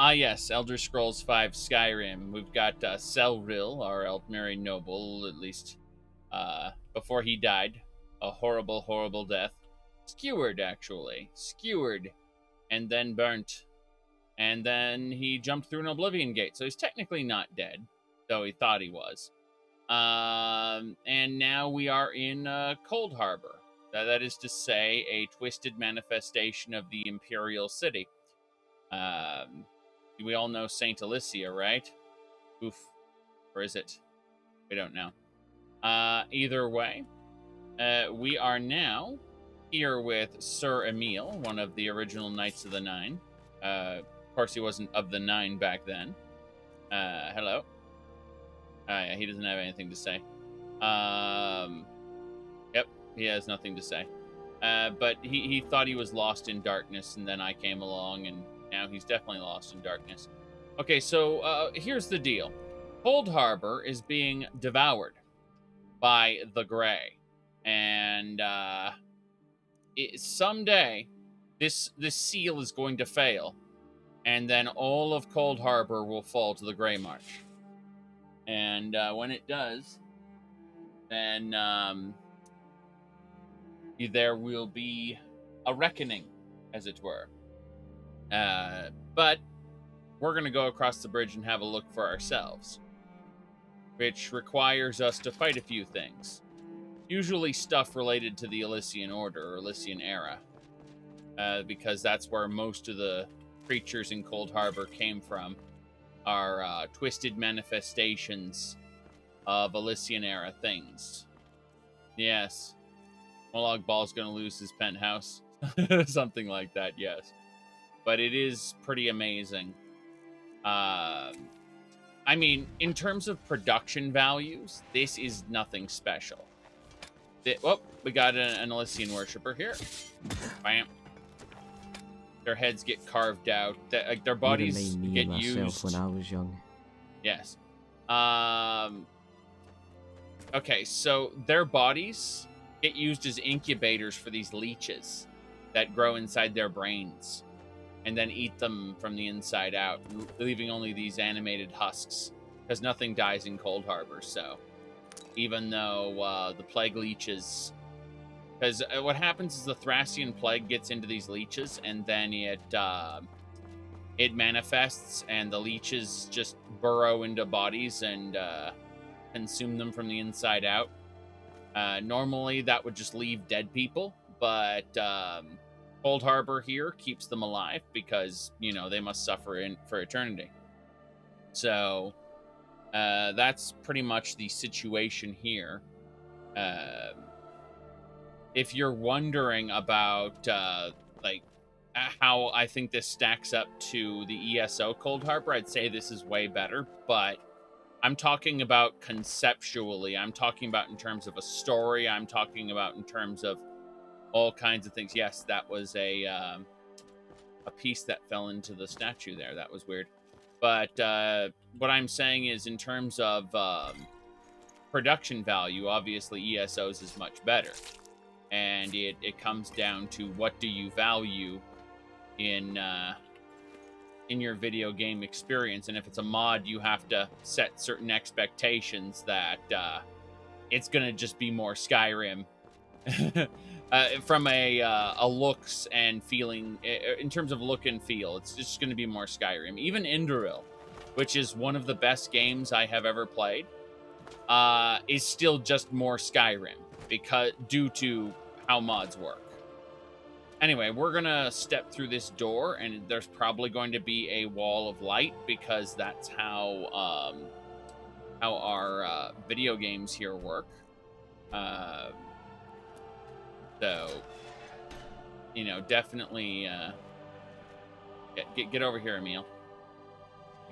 Ah, yes, Elder Scrolls V Skyrim. We've got Celril, our Altmer noble, at least before he died. A horrible, horrible death. Skewered, actually. Skewered. And then burnt. And then he jumped through an Oblivion Gate. So he's technically not dead, though he thought he was. And now we are in Cold Harbor. That is to say, a twisted manifestation of the Imperial City. We all know Saint Alicia, right? Oof. Or is it? We don't know. Either way, we are now here with Sir Emil, one of the original Knights of the Nine. Of course, he wasn't of the Nine back then. Hello. Yeah, he doesn't have anything to say. Yep, he has nothing to say. But he thought he was lost in darkness, and then I came along, and now he's definitely lost in darkness. Okay, so here's the deal. Cold Harbor is being devoured by the Grey. And someday, this seal is going to fail, and then all of Cold Harbor will fall to the Grey March. And when it does, then there will be a reckoning, as it were. But we're going to go across the bridge and have a look for ourselves, which requires us to fight a few things. Usually stuff related to the Elysian Order or Elysian Era, because that's where most of the creatures in Cold Harbor came from, are twisted manifestations of Elysian Era things. Yes. Molag Ball's going to lose his penthouse. Something like that, yes. But it is pretty amazing. I mean, in terms of production values, this is nothing special. We got an Elysian worshiper here. Bam. Their heads get carved out. Their bodies get used. When I was young. Yes. Okay, so their bodies get used as incubators for these leeches that grow inside their brains and then eat them from the inside out, leaving only these animated husks, because nothing dies in Cold Harbor. So even though the plague leeches, because what happens is the Thracian plague gets into these leeches, and then it manifests, and the leeches just burrow into bodies and consume them from the inside out. Normally that would just leave dead people, but Cold Harbor here keeps them alive because, you know, they must suffer for eternity. So that's pretty much the situation here. If you're wondering about how I think this stacks up to the ESO Cold Harbor, I'd say this is way better, but I'm talking about conceptually. I'm talking about in terms of a story. I'm talking about in terms of all kinds of things. Yes, that was a piece that fell into the statue there. That was weird. But what I'm saying is, in terms of production value, obviously ESO's is much better. And it comes down to what do you value in your video game experience. And if it's a mod, you have to set certain expectations that it's going to just be more Skyrim from a looks and feeling. In terms of look and feel, it's just going to be more Skyrim. Even Indoril, which is one of the best games I have ever played, is still just more Skyrim due to how mods work. Anyway, we're gonna step through this door, and there's probably going to be a wall of light because that's how our video games here work. So, you know, definitely get over here, Emil.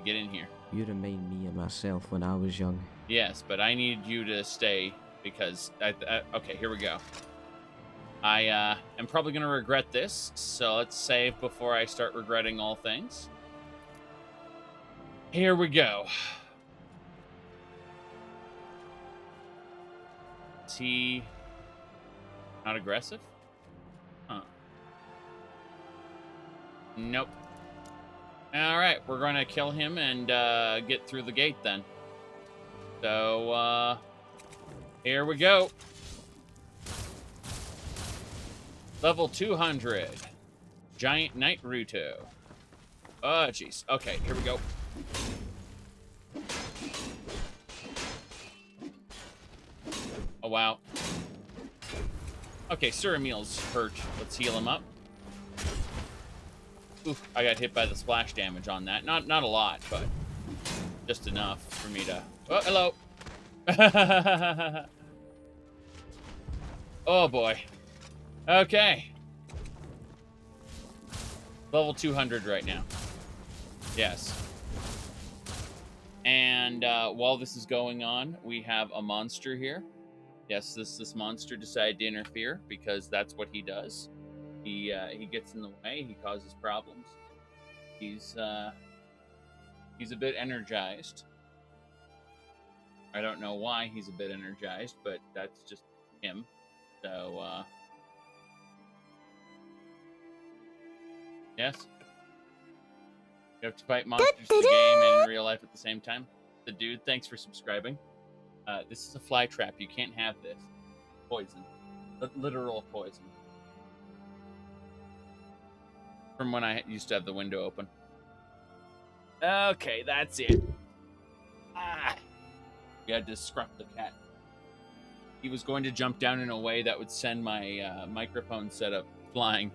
Get in here. You remind me of myself when I was young. Yes, but I need you to stay because okay, here we go. I am probably going to regret this, so let's save before I start regretting all things. Here we go. Is he not aggressive? Huh. Nope. All right, we're gonna kill him and get through the gate then. So here we go. Level 200. Giant Knight Ruto. Oh, jeez. Okay, here we go. Oh, wow. Okay, Sir Emil's hurt. Let's heal him up. Oof, I got hit by the splash damage on that. Not a lot, but just enough for me to... Oh, hello. Oh, boy. Okay. Level 200 right now. Yes. And while this is going on, we have a monster here. Yes, this monster decided to interfere because that's what he does. He gets in the way. He causes problems. He's a bit energized. I don't know why he's a bit energized, but that's just him. So yes, you have to fight monsters in the game and in real life at the same time. The dude, thanks for subscribing. This is a fly trap. You can't have this. Poison. Literal poison. From when I used to have the window open. Okay, that's it. We had to scruff the cat. He was going to jump down in a way that would send my microphone setup flying.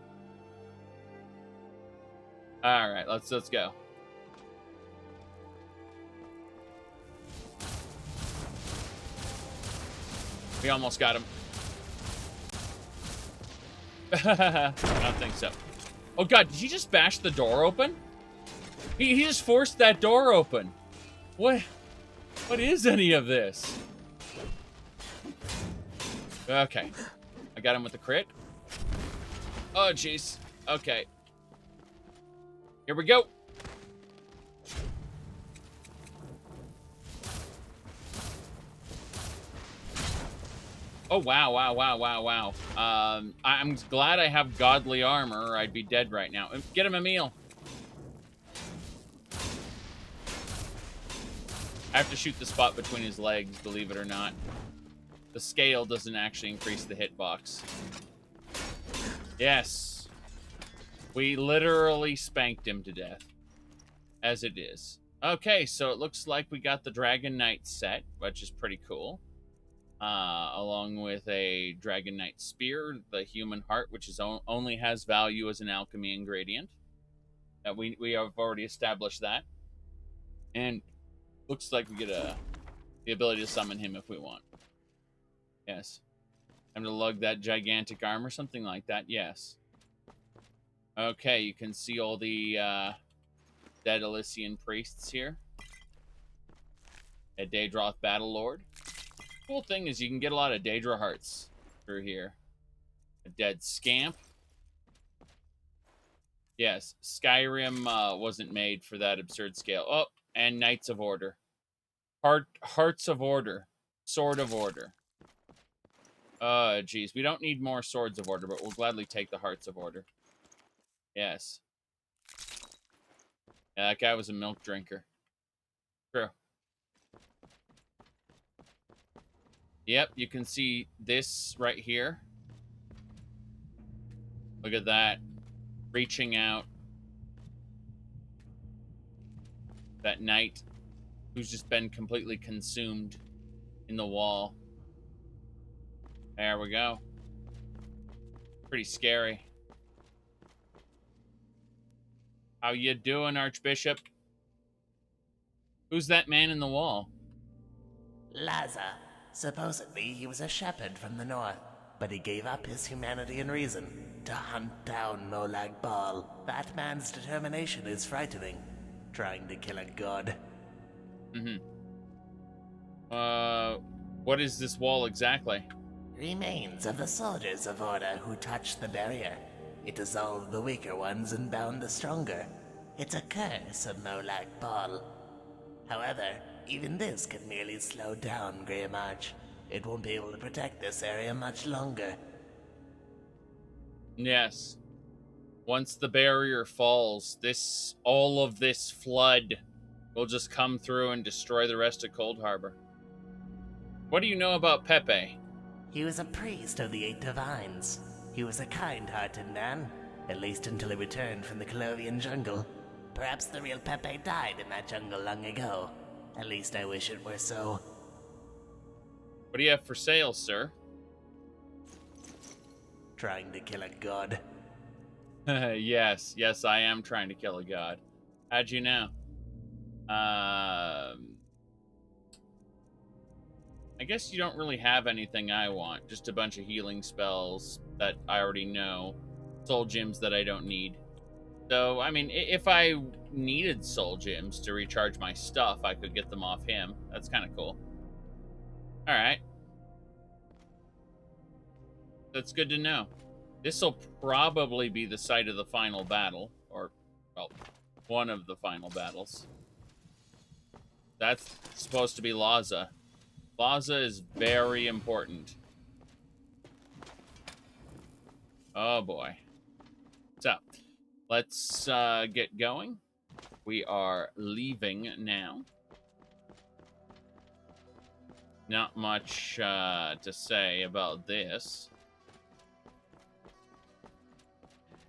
All right, let's go. We almost got him. I don't think so. Oh god, did you just bash the door open? He just forced that door open. What is any of this? Okay. I got him with the crit. Oh jeez. Okay. Here we go. Oh, wow. I'm glad I have godly armor or I'd be dead right now. Get him a meal. I have to shoot the spot between his legs, believe it or not. The scale doesn't actually increase the hitbox. Yes. We literally spanked him to death. As it is. Okay, so it looks like we got the Dragon Knight set, which is pretty cool. Along with a Dragon Knight Spear, the Human Heart, which is only has value as an alchemy ingredient. We have already established that. And looks like we get the ability to summon him if we want. Yes. Time to lug that gigantic armor, something like that, yes. Okay, you can see all the dead Elysian priests here. A Daedroth Battle Lord. Cool thing is you can get a lot of Daedra hearts through here. A dead scamp. Yes, Skyrim wasn't made for that absurd scale. Oh, and Knights of Order. Hearts of Order. Sword of Order. Geez, we don't need more Swords of Order, but we'll gladly take the Hearts of Order. Yes. Yeah, that guy was a milk drinker. True. Yep, you can see this right here. Look at that. Reaching out. That knight who's just been completely consumed in the wall. There we go. Pretty scary. How you doing, Archbishop? Who's that man in the wall? Laza. Supposedly he was a shepherd from the north, but he gave up his humanity and reason to hunt down Molag Bal. That man's determination is frightening. Trying to kill a god. What is this wall exactly? Remains of the soldiers of Order who touched the barrier. It dissolved the weaker ones and bound the stronger. It's a curse of Molag Bal. However, even this can merely slow down Grey March. It won't be able to protect this area much longer. Yes. Once the barrier falls, all of this flood will just come through and destroy the rest of Cold Harbor. What do you know about Pepe? He was a priest of the 8 Divines. He was a kind-hearted man, at least until he returned from the Colovian jungle. Perhaps the real Pepe died in that jungle long ago. At least I wish it were so. What do you have for sale, sir? Trying to kill a god. Yes, I am trying to kill a god. How'd you know? I guess you don't really have anything I want. Just a bunch of healing spells that I already know. Soul gems that I don't need. So, I mean, if I needed soul gems to recharge my stuff, I could get them off him. That's kind of cool. Alright. That's good to know. This will probably be the site of the final battle. Or, well, one of the final battles. That's supposed to be Laza. Laza is very important. Oh boy. So, let's get going. We are leaving now. Not much to say about this.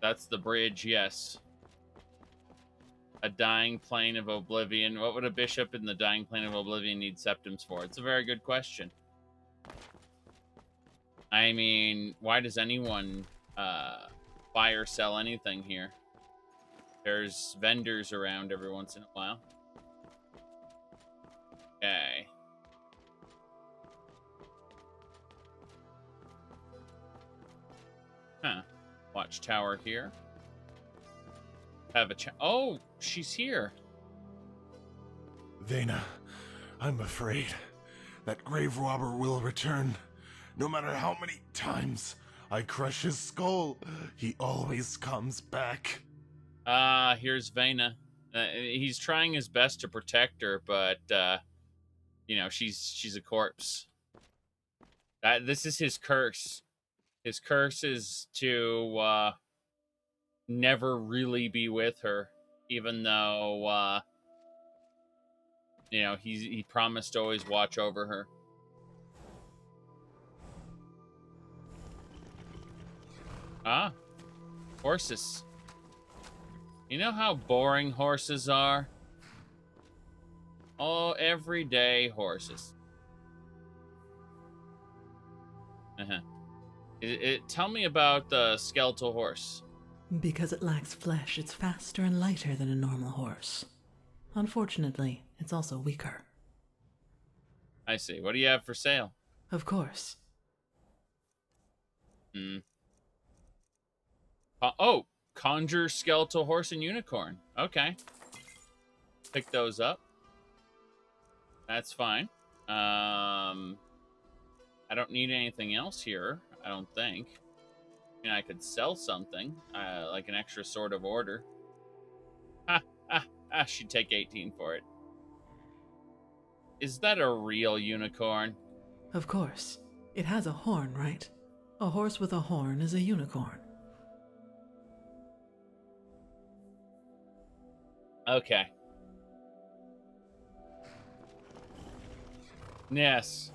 That's the bridge, yes. A dying plane of oblivion. What would a bishop in the dying plane of oblivion need septums for? It's a very good question. I mean, why does anyone buy or sell anything here? There's vendors around every once in a while. Okay. Huh. Watchtower here. Have a oh, she's here. Vena, I'm afraid that grave robber will return. No matter how many times I crush his skull, he always comes back. Here's Vena. He's trying his best to protect her, but you know, she's a corpse. This is his curse. His curse is to never really be with her, even though you know, he promised to always watch over her. Ah, horses. You know how boring horses are? Oh, everyday horses. Tell me about the skeletal horse. Because it lacks flesh, it's faster and lighter than a normal horse. Unfortunately, it's also weaker. I see. What do you have for sale? Of course. Oh, conjure skeletal horse and unicorn. Okay. Pick those up. That's fine. I don't need anything else here, I don't think. I mean, I could sell something, like an extra sort of order. She'd take 18 for it. Is that a real unicorn? Of course. It has a horn, right? A horse with a horn is a unicorn. Okay. Yes.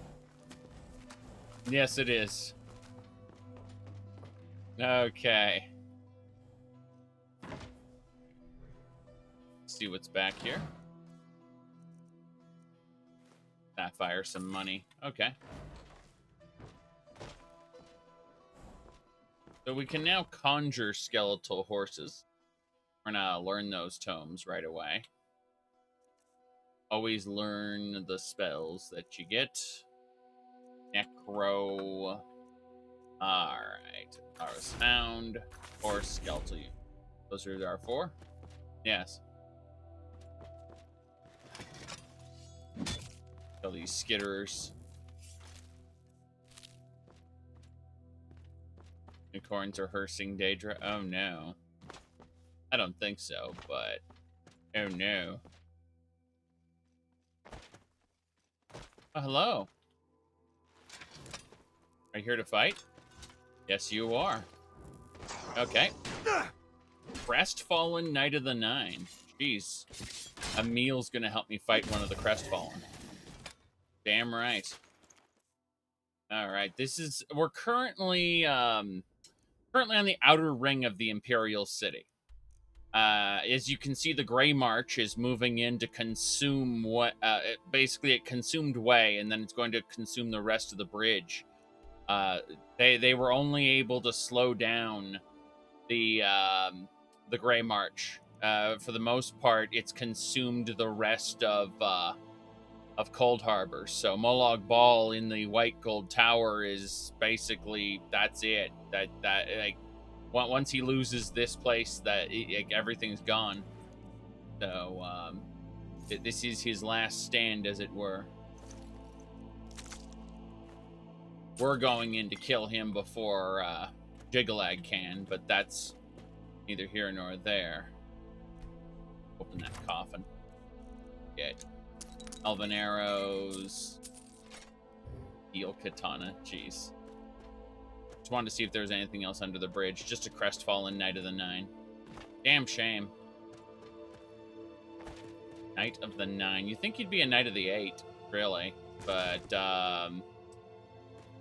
Yes, it is. Okay. Let's see what's back here. Sapphire, some money. Okay. So we can now conjure skeletal horses. We're gonna learn those tomes right away. Always learn the spells that you get. Necro. Alright. Aura's Hound. Or Skeletal. Those are our 4? Yes. Kill these skitterers. Unicorns are Hersing Daedra. Oh no. I don't think so, but oh no. Oh, hello. Are you here to fight? Yes, you are. Okay. Crestfallen Knight of the Nine. Jeez. Emil's gonna help me fight one of the Crestfallen. Damn right. Alright, we're currently on the outer ring of the Imperial City. As you can see, the Grey March is moving in to consume basically it consumed Way, and then it's going to consume the rest of the bridge. They were only able to slow down the Grey March. For the most part, it's consumed the rest of Cold Harbor. So Molag Bal in the White Gold Tower is basically, that's it. That like once he loses this place, everything's gone. So this is his last stand, as it were. We're going in to kill him before Jigalag can, but that's neither here nor there. Open that coffin. Get elven arrows. Heal katana. Jeez. Just wanted to see if there was anything else under the bridge. Just a crestfallen Knight of the Nine. Damn shame. Knight of the Nine. You think you'd be a Knight of the Eight, really. But,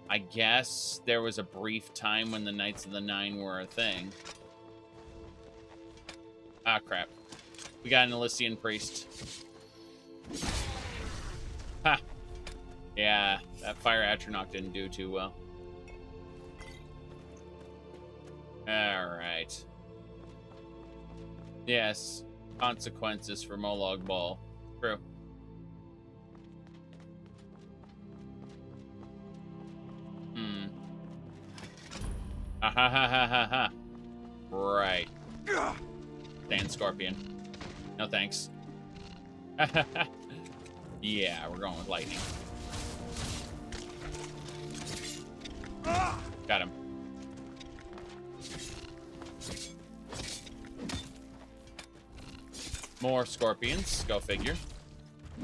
I guess there was a brief time when the Knights of the Nine were a thing. Ah, crap. We got an Elysian priest. Ha! Yeah, that fire Atronach didn't do too well. Alright. Yes, consequences for Molag Bal. True. Ha ha ha ha ha ha. Right. Sand Scorpion. No thanks. Yeah, we're going with lightning. Got him. More scorpions. Go figure.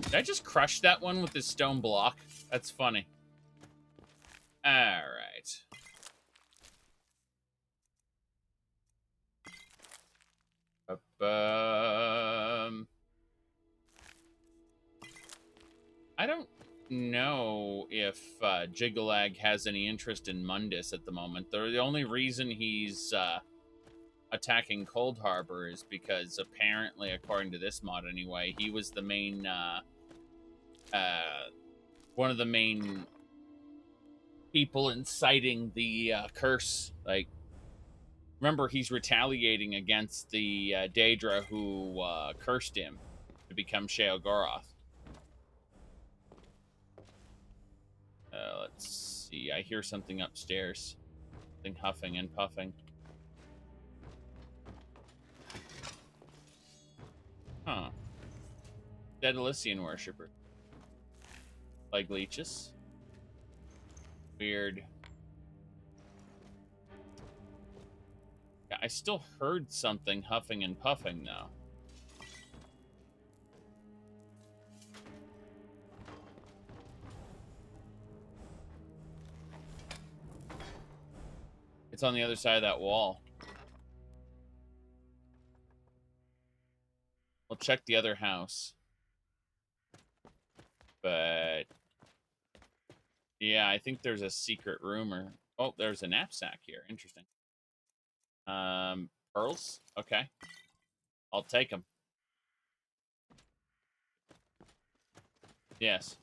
Did I just crush that one with this stone block? That's funny. Alright. I don't know if Jigalag has any interest in Mundus at the moment. The only reason he's attacking Cold Harbor is because apparently, according to this mod anyway, he was the main one of the main people inciting the curse. Like, remember, he's retaliating against the Daedra who cursed him to become Sheogorath. Let's see. I hear something upstairs. Something huffing and puffing. Huh. Dead Elysian worshipper. Like leeches. Weird. Yeah, I still heard something huffing and puffing, though. It's on the other side of that wall. We'll check the other house. But yeah, I think there's a secret room or... Oh, there's a knapsack here. Interesting. Pearls? Okay. I'll take them. Yes.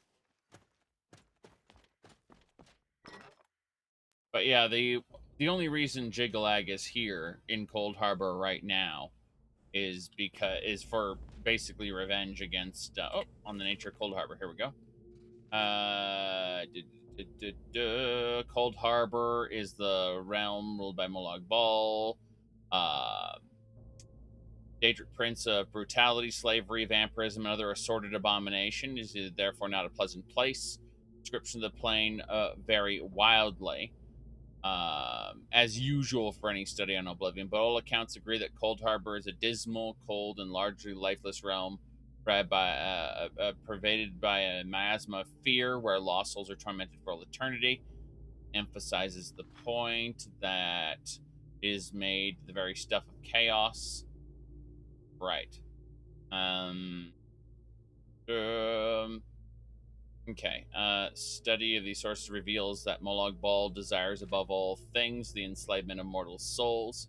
But yeah, the only reason Jigalag is here in Cold Harbor right now is for basically revenge against on the nature of Cold Harbor. Here we go. Cold Harbor is the realm ruled by Molag Bal. Daedric Prince of brutality, slavery, vampirism, and other assorted abomination is therefore not a pleasant place. Description of the plane vary wildly. As usual for any study on Oblivion, but all accounts agree that Cold Harbor is a dismal, cold, and largely lifeless realm pervaded by a miasma of fear where lost souls are tormented for all eternity. Emphasizes the point that it is made the very stuff of chaos. Right. Okay. Study of these sources reveals that Molag Bal desires above all things the enslavement of mortal souls.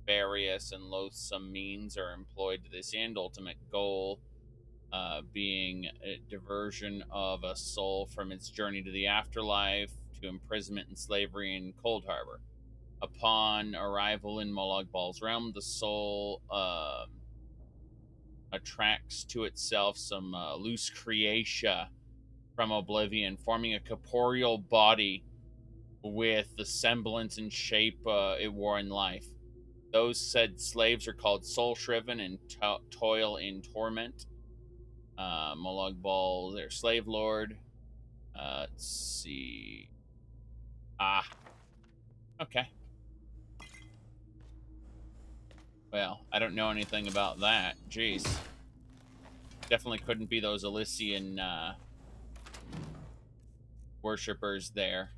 Various and loathsome means are employed to this end. Ultimate goal being a diversion of a soul from its journey to the afterlife to imprisonment and slavery in Cold Harbor. Upon arrival in Molag Bal's realm, the soul attracts to itself some loose creatia from oblivion, forming a corporeal body with the semblance and shape it wore in life. Those said slaves are called soul shriven and toil in torment. Molag Bal, their slave lord. Let's see. Okay. Well, I don't know anything about that. Jeez. Definitely couldn't be those Elysian worshippers there.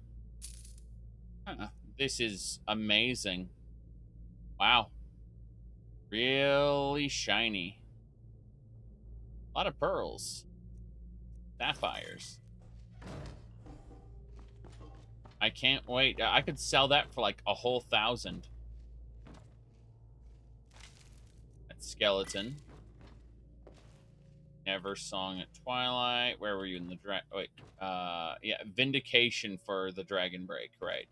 This is amazing. Wow. Really shiny. A lot of pearls. Sapphires. I can't wait. I could sell that for like a whole 1,000. That's skeleton. Never Song at Twilight. Where were you in the yeah, Vindication for the Dragon Break, right?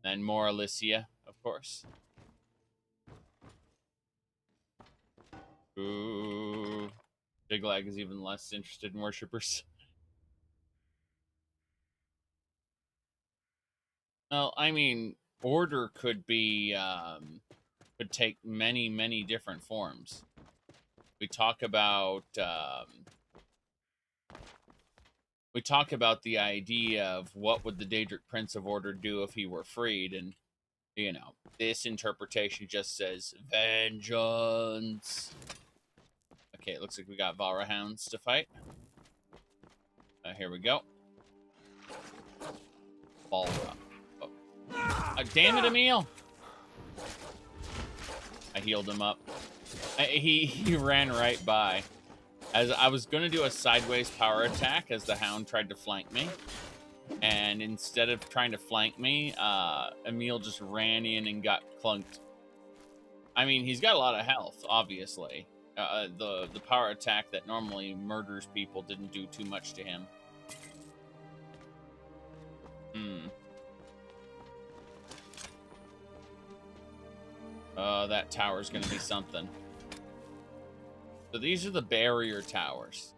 Then more Alicia, of course. Ooh. Jiglag is even less interested in worshippers. Well, I mean, order could be, could take many, many different forms. We talk about the idea of what would the Daedric Prince of Order do if he were freed, and you know, this interpretation just says vengeance. Okay, it looks like we got Vara Hounds to fight. Here we go. Balra. Oh. Damn it, Emil! I healed him up. He ran right by. As I was going to do a sideways power attack as the Hound tried to flank me. And instead of trying to flank me, Emil just ran in and got clunked. I mean, he's got a lot of health, obviously. The power attack that normally murders people didn't do too much to him. That tower's gonna be something. So these are the barrier towers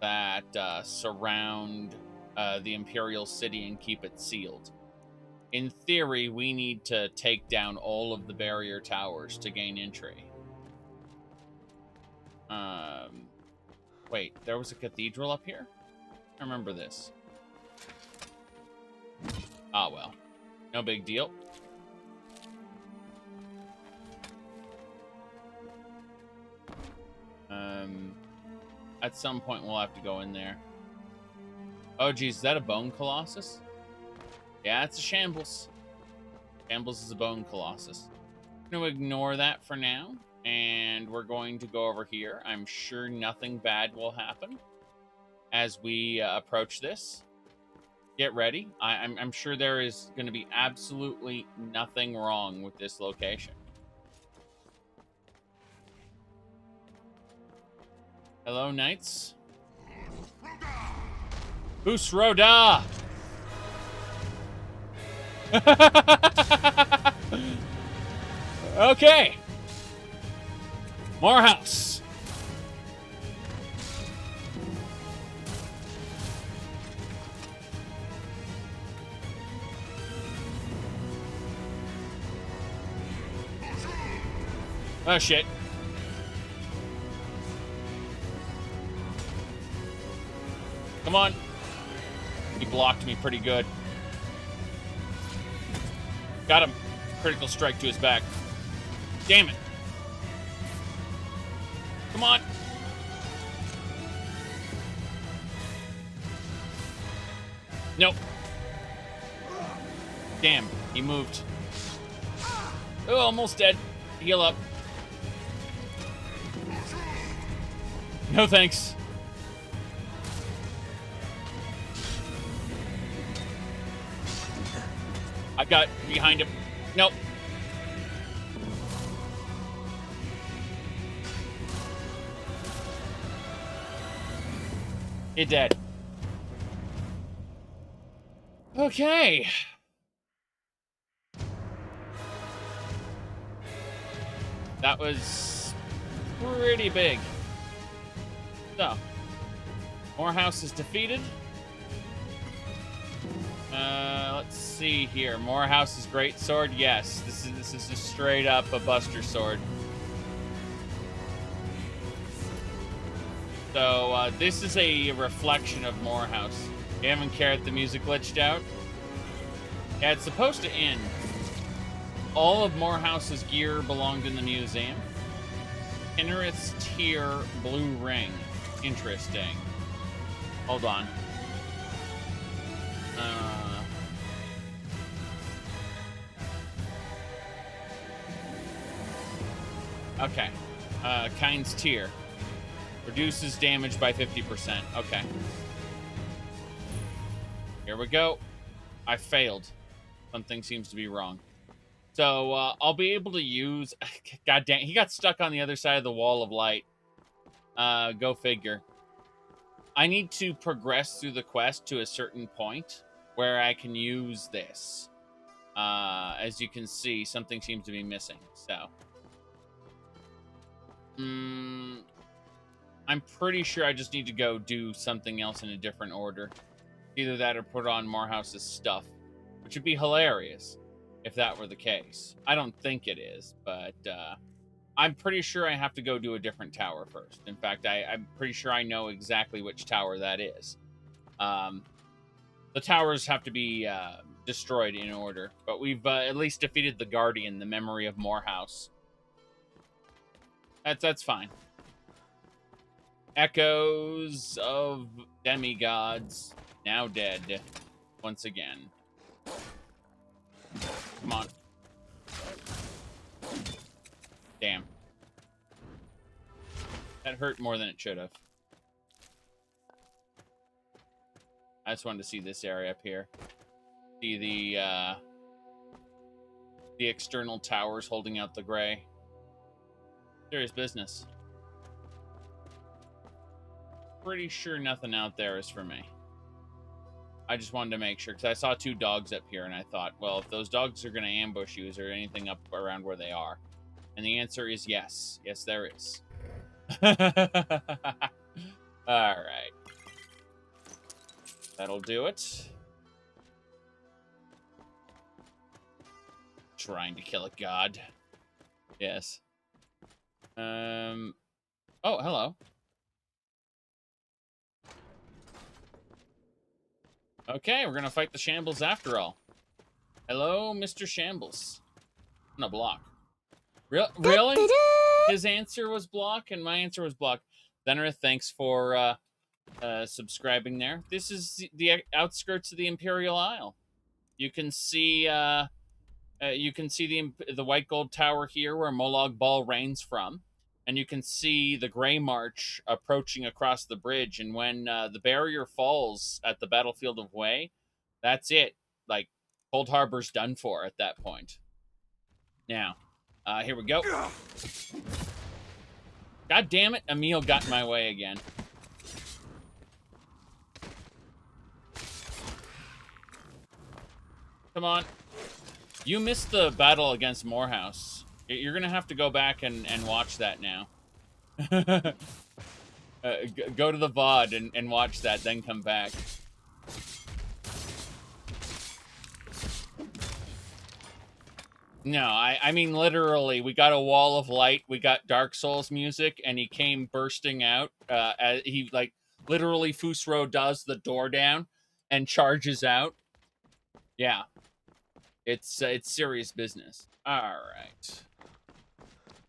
that surround the Imperial City and keep it sealed. In theory, we need to take down all of the barrier towers to gain entry. Wait, there was a cathedral up here? I remember this. Ah, well. No big deal. At some point, we'll have to go in there. Oh, geez, is that a bone colossus? Yeah, it's a shambles. Shambles is a bone colossus. I'm going to ignore that for now, and we're going to go over here. I'm sure nothing bad will happen as we approach this. Get ready. I'm sure there is going to be absolutely nothing wrong with this location. Hello, knights. Husroda! Okay. More house. Oh, shit. Come on. He blocked me pretty good. Got him. Critical strike to his back. Damn it. Come on. Nope. Damn, he moved. Oh, almost dead. Heal up. No thanks. I got behind him. Nope. It dead. Okay. That was pretty big. So, Morehouse is defeated. Let's see here. Morehouse's great sword. Yes, this is just straight up a Buster sword. So this is a reflection of Morehouse. You haven't cared the music glitched out? Yeah, it's supposed to end. All of Morehouse's gear belonged in the museum. Kennerith's tier blue ring. Interesting. Hold on. Okay. Kind's tier. Reduces damage by 50%. Okay. Here we go. I failed. Something seems to be wrong. So, I'll be able to use... God damn, he got stuck on the other side of the wall of light. Go figure. I need to progress through the quest to a certain point where I can use this. As you can see, something seems to be missing. So... I'm pretty sure I just need to go do something else in a different order. Either that or put on Morehouse's stuff, which would be hilarious if that were the case. I don't think it is, but I'm pretty sure I have to go do a different tower first. In fact, I'm pretty sure I know exactly which tower that is. The towers have to be destroyed in order, but we've at least defeated the Guardian, the memory of Morehouse. That's fine. Echoes of demigods now dead once again. Come on. Damn. That hurt more than it should have. I just wanted to see this area up here. See the external towers holding out the gray. Serious business. Pretty sure nothing out there is for me. I just wanted to make sure, because I saw 2 dogs up here, and I thought, well, if those dogs are going to ambush you, is there anything up around where they are? And the answer is yes. Yes, there is. Alright. That'll do it. Trying to kill a god. Yes. Oh, hello. Okay, we're gonna fight the Shambles after all. Hello, Mr. Shambles. No, block. Really? His answer was block, and my answer was block. Zenrith, thanks for subscribing there. This is the outskirts of the Imperial Isle. You can see the White Gold Tower here, where Molag Bal reigns from. And you can see the Grey March approaching across the bridge. And when the barrier falls at the battlefield of Way, that's it. Like, Cold Harbor's done for at that point. Now, here we go. God damn it, Emil got in my way again. Come on. You missed the battle against Morehouse. You're going to have to go back and watch that now. Go to the VOD and watch that, then come back. No, I mean literally, we got a wall of light, we got Dark Souls music, and he came bursting out. He, like, literally Fusro does the door down and charges out. Yeah. It's serious business. All right.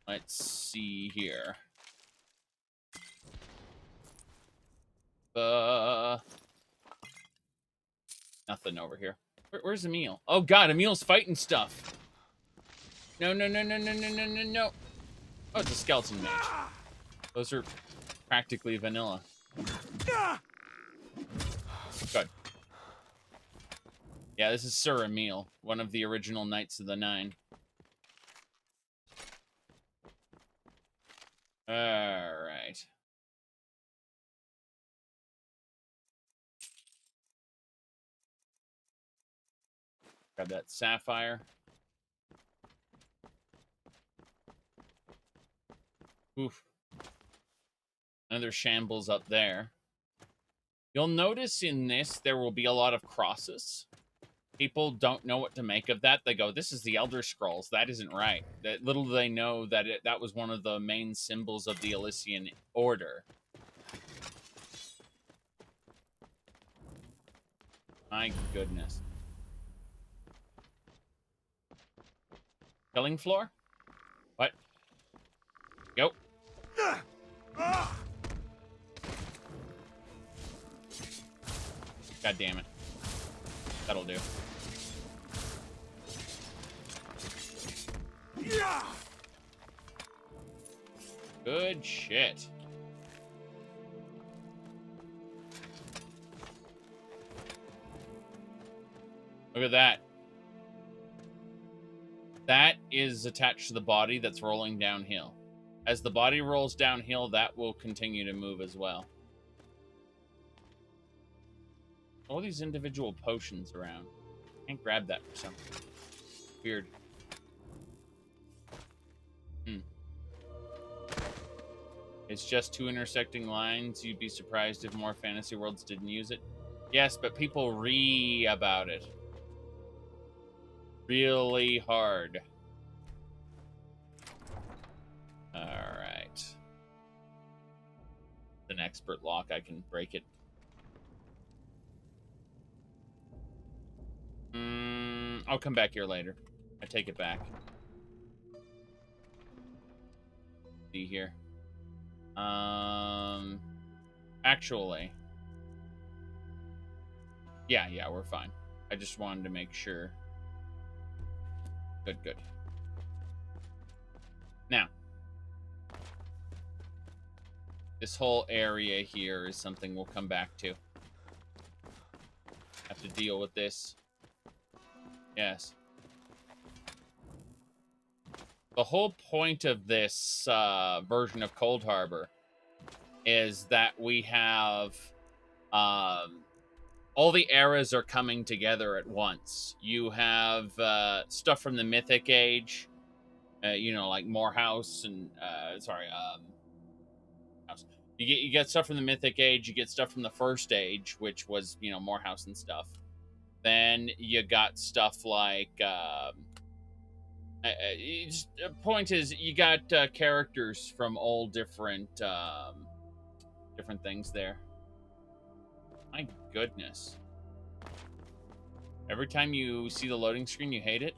Let's see here. Nothing over here. Where's Emil? Oh God, Emil's fighting stuff. No. Oh, it's a skeleton mage. Those are practically vanilla. Good. Yeah, this is Sir Emil, one of the original Knights of the Nine. Alright. Grab that sapphire. Oof. Another shambles up there. You'll notice in this, there will be a lot of crosses. People don't know what to make of that. They go, this is the Elder Scrolls. That isn't right. That little do they know that that was one of the main symbols of the Elysian Order. My goodness. Killing floor? What? Go. God damn it. That'll do. Good shit. Look at that. That is attached to the body that's rolling downhill. As the body rolls downhill, that will continue to move as well. All these individual potions around. Can't grab that for something. Weird. It's just two intersecting lines. You'd be surprised if more fantasy worlds didn't use it. Yes, but people about it. Really hard. Alright. An expert lock, I can break it. I'll come back here later. I take it back. See here. Actually. Yeah, we're fine. I just wanted to make sure. Good. Now. This whole area here is something we'll come back to. Have to deal with this. Yes. The whole point of this version of Cold Harbor is that we have all the eras are coming together at once. You have stuff from the Mythic Age, like Morehouse and House. You get stuff from the Mythic Age. You get stuff from the First Age, which was Morehouse and stuff. Then you got stuff like. The point is, you got characters from all different things there. My goodness. Every time you see the loading screen, you hate it?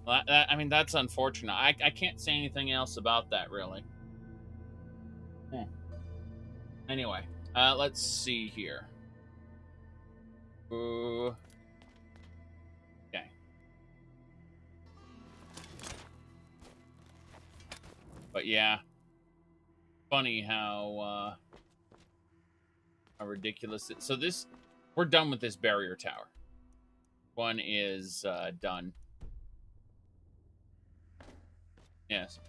Well, I mean, that's unfortunate. I can't say anything else about that, really. Anyway, let's see here. Okay. But yeah, funny how ridiculous it. So we're done with this barrier tower. One is done. Yes.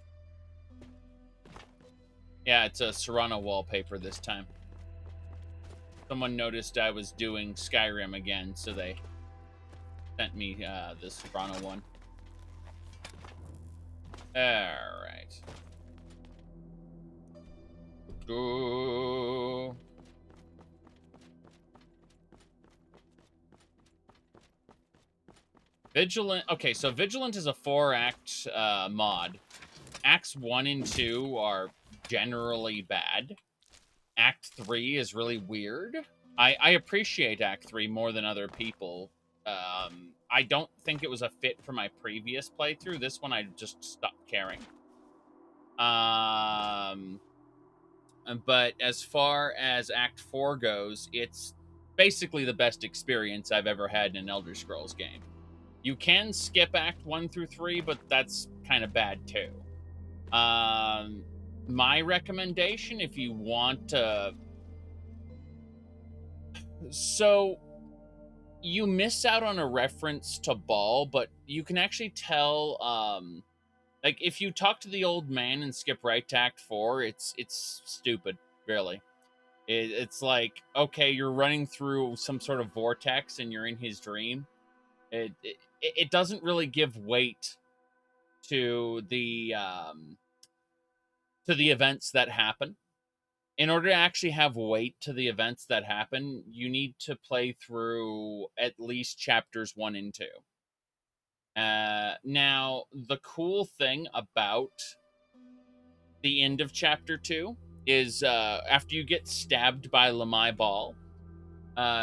Yeah, it's a Serrano wallpaper this time. Someone noticed I was doing Skyrim again, so they sent me the Serrano one. All right. Go. Vigilant. Okay, so Vigilant is a 4-act mod. Acts 1 and 2 are generally bad. Act 3 is really weird. I appreciate Act 3 more than other people. I don't think it was a fit for my previous playthrough. This one I just stopped caring. But as far as Act 4 goes, it's basically the best experience I've ever had in an Elder Scrolls game. You can skip Act 1 through 3, but that's kind of bad too. my recommendation, if you want to... So, you miss out on a reference to Ball, but you can actually tell, like, if you talk to the old man and skip right to Act 4, it's stupid, really. It's like, okay, you're running through some sort of vortex and you're in his dream. It doesn't really give weight to the events that happen. In order to actually have weight to the events that happen, you need to play through at least chapters 1 and 2. Now, the cool thing about the end of chapter 2 is after you get stabbed by Lamai Ball,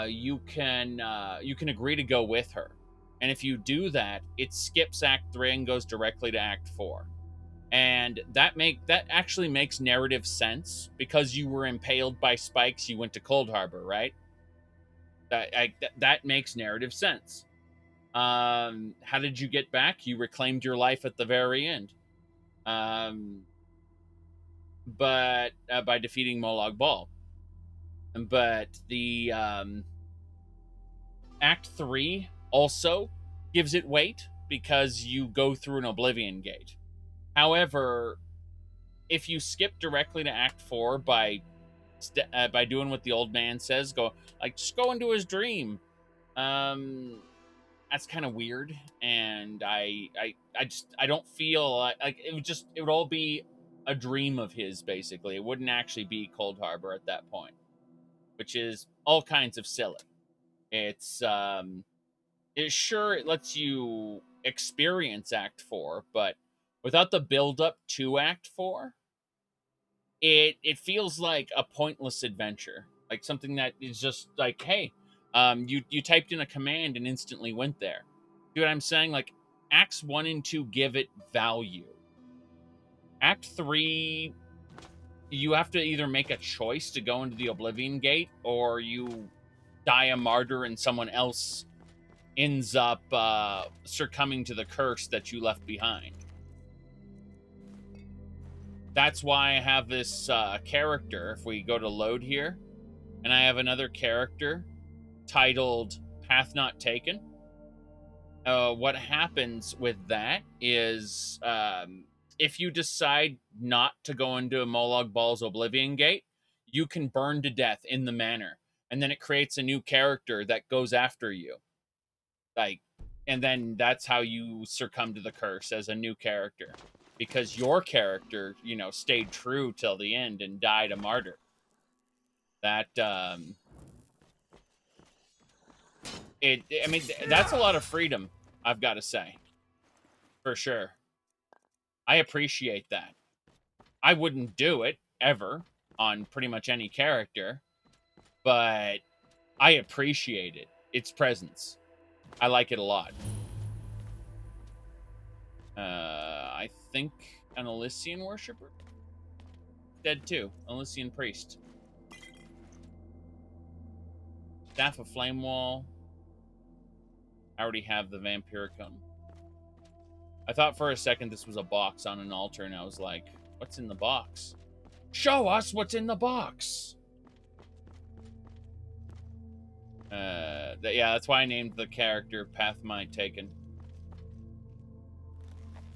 you can agree to go with her, and if you do that, it skips Act 3 and goes directly to Act 4, and that actually makes narrative sense because you were impaled by spikes. You went to Cold Harbor, right? That makes narrative sense. How did you get back? You reclaimed your life at the very end, but by defeating Molag Bal. But the Act 3 also gives it weight because you go through an Oblivion Gate. However, if you skip directly to Act 4 by doing what the old man says, just go into his dream, that's kind of weird, and I don't feel like it would all be a dream of his, basically. It wouldn't actually be Cold Harbor at that point, which is all kinds of silly. It lets you experience Act 4, but without the build up to Act 4, it feels like a pointless adventure, like something that is just like, hey, you typed in a command and instantly went there. See what I'm saying? Like, Acts 1 and 2 give it value. Act 3, you have to either make a choice to go into the Oblivion Gate, or you die a martyr and someone else ends up succumbing to the curse that you left behind. That's why I have this character. If we go to load here, and I have another character titled Path Not Taken. What happens with that is if you decide not to go into Molag Bal's Oblivion Gate, you can burn to death in the manor, and then it creates a new character that goes after you. And then that's how you succumb to the curse as a new character, because your character, stayed true till the end and died a martyr. That's a lot of freedom, I've got to say, for sure. I appreciate that. I wouldn't do it ever on pretty much any character, but I appreciate it. Its presence. I like it a lot. I think an Elysian worshiper? Dead too. Elysian priest. Staff of Flame Wall. I already have the Vampiricum. I thought for a second this was a box on an altar, and I was like, what's in the box? Show us what's in the box! That's why I named the character Path Not Taken.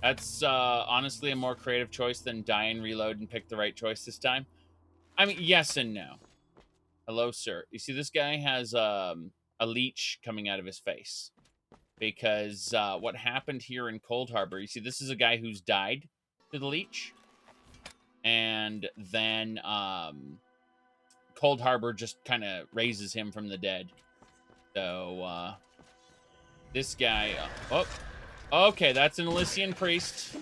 That's honestly a more creative choice than die and reload and pick the right choice this time. I mean, yes and no. Hello, sir. You see, this guy has a leech coming out of his face. Because what happened here in Cold Harbor, you see, this is a guy who's died to the leech. And then Cold Harbor just kind of raises him from the dead. So, this guy... okay, that's an Elysian priest.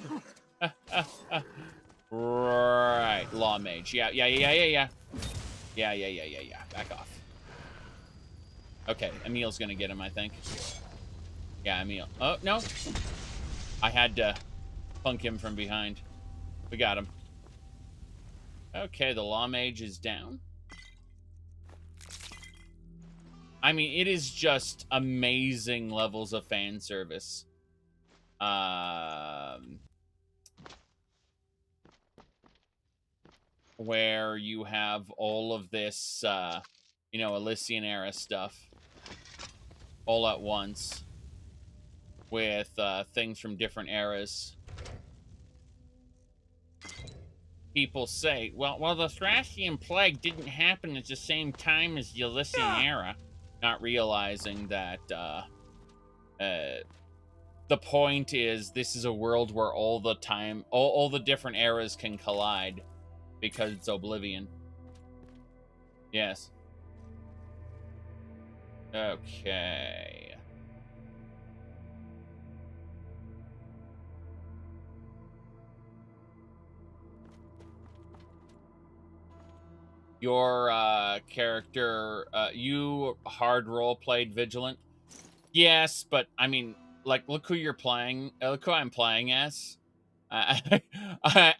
Right, Law Mage. Yeah. Yeah. Back off. Okay, Emil's gonna get him, I think. Yeah, Emil. Oh, no. I had to punk him from behind. We got him. Okay, the Law Mage is down. I mean, it is just amazing levels of fan service. where you have all of this, you know, Elysian era stuff all at once with things from different eras. People say, well, the Thracian plague didn't happen at the same time as the Elysian era, not realizing that the point is this is a world where all the time, all the different eras can collide because it's Oblivion. Yes. Okay. Your character, you hard role played Vigilant. Yes, but I mean, like, look who you're playing. Look who I'm playing as. I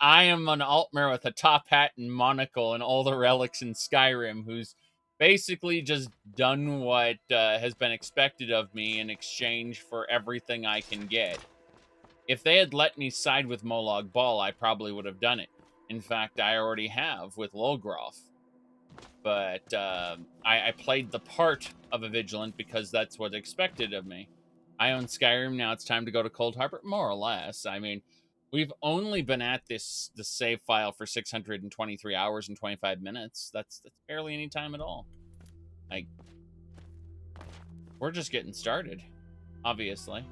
am an Altmer with a top hat and monocle and all the relics in Skyrim, who's basically just done what has been expected of me in exchange for everything I can get. If they had let me side with Molag Bal, I probably would have done it. In fact, I already have with Lolgroth. But I played the part of a Vigilant because that's what's expected of me. I own Skyrim, now it's time to go to Cold Harbor, more or less. I mean, we've only been at the save file for 623 hours and 25 minutes. That's barely any time at all. Like, we're just getting started, obviously.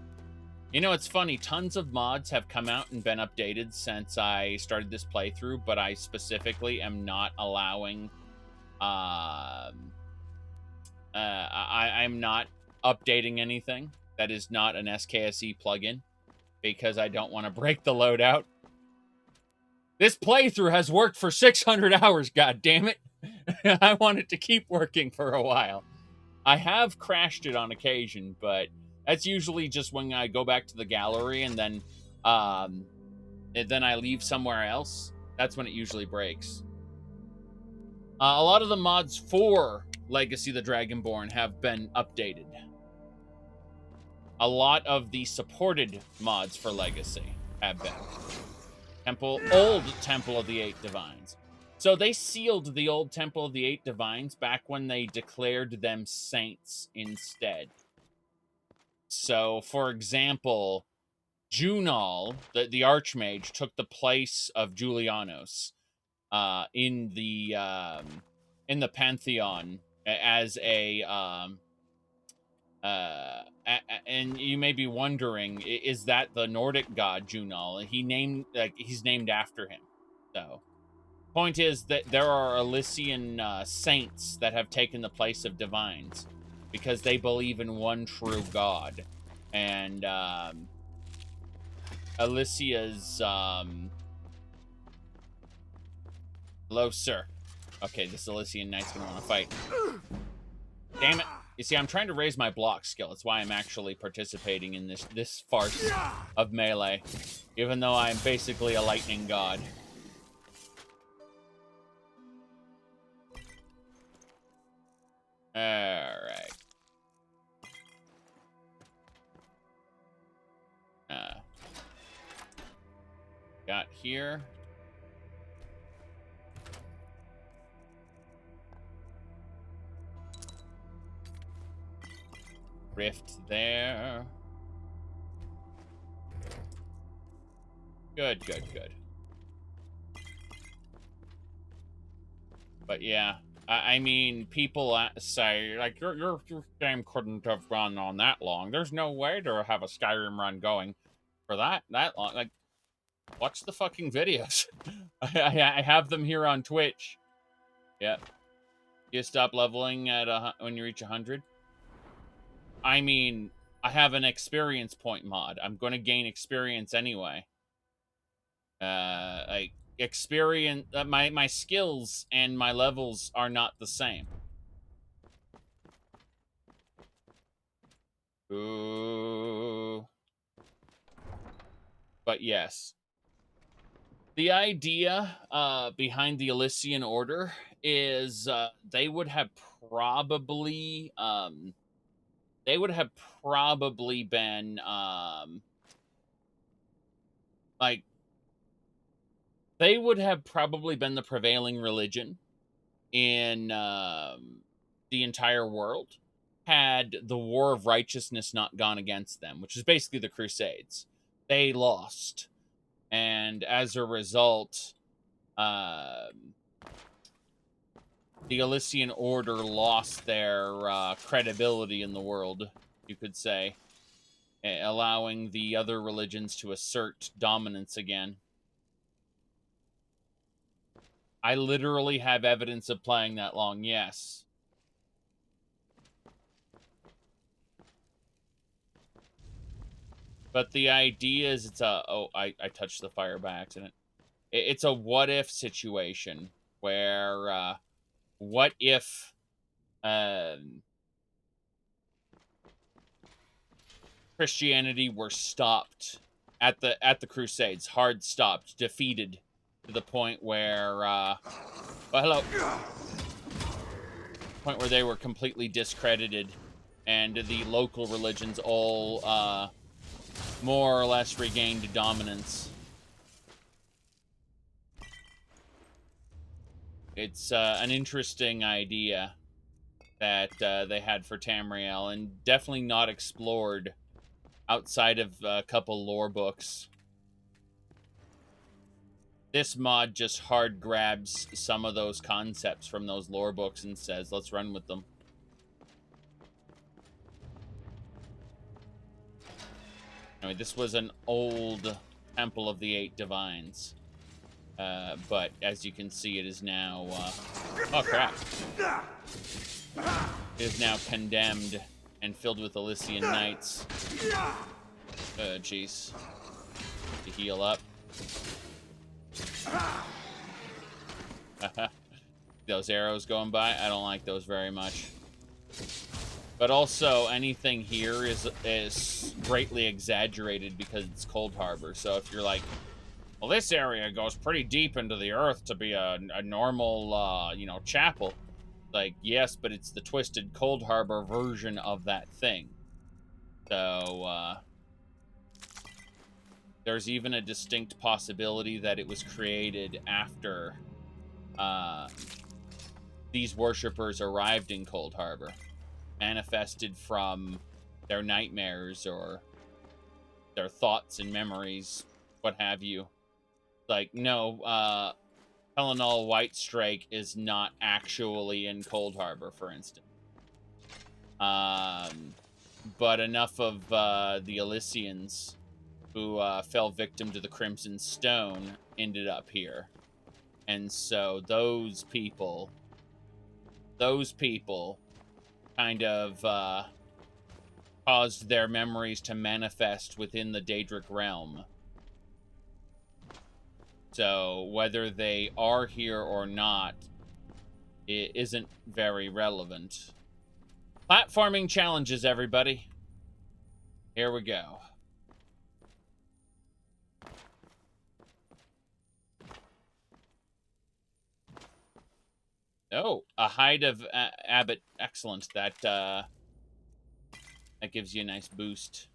You know, it's funny, tons of mods have come out and been updated since I started this playthrough, but I specifically am not allowing... I'm not updating anything that is not an SKSE plugin because I don't want to break the loadout. This playthrough has worked for 600 hours, god damn it. I want it to keep working for a while. I have crashed it on occasion, but that's usually just when I go back to the gallery and then I leave somewhere else. That's when it usually breaks. A lot of the mods for Legacy the Dragonborn have been updated. A lot of the supported mods for Legacy have been. Old Temple of the Eight Divines. So they sealed the old Temple of the Eight Divines back when they declared them saints instead. So, for example, Junal, the Archmage, took the place of Julianos. In the Pantheon as a and you may be wondering, is that the Nordic god Junal? He's named after him. So point is that there are Elysian saints that have taken the place of divines because they believe in one true god. And Alicia's hello, sir. Okay, this Elysian Knight's gonna want to fight. Damn it. You see, I'm trying to raise my block skill. That's why I'm actually participating in this farce of melee, even though I'm basically a lightning god. Alright. Got here. Rift there. Good, good, good. But yeah, I mean, people say, like, your game couldn't have run on that long. There's no way to have a Skyrim run going for that long. Like, watch the fucking videos. I have them here on Twitch. Yep. You stop leveling at when you reach 100. I mean, I have an experience point mod. I'm going to gain experience anyway. Like, experience, my skills and my levels are not the same. Ooh. But yes. The idea behind the Elysian Order is they would have probably been like They would have probably been the prevailing religion in the entire world had the War of Righteousness not gone against them, which is basically the Crusades. They lost. And as a result, the Elysian Order lost their credibility in the world, you could say, allowing the other religions to assert dominance again. I literally have evidence of playing that long, yes. But the idea is it's a... Oh, I touched the fire by accident. It's a what-if situation where... what if... Christianity were stopped at the Crusades, hard stopped, defeated, to the point where, well, hello. Point where they were completely discredited, and the local religions all, more or less regained dominance. It's, an interesting idea that, they had for Tamriel, and definitely not explored outside of a couple lore books. This mod just hard grabs some of those concepts from those lore books and says, let's run with them. Anyway, this was an old Temple of the Eight Divines. But as you can see, it is now... oh, crap. It is now condemned and filled with Elysian Knights. Jeez. To heal up. Those arrows going by, I don't like those very much. But also, anything here is greatly exaggerated because it's Cold Harbor. So if you're like, well, this area goes pretty deep into the earth to be a normal, you know, chapel. Like, yes, but it's the twisted Cold Harbor version of that thing. So, there's even a distinct possibility that it was created after these worshippers arrived in Cold Harbor, manifested from their nightmares or their thoughts and memories, what have you. Like, no, Pelinal Whitestrake is not actually in Cold Harbor, for instance. But enough of the Elysians who fell victim to the Crimson Stone ended up here. And so those people kind of caused their memories to manifest within the Daedric realm. So whether they are here or not, it isn't very relevant. Platforming challenges, everybody. Here we go. Oh, a hide of Abbot. Excellent. That gives you a nice boost.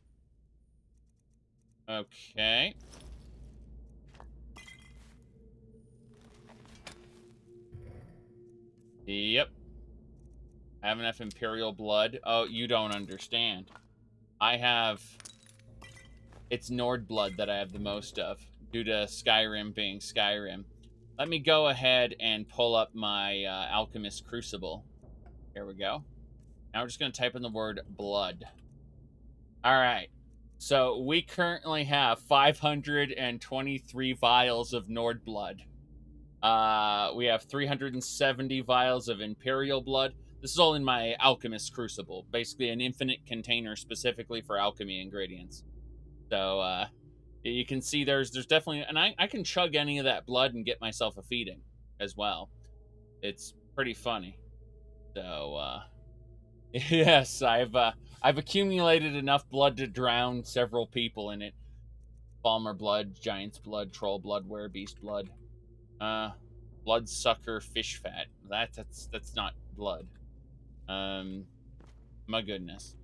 Okay. Yep. I have enough Imperial blood. Oh, you don't understand. I have... It's Nord blood that I have the most of, due to Skyrim being Skyrim. Let me go ahead and pull up my Alchemist Crucible. Here we go. Now we're just going to type in the word blood. Alright. So we currently have 523 vials of Nord blood. We have 370 vials of Imperial blood. This is all in my Alchemist Crucible. Basically an infinite container specifically for alchemy ingredients. So, you can see there's definitely... And I can chug any of that blood and get myself a feeding as well. It's pretty funny. So, yes, I've accumulated enough blood to drown several people in it. Balmer blood, Giant's blood, Troll blood, Werebeast blood. Bloodsucker fish fat. That's not blood. My goodness.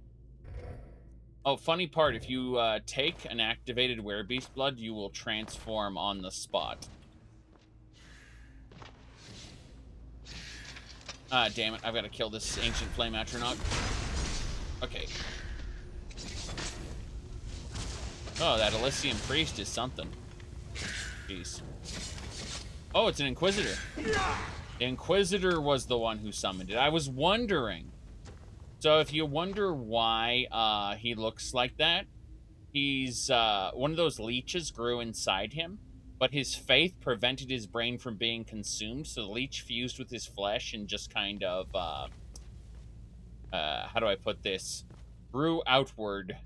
Oh, funny part, if you take an activated Werebeast blood, you will transform on the spot. Ah, damn it. I've got to kill this ancient flame atronach. Okay. Oh, that Elysian priest is something. Jeez. Oh, it's an Inquisitor. The Inquisitor was the one who summoned it. I was wondering. So if you wonder why he looks like that, he's one of those leeches grew inside him, but his faith prevented his brain from being consumed, so the leech fused with his flesh and just kind of how do I put this? Grew outward.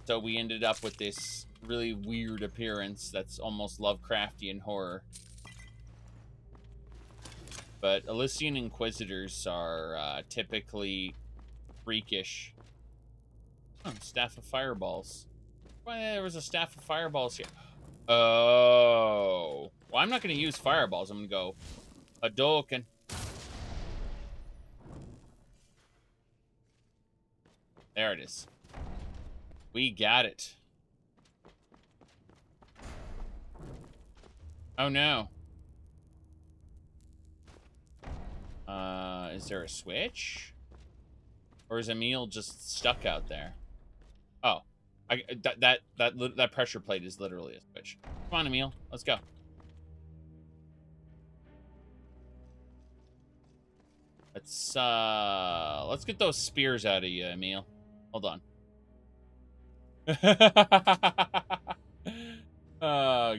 So we ended up with this really weird appearance that's almost Lovecraftian horror. But Elysian Inquisitors are typically freakish. Oh, Staff of Fireballs. Why, there was a Staff of Fireballs here. Oh. Well, I'm not going to use Fireballs. I'm going to go Hadouken. There it is. We got it. Oh, no. Is there a switch? Or is Emil just stuck out there? Oh. That pressure plate is literally a switch. Come on, Emil. Let's go. Let's get those spears out of you, Emil. Hold on.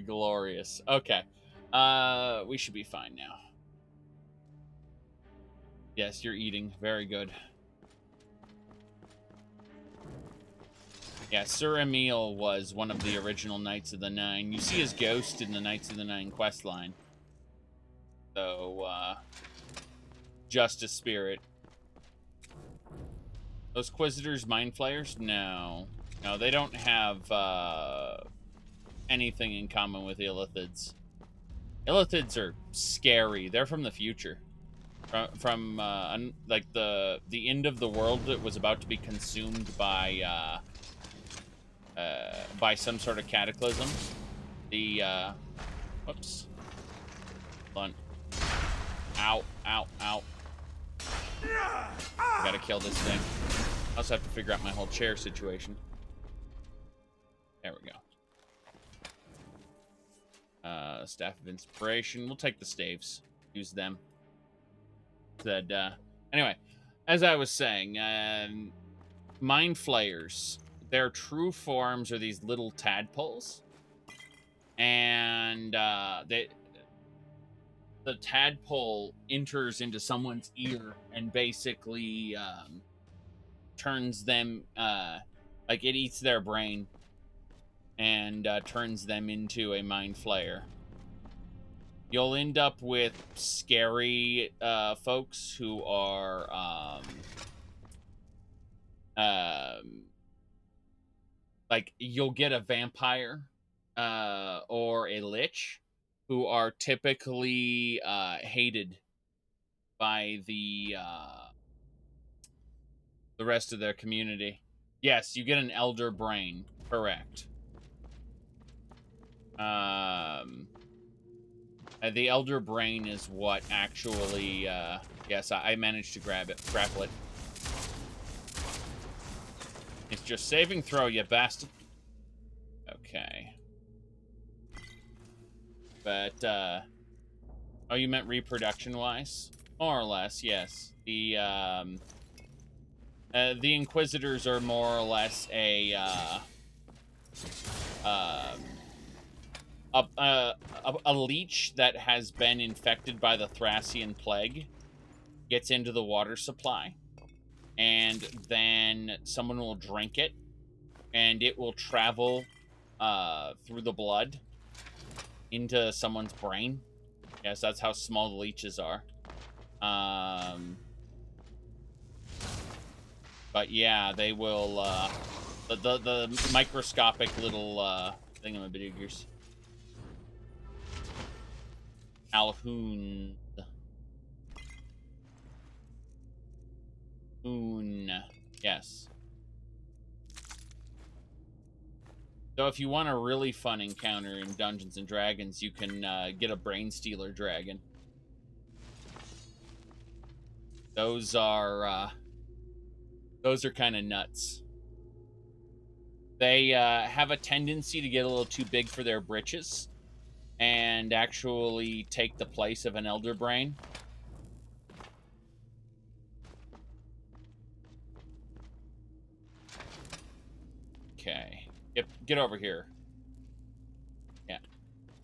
Glorious. Okay. We should be fine now. Yes, you're eating. Very good. Yeah, Sir Emil was one of the original Knights of the Nine. You see his ghost in the Knights of the Nine quest line. So, Justice Spirit. Those Quisitors Mind Flayers? No. No, they don't have, anything in common with Illithids. Illithids are scary. They're from the future. From like, the end of the world that was about to be consumed by some sort of cataclysm. The, whoops. Hold on. Ow, ow, ow. I gotta kill this thing. I also have to figure out my whole chair situation. There we go. Staff of Inspiration. We'll take the staves. Use them. Anyway, as I was saying, Mind Flayers, their true forms are these little tadpoles. And the tadpole enters into someone's ear and basically turns them, like it eats their brain and turns them into a Mind Flayer. You'll end up with scary folks who are like you'll get a vampire or a lich who are typically hated by the rest of their community. Yes, you get an elder brain, correct. The elder brain is what actually, yes, I managed to grapple it. It's your saving throw, you bastard. Okay. But, oh, you meant reproduction-wise? More or less, yes. The Inquisitors are more or less a leech that has been infected by the Thracian plague gets into the water supply, and then someone will drink it, and it will travel through the blood into someone's brain. Yes, that's how small the leeches are. But yeah, they will the microscopic little thingamaboogers. Alhoon. Yes. So if you want a really fun encounter in Dungeons and Dragons, you can get a Brain Stealer dragon. Those are kind of nuts. They have a tendency to get a little too big for their britches and actually take the place of an elder brain. Okay. Yep, get over here. Yeah.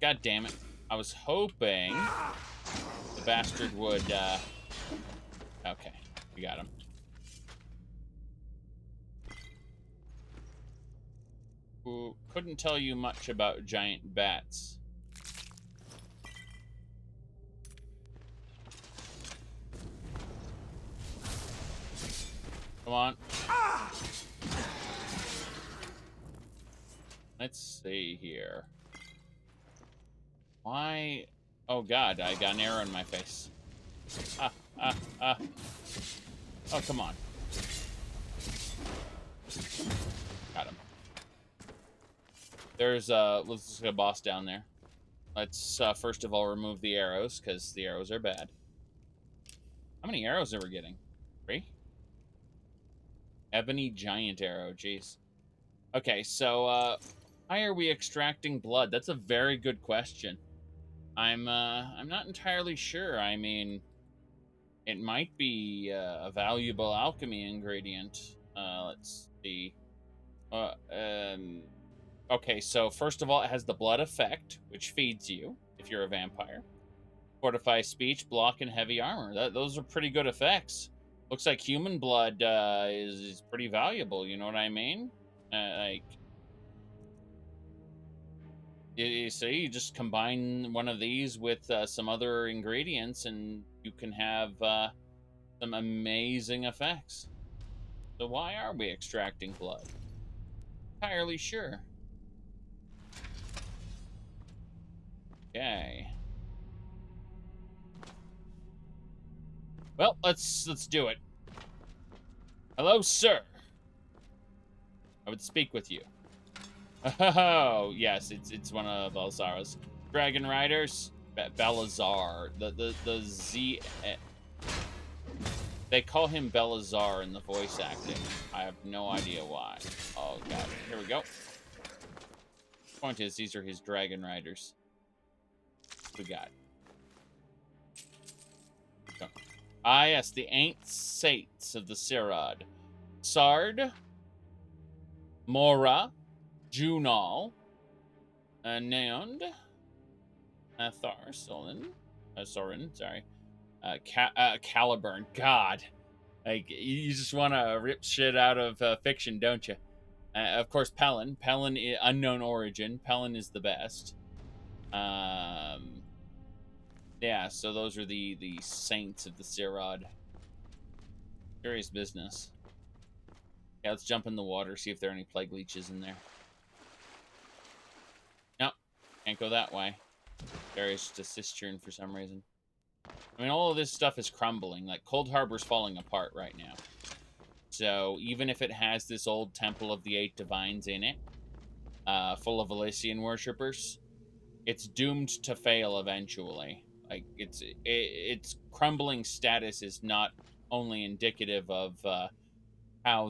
God damn it. I was hoping the bastard would, okay. We got him. Ooh, couldn't tell you much about giant bats. Come on. Let's see here. Why? Oh god, I got an arrow in my face. Oh, come on. Got him. There's let's get a boss down there. Let's first of all remove the arrows, because the arrows are bad. How many arrows are we getting? 3? Ebony giant arrow, jeez. Okay, so why are we extracting blood? That's a very good question. I'm not entirely sure. I mean, it might be a valuable alchemy ingredient. Let's see. Okay, so first of all, it has the blood effect, which feeds you if you're a vampire. Fortify speech, block, and heavy armor. Those are pretty good effects. Looks like human blood is pretty valuable. You know what I mean? Like, you see, you just combine one of these with some other ingredients, and you can have some amazing effects. So why are we extracting blood? Entirely sure. Okay. Well, let's do it. Hello, sir. I would speak with you. Oh, yes, it's one of Valzara's dragon riders. Belazar. The Z. They call him Belazar in the voice acting. I have no idea why. Oh god, here we go. Point is, these are his dragon riders. What we got? Go. Ah, yes, the Ancient Saints of the Sirad. Sard, Mora, Junal, Neond, Athar, Sorin, sorry. Caliburn. God. Like, you just want to rip shit out of fiction, don't you? Of course, Pelin. Pelin, unknown origin. Pelin is the best. Yeah, so those are the saints of the Sirad. Curious business. Yeah, let's jump in the water, see if there are any plague leeches in there. Nope. Can't go that way. There's just a cistern for some reason. I mean, all of this stuff is crumbling. Like, Cold Harbor's falling apart right now. So, even if it has this old Temple of the Eight Divines in it, full of Elysian worshippers, it's doomed to fail eventually. Like, its crumbling status is not only indicative of how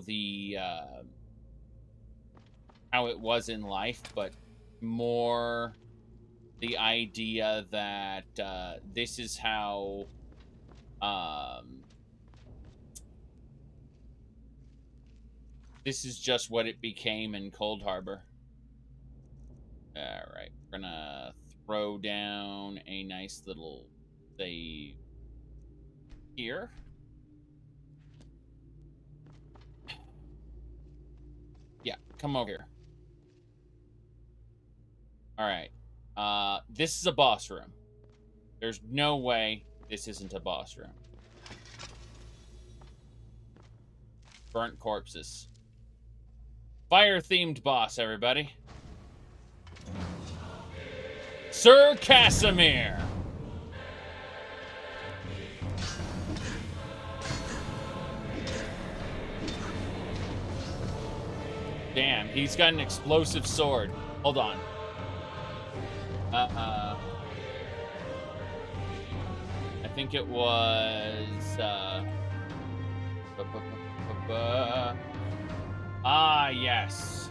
it was in life, but more the idea that this is how this is just what it became in Cold Harbor. Alright, we're gonna throw down a nice little save here. Yeah, come over here. Alright. This is a boss room. There's no way this isn't a boss room. Burnt corpses. Fire-themed boss, everybody. Sir Casimir! Damn, he's got an explosive sword. Hold on. I think it was, Ah, yes.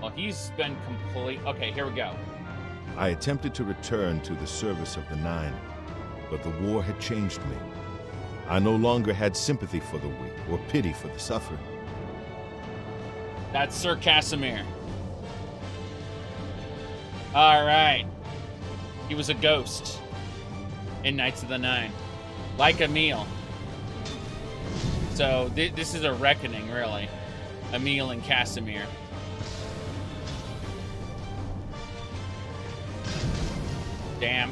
Well, he's been complete. Okay, here we go. I attempted to return to the service of the Nine, but the war had changed me. I no longer had sympathy for the weak or pity for the suffering. That's Sir Casimir. All right. He was a ghost in Knights of the Nine. Like Emil. So this is a reckoning, really. Emil and Casimir. Damn.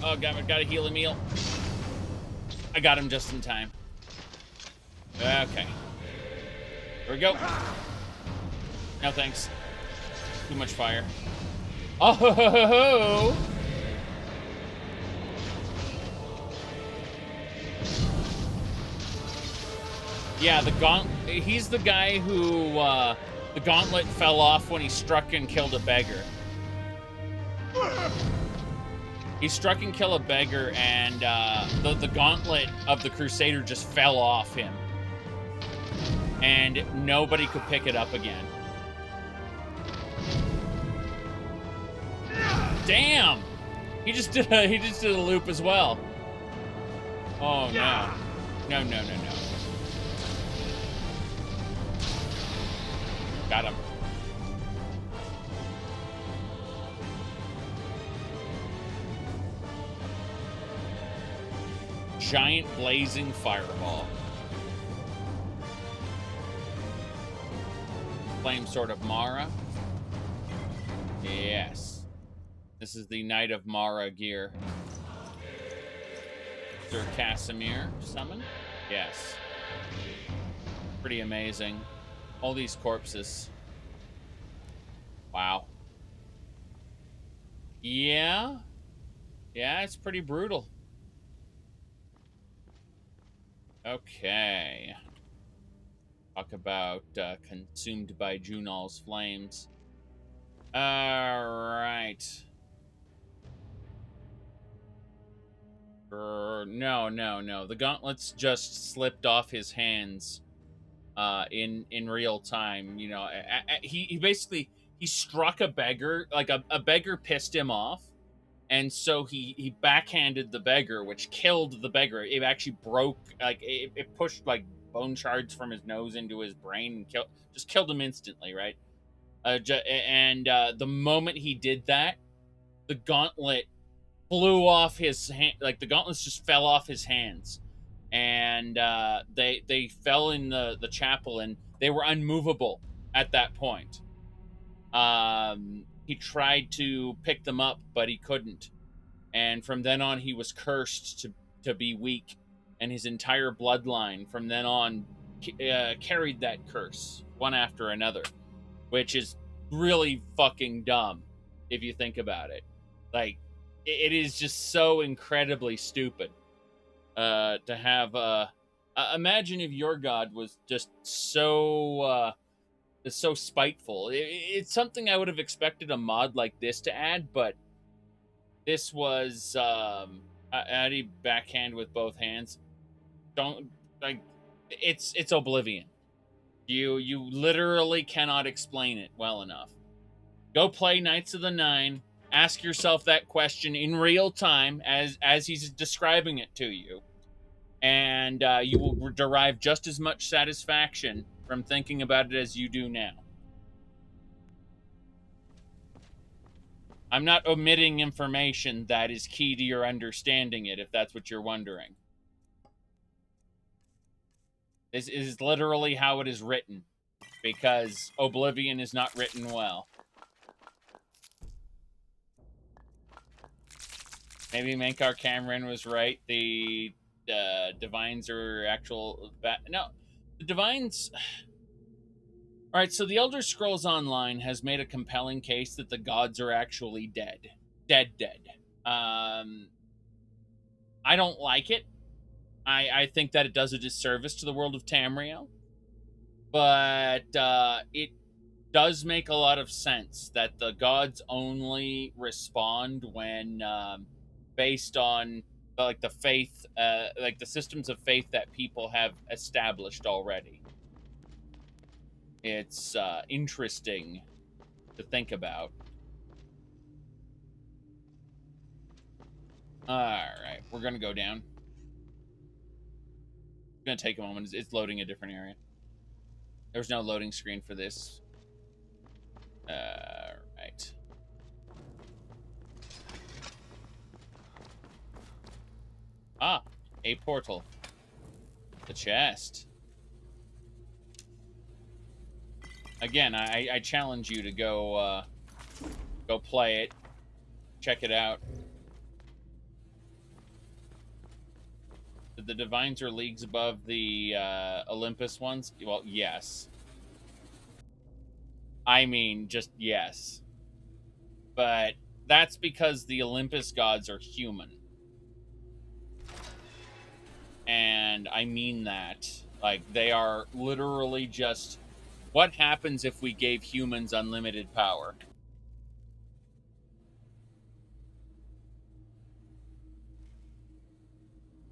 Oh, God, gotta heal Emil. I got him just in time. Okay. Here we go. No thanks. Too much fire. Oh, ho, ho, ho, ho. Yeah, he's the guy who the gauntlet fell off when he struck and killed a beggar. He struck and killed a beggar, and the gauntlet of the Crusader just fell off him. And nobody could pick it up again. Damn! He just did a loop as well. Oh no. No, no, no, no. Got him. Giant blazing fireball. Flame Sword of Mara. Yes. This is the Knight of Mara gear. Sir Casimir summon? Yes. Pretty amazing. All these corpses. Wow. Yeah. Yeah, it's pretty brutal. Okay. Talk about consumed by Junal's flames. Alright. No. The gauntlets just slipped off his hands in real time. You know, he basically struck a beggar, like a beggar pissed him off. And so he backhanded the beggar, which killed the beggar. It actually broke, like, it pushed, like, bone shards from his nose into his brain and just killed him instantly, right? The moment he did that, the gauntlet flew off his hand. Like, the gauntlets just fell off his hands. And they fell in the chapel, and they were unmovable at that point. He tried to pick them up, but he couldn't. And from then on, he was cursed to be weak. And his entire bloodline from then on carried that curse, one after another. Which is really fucking dumb, if you think about it. Like, it is just so incredibly stupid to have... imagine if your god was just so spiteful. It's something I would have expected a mod like this to add, but this was Addy backhand with both hands. Don't, like, it's Oblivion. You literally cannot explain it well enough. Go play Knights of the Nine. Ask yourself that question in real time as he's describing it to you, and you will derive just as much satisfaction from thinking about it as you do now. I'm not omitting information that is key to your understanding it, if that's what you're wondering. This is literally how it is written, because Oblivion is not written well. Maybe Mankar Cameron was right. The Divines are actual... No, the Divines... Alright, so the Elder Scrolls Online has made a compelling case that the gods are actually dead. Dead. I don't like it. I think that it does a disservice to the world of Tamriel. But it does make a lot of sense that the gods only respond when based on like the faith, like the systems of faith that people have established already. It's interesting to think about. All right, we're gonna go down. It's gonna take a moment. It's loading a different area. There's no loading screen for this. Right. Ah, a portal. The chest. Again, I challenge you to go play it, check it out. The Divines are leagues above the Olympus ones? Well, yes. I mean, just yes. But that's because the Olympus gods are human. And I mean that. Like, they are literally just... What happens if we gave humans unlimited power?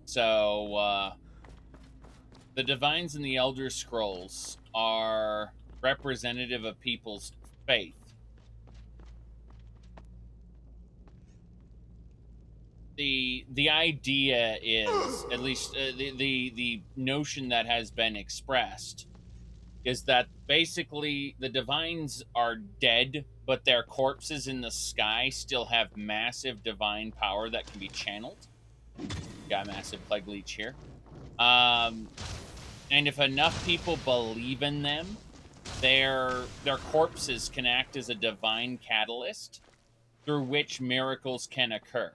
So, the Divines in the Elder Scrolls are representative of people's faith. The idea is, at least the notion that has been expressed, is that basically the Divines are dead, but their corpses in the sky still have massive divine power that can be channeled. Got a massive plague leech here. And if enough people believe in them, their corpses can act as a divine catalyst through which miracles can occur.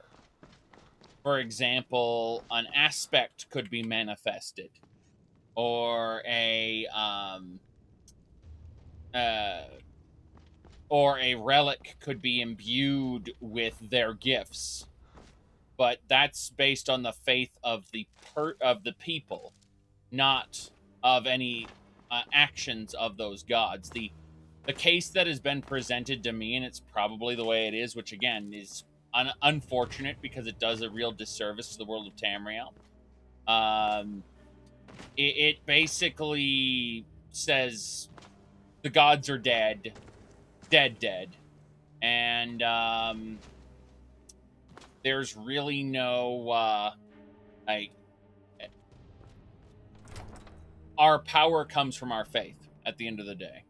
For example, an aspect could be manifested, or a relic could be imbued with their gifts. But that's based on the faith of the people, not of any actions of those gods. The case that has been presented to me, and it's probably the way it is, which again is unfortunate because it does a real disservice to the world of Tamriel. It basically says the gods are dead, and there's really no like, our power comes from our faith at the end of the day.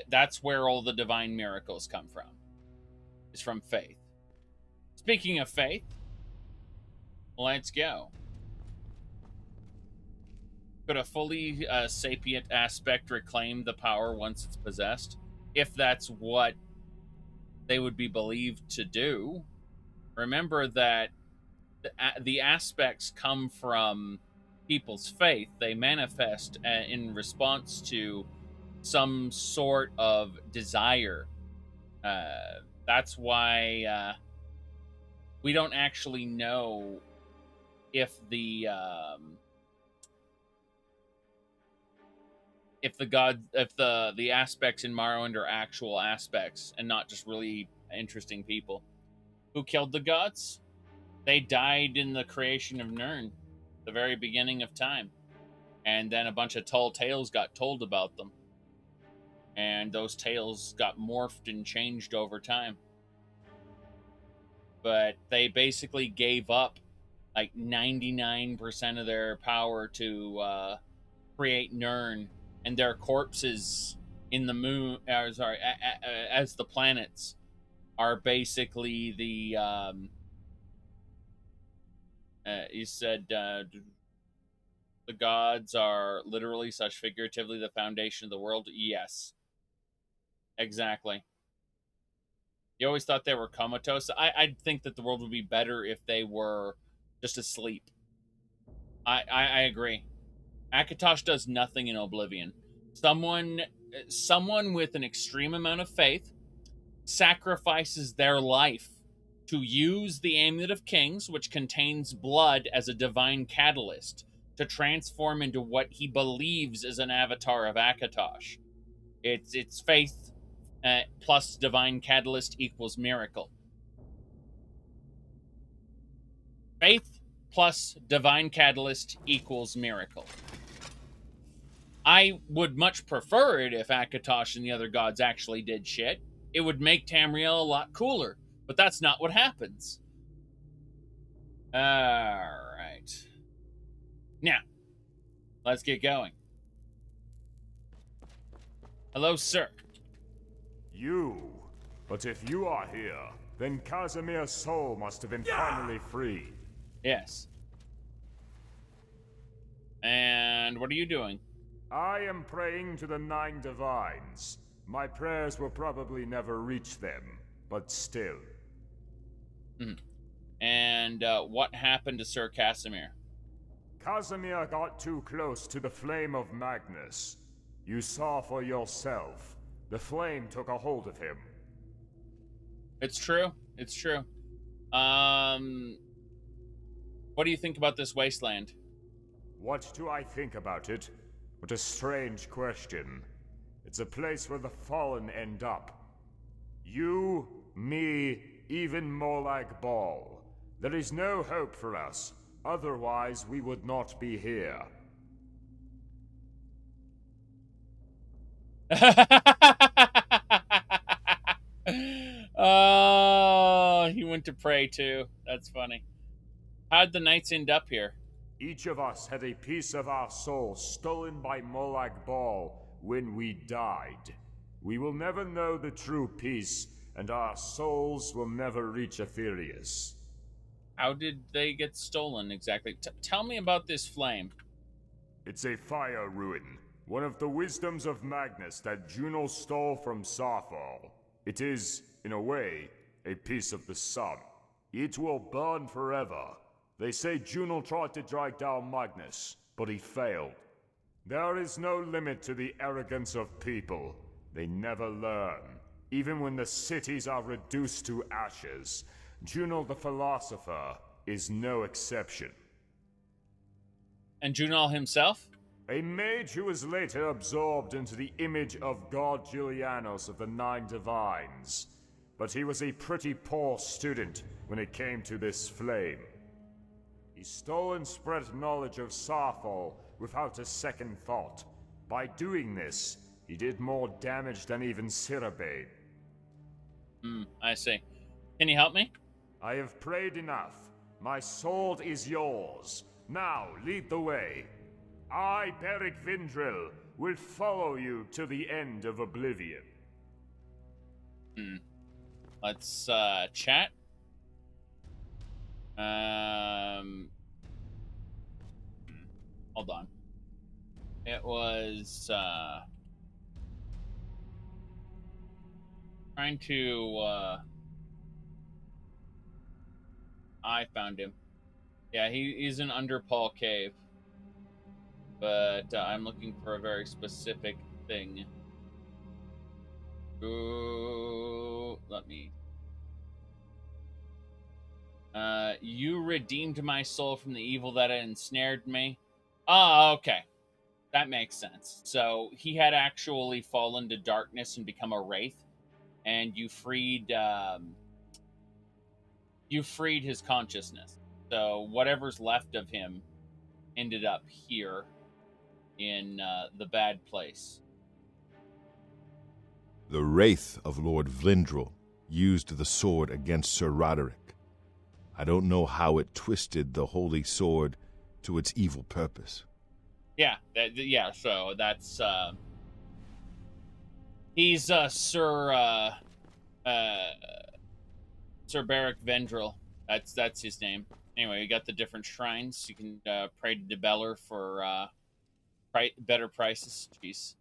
That's where all the divine miracles come from. It's from faith. Speaking of faith, let's go. Could a fully sapient aspect reclaim the power once it's possessed? If that's what they would be believed to do. Remember that the aspects come from people's faith. They manifest in response to some sort of desire. That's why we don't actually know if the aspects in Morrowind are actual aspects and not just really interesting people. Who killed the gods? They died in the creation of Nirn, the very beginning of time. And then a bunch of tall tales got told about them. And those tales got morphed and changed over time. But they basically gave up like 99% of their power to create Nirn, and their corpses in the moon, as the planets, are basically the he said the gods are literally such figuratively the foundation of the world. Yes, exactly. You always thought they were comatose. I think that the world would be better if they were just asleep. I agree. Akatosh does nothing in Oblivion. Someone with an extreme amount of faith sacrifices their life to use the Amulet of Kings, which contains blood as a divine catalyst, to transform into what he believes is an avatar of Akatosh. It's faith plus divine catalyst equals miracle. Faith plus divine catalyst equals miracle. I would much prefer it if Akatosh and the other gods actually did shit. It would make Tamriel a lot cooler, but that's not what happens. Alright. Now, let's get going. Hello, sir. You. But if you are here, then Casimir's soul must have been finally freed. Yes. And what are you doing? I am praying to the 9 divines. My prayers will probably never reach them, but still. And what happened to Sir Casimir? Casimir got too close to the flame of Magnus. You saw for yourself. The flame took a hold of him. It's true. It's true. What do you think about this wasteland? What do I think about it? What a strange question. It's a place where the fallen end up. You, me, even Molag Bal. There is no hope for us. Otherwise, we would not be here. Oh, he went to pray too. That's funny. How'd the knights end up here? Each of us had a piece of our soul stolen by Molag Bal when we died. We will never know the true peace, and our souls will never reach Aetherius. How did they get stolen exactly? Tell me about this flame. It's a fire ruin, one of the wisdoms of Magnus that Juno stole from Sarfall. It is, in a way, a piece of the sun. It will burn forever. They say Juno tried to drag down Magnus, but he failed. There is no limit to the arrogance of people. They never learn. Even when the cities are reduced to ashes, Juno the Philosopher is no exception. And Junal himself? A mage who was later absorbed into the image of God Julianos of the 9 divines. But he was a pretty poor student when it came to this flame. He stole and spread knowledge of Sarfall without a second thought. By doing this, he did more damage than even Sirabane. I see. Can you help me? I have prayed enough. My sword is yours. Now, lead the way. I, Beric Vindril, will follow you to the end of Oblivion. Let's chat. Hold on. It was trying to I found him. Yeah, he's in Under Paul Cave. But I'm looking for a very specific thing. Ooh, let me. You redeemed my soul from the evil that had ensnared me. Oh, okay. That makes sense. So he had actually fallen to darkness and become a wraith, and you freed his consciousness. So whatever's left of him ended up here in the bad place. The wraith of Lord Vlindrel used the sword against Sir Roderick. I don't know how it twisted the holy sword to its evil purpose. Yeah, so that's he's Sir Beric Vendril. That's his name. Anyway, you got the different shrines. You can pray to Debeller for better prices. Jeez.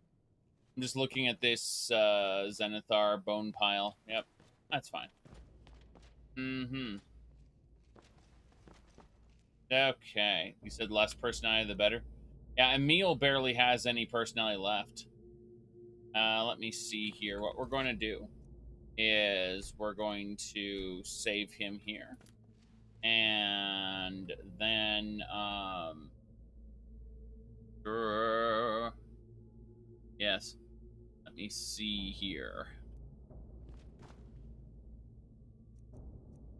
I'm just looking at this Zenithar bone pile. Yep, that's fine. Okay, you said less personality the better. Yeah, Emil barely has any personality left. Let me see here. What we're going to do is we're going to save him here. And then, yes. Let me see here.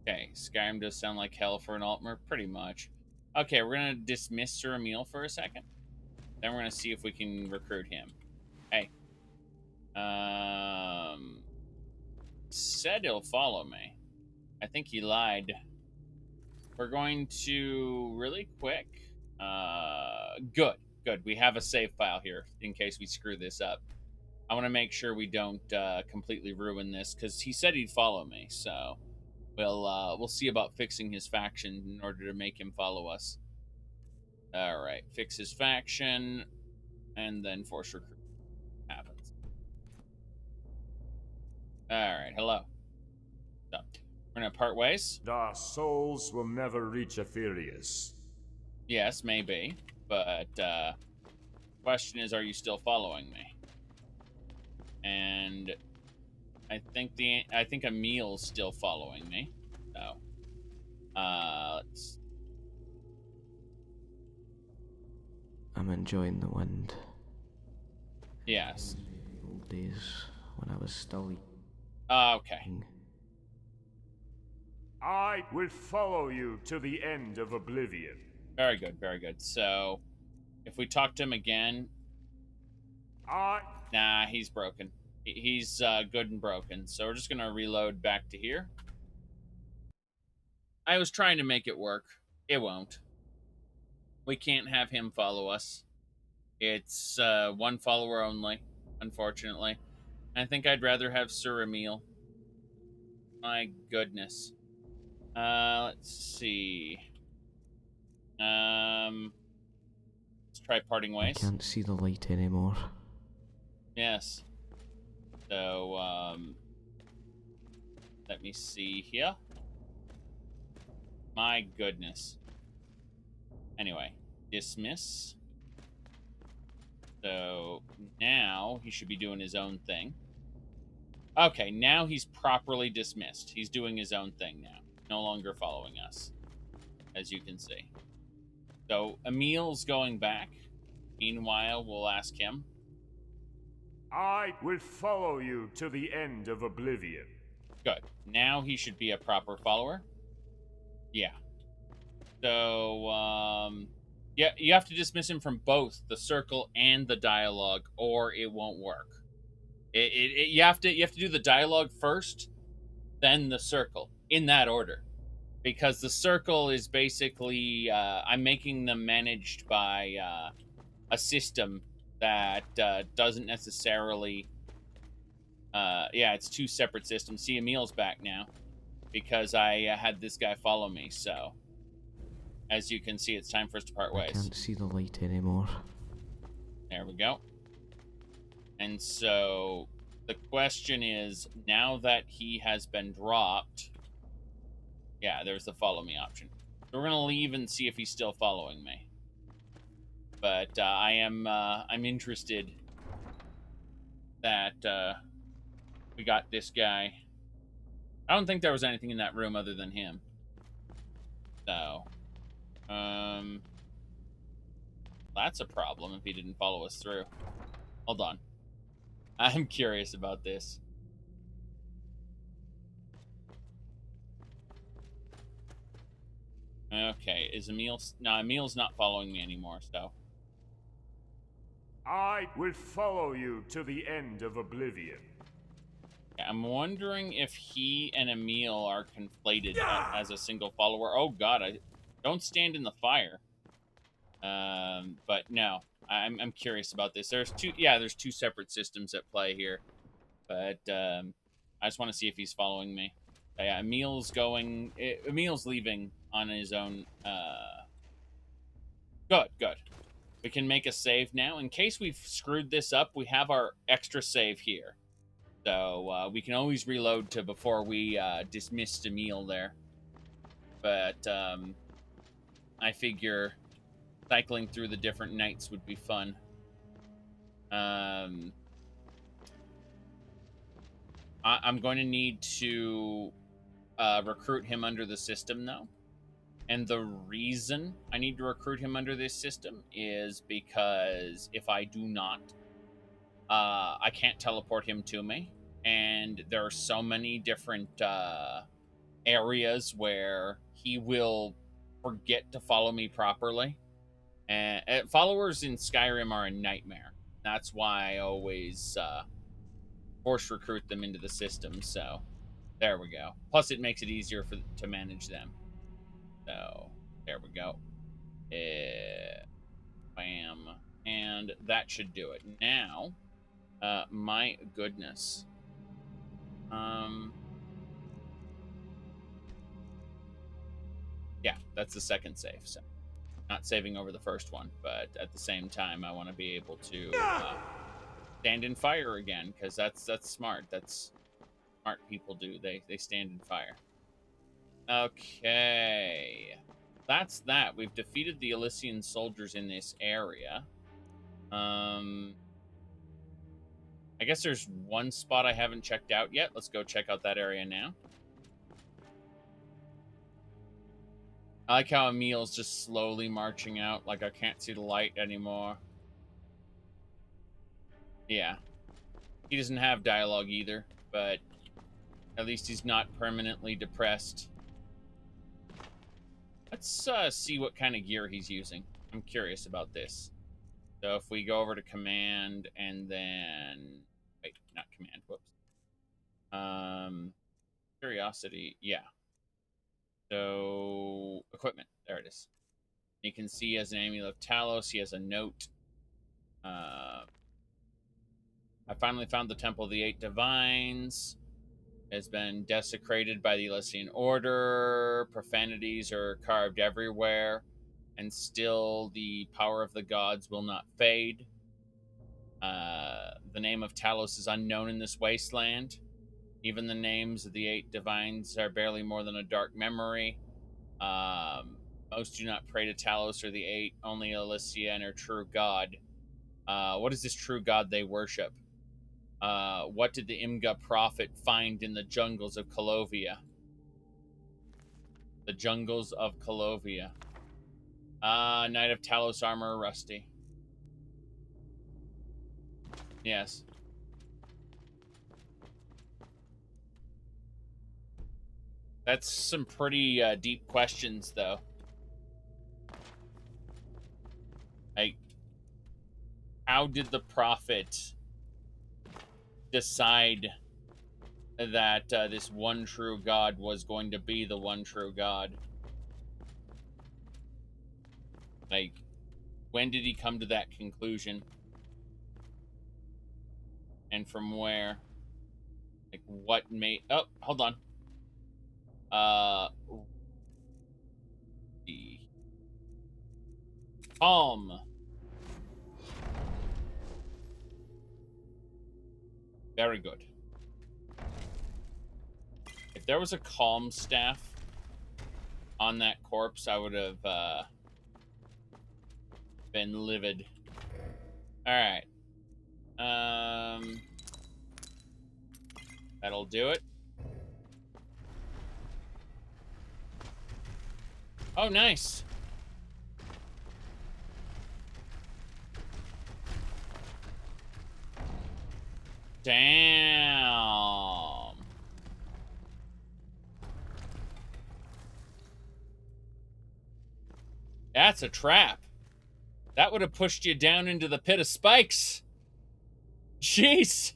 Okay, Skyrim does sound like hell for an Altmer, pretty much. Okay, we're gonna dismiss Sir Emil for a second. Then we're gonna see if we can recruit him. Hey. Said he'll follow me. I think he lied. We're going to really quick. Good. We have a save file here in case we screw this up. I want to make sure we don't completely ruin this because he said he'd follow me. So we'll see about fixing his faction in order to make him follow us. All right, fix his faction, and then force recruit happens. All right, hello. So we're gonna part ways. The souls will never reach Aetherius. Yes, maybe, but question is, are you still following me? And I think Emil's still following me. So let's. I'm enjoying the wind. Yes. Old days when I was still Okay. young. I will follow you to the end of Oblivion. Very good, very good. So if we talk to him again, nah, he's broken. He's good and broken. So we're just gonna reload back to here. I was trying to make it work. It won't. We can't have him follow us. It's one follower only, unfortunately. I think I'd rather have Sir Emil. My goodness. Let's see. Let's try parting I ways. can't see the light anymore. Yes. So, let me see here. My goodness. Anyway, dismiss. So now he should be doing his own thing. Okay, now he's properly dismissed. He's doing his own thing now. No longer following us, as you can see. So Emil's going back. Meanwhile, we'll ask him. I will follow you to the end of Oblivion. Good. Now he should be a proper follower. Yeah. So, yeah, you have to dismiss him from both the circle and the dialogue, or it won't work. You have to do the dialogue first, then the circle, in that order, because the circle is basically I'm making them managed by a system that doesn't necessarily. Yeah, it's two separate systems. See, Emil's back now because I had this guy follow me. So, as you can see, it's time for us to part I ways. can't see the light anymore. There we go. And so the question is, now that he has been dropped, yeah, there's the follow me option. So we're gonna leave and see if he's still following me. But I'm interested that we got this guy. I don't think there was anything in that room other than him. So, that's a problem if he didn't follow us through. Hold on. I'm curious about this. Okay, is Emil... No, Emil's not following me anymore, so... I will follow you to the end of Oblivion. I'm wondering if he and Emil are conflated as a single follower. Oh god, I don't stand in the fire. But no, I'm curious about this. There's two separate systems at play here. But I just want to see if he's following me. Yeah, Emil's leaving on his own. Good. We can make a save now. In case we've screwed this up, we have our extra save here. So we can always reload to before we dismissed Emil there. But I figure cycling through the different nights would be fun. I'm going to need to recruit him under the system, though. And the reason I need to recruit him under this system is because if I do not, I can't teleport him to me. And there are so many different areas where he will forget to follow me properly. And followers in Skyrim are a nightmare. That's why I always force recruit them into the system. So there we go. Plus, it makes it easier to manage them. So there we go. Bam. And that should do it. Now, my goodness. Yeah, that's the second save. So not saving over the first one, but at the same time, I want to be able to stand in fire again, because that's smart. That's smart people do. They stand in fire. Okay, that's that. We've defeated the Elysian soldiers in this area. I guess there's one spot I haven't checked out yet. Let's go check out that area now. I like how Emil's just slowly marching out, like I can't see the light anymore. Yeah. He doesn't have dialogue either, but at least he's not permanently depressed. Let's see what kind of gear he's using. I'm curious about this. So if we go over to command and then... Wait, not command, whoops. Curiosity, yeah. So, equipment, there it is. You can see he has an Amulet of Talos, he has a note. I finally found the Temple of the Eight Divines. It has been desecrated by the Elysian Order. Profanities are carved everywhere. And still, the power of the gods will not fade. The name of Talos is unknown in this wasteland. Even the names of the Eight Divines are barely more than a dark memory. Most do not pray to Talos or the Eight, only Elysia and her true god. What is this true god they worship? What did the Imga prophet find in the jungles of Kolovia? The jungles of Kolovia. Knight of Talos armor, rusty. Yes. That's some pretty deep questions, though. Like, how did the prophet decide that this one true god was going to be the one true god? Like, when did he come to that conclusion? And from where? Like, what made... Oh, hold on. Calm. Very good. If there was a calm staff on that corpse, I would have been livid. All right. That'll do it. Oh, nice. Damn. That's a trap. That would have pushed you down into the pit of spikes. Jeez.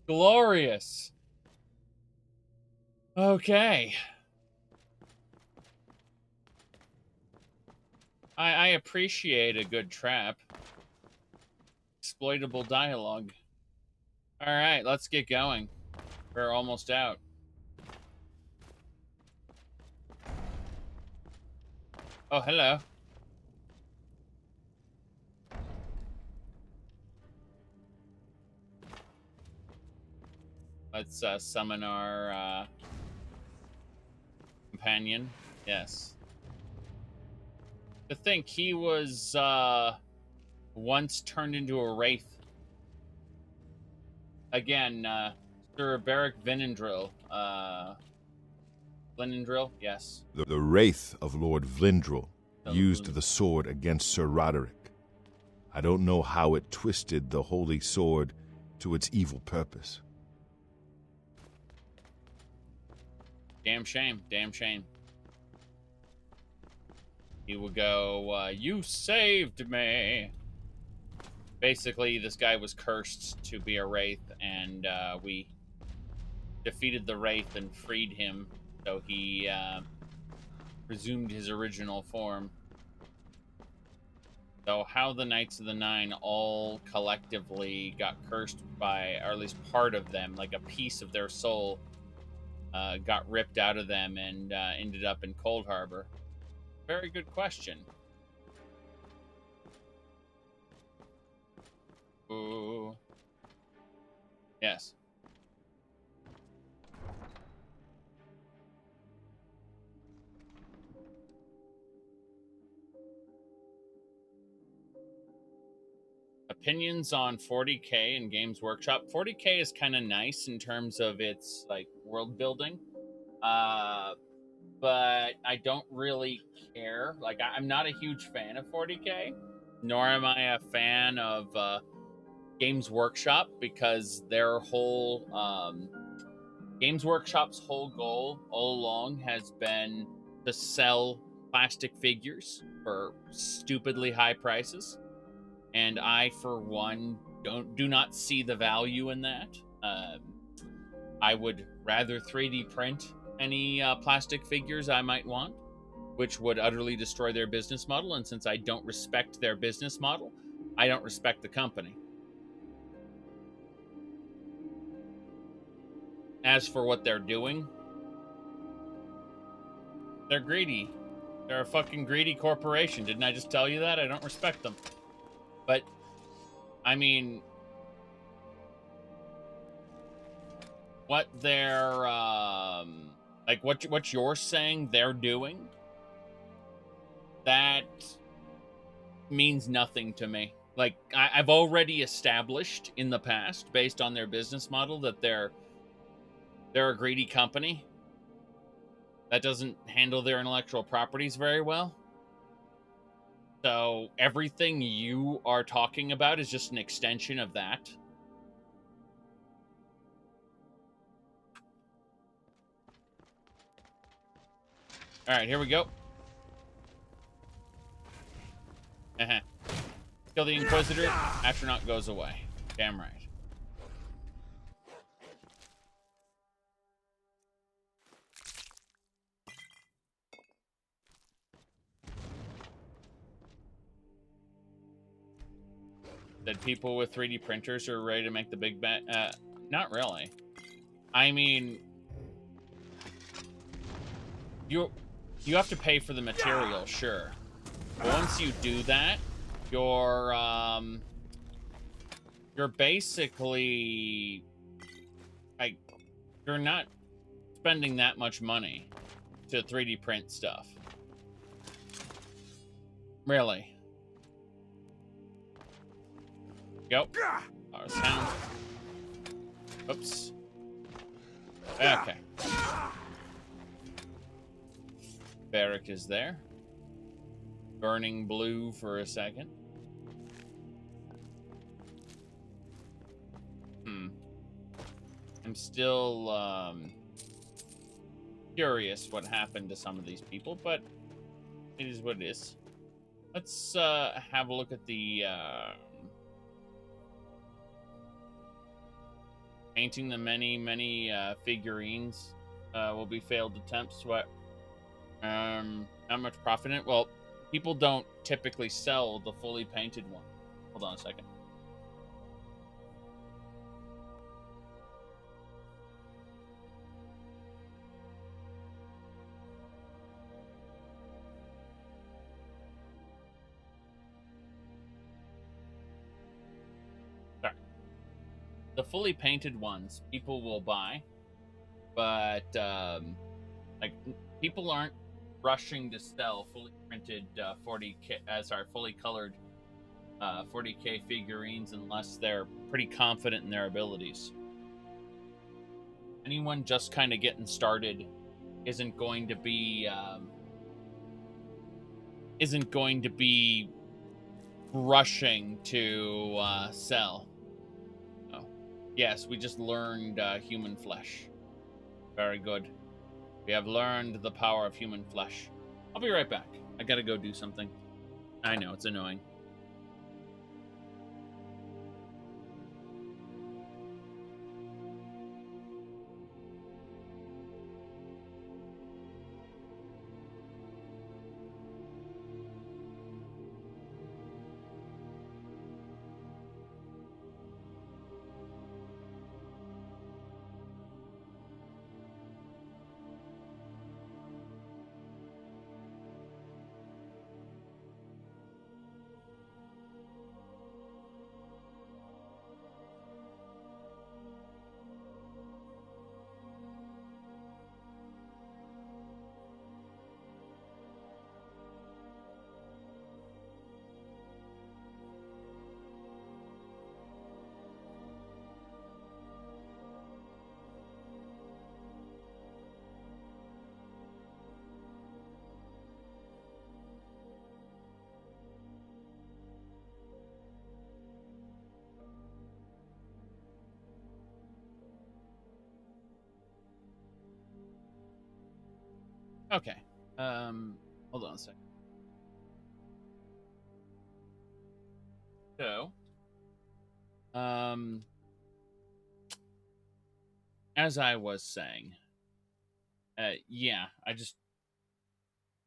Glorious. Okay. I appreciate a good trap. Exploitable dialogue. Alright, let's get going. We're almost out. Oh, hello. Let's summon our companion. Yes. To think he was once turned into a wraith. Again, Sir Beric Vinendril. Vinendril, yes. The wraith of Lord Vlindril used the sword against Sir Roderick. I don't know how it twisted the holy sword to its evil purpose. Damn shame. Damn shame. He will go, you saved me. Basically, this guy was cursed to be a wraith, and we defeated the wraith and freed him, so he resumed his original form. So how the Knights of the Nine all collectively got cursed by, or at least part of them, like a piece of their soul, got ripped out of them and ended up in Cold Harbor. Very good question. Ooh. Yes. Opinions on 40K and Games Workshop. 40K is kind of nice in terms of its like world building, but I don't really care. Like I'm not a huge fan of 40K, nor am I a fan of Games Workshop, because their whole Games Workshop's whole goal all along has been to sell plastic figures for stupidly high prices. And I, for one, do not see the value in that. I would rather 3D print any plastic figures I might want, which would utterly destroy their business model. And since I don't respect their business model, I don't respect the company. As for what they're doing, they're greedy. They're a fucking greedy corporation. Didn't I just tell you that? I don't respect them. But, I mean, what they're, like, what you're saying they're doing, that means nothing to me. Like, I've already established in the past, based on their business model, that they're a greedy company that doesn't handle their intellectual properties very well. So everything you are talking about is just an extension of that. All right, here we go. Kill the Inquisitor. Astronaut goes away. Damn right. That people with 3D printers are ready to make the big bet. Not really. I mean, you have to pay for the material, sure. But once you do that, you're basically like, you're not spending that much money to 3D print stuff. Really. Go. Power sound. Oops. Okay. Barrack is there. Burning blue for a second. I'm still curious what happened to some of these people, but it is what it is. Let's have a look at the painting the many figurines will be failed attempts. What? Not much profit in it. Well, people don't typically sell the fully painted one. Hold on a second. The fully painted ones people will buy, but like, people aren't rushing to sell fully printed 40K, fully colored 40K figurines unless they're pretty confident in their abilities. Anyone just kind of getting started isn't going to be rushing to sell. Yes, we just learned human flesh. Very good. We have learned the power of human flesh. I'll be right back. I gotta go do something. I know, it's annoying. Okay. Hold on a second. So, as I was saying, yeah,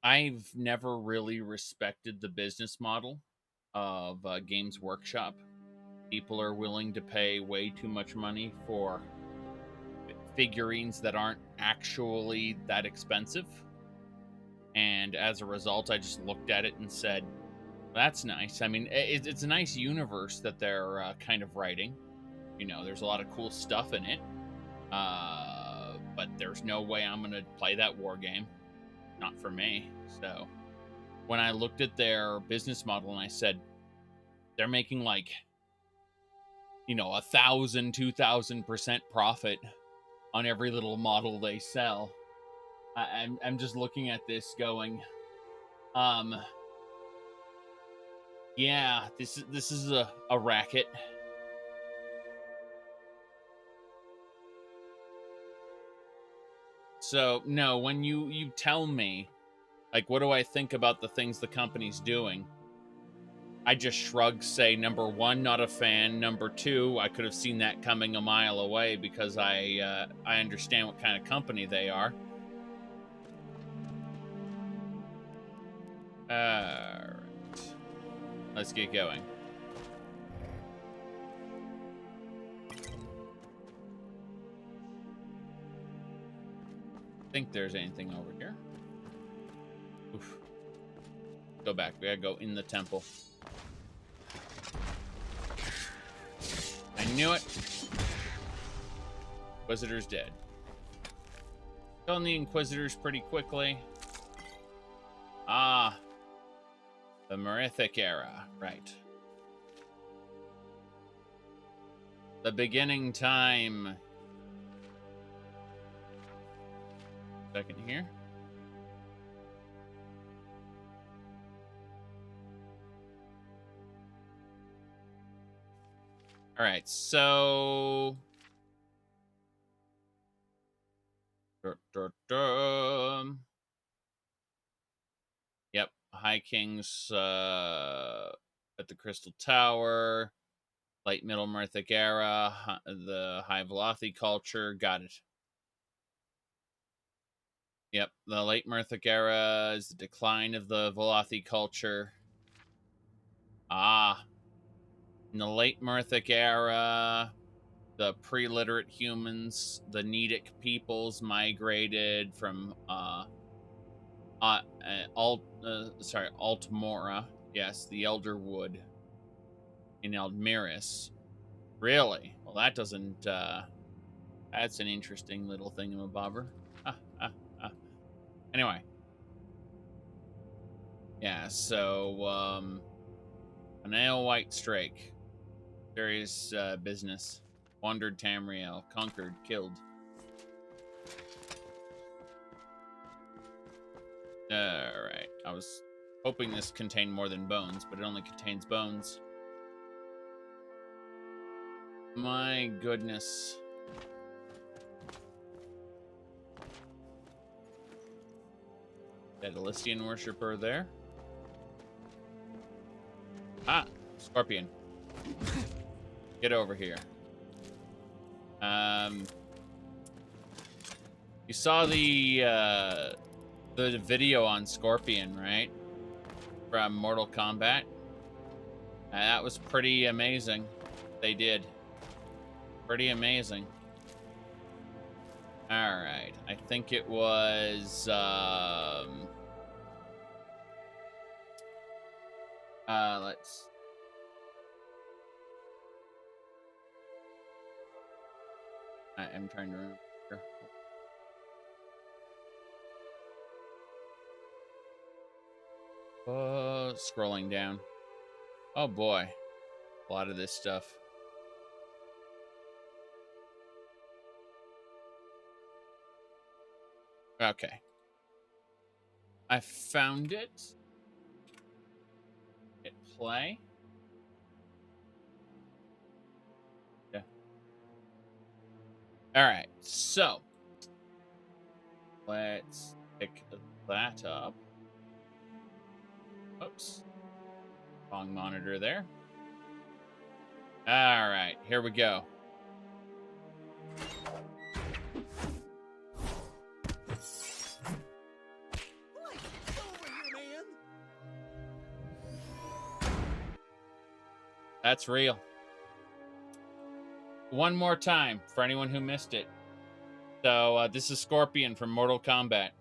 I've never really respected the business model of Games Workshop. People are willing to pay way too much money for figurines that aren't actually that expensive. And as a result, I just looked at it and said, that's nice. I mean, it's a nice universe that they're kind of writing. You know, there's a lot of cool stuff in it. But there's no way I'm going to play that war game. Not for me. So when I looked at their business model and I said, they're making like, you know, 1,000, 2,000% profit on every little model they sell. I'm just looking at this going, yeah, this is a racket. So no, when you tell me, like, what do I think about the things the company's doing? I just shrug, say, number one, not a fan. Number two, I could have seen that coming a mile away because I understand what kind of company they are. Alright. Let's get going. Think there's anything over here. Oof. Go back. We gotta go in the temple. I knew it. Inquisitor's dead. Killing the Inquisitors pretty quickly. Ah. The Merithic era. Right. The beginning time. Second here. All right, so yep, High Kings at the Crystal Tower, Late Middle Merthic era, the High Velothi culture, got it. Yep, the Late Merthic era is the decline of the Velothi culture. Ah, in the Late Merthic era, the pre-literate humans, the Nedic peoples migrated from Altmora. Yes, the Elder Wood in Eldmiris. Really? Well, that doesn't. That's an interesting little thingamabobber. Anyway. Yeah. So, an ale white strake. Various business. Wandered Tamriel. Conquered. Killed. Alright. I was hoping this contained more than bones, but it only contains bones. My goodness. Elysian worshiper there. Ah, Scorpion. Get over here. You saw the video on Scorpion, right? From Mortal Kombat. That was pretty amazing. They did. Pretty amazing. Alright. I think it was let's I'm trying to remember. Scrolling down. Oh boy. A lot of this stuff. Okay. I found it. Hit play. Yeah. All right. So let's pick that up. Oops. Wrong monitor there. All right. Here we go. That's real. One more time for anyone who missed it. So this is Scorpion from Mortal Kombat.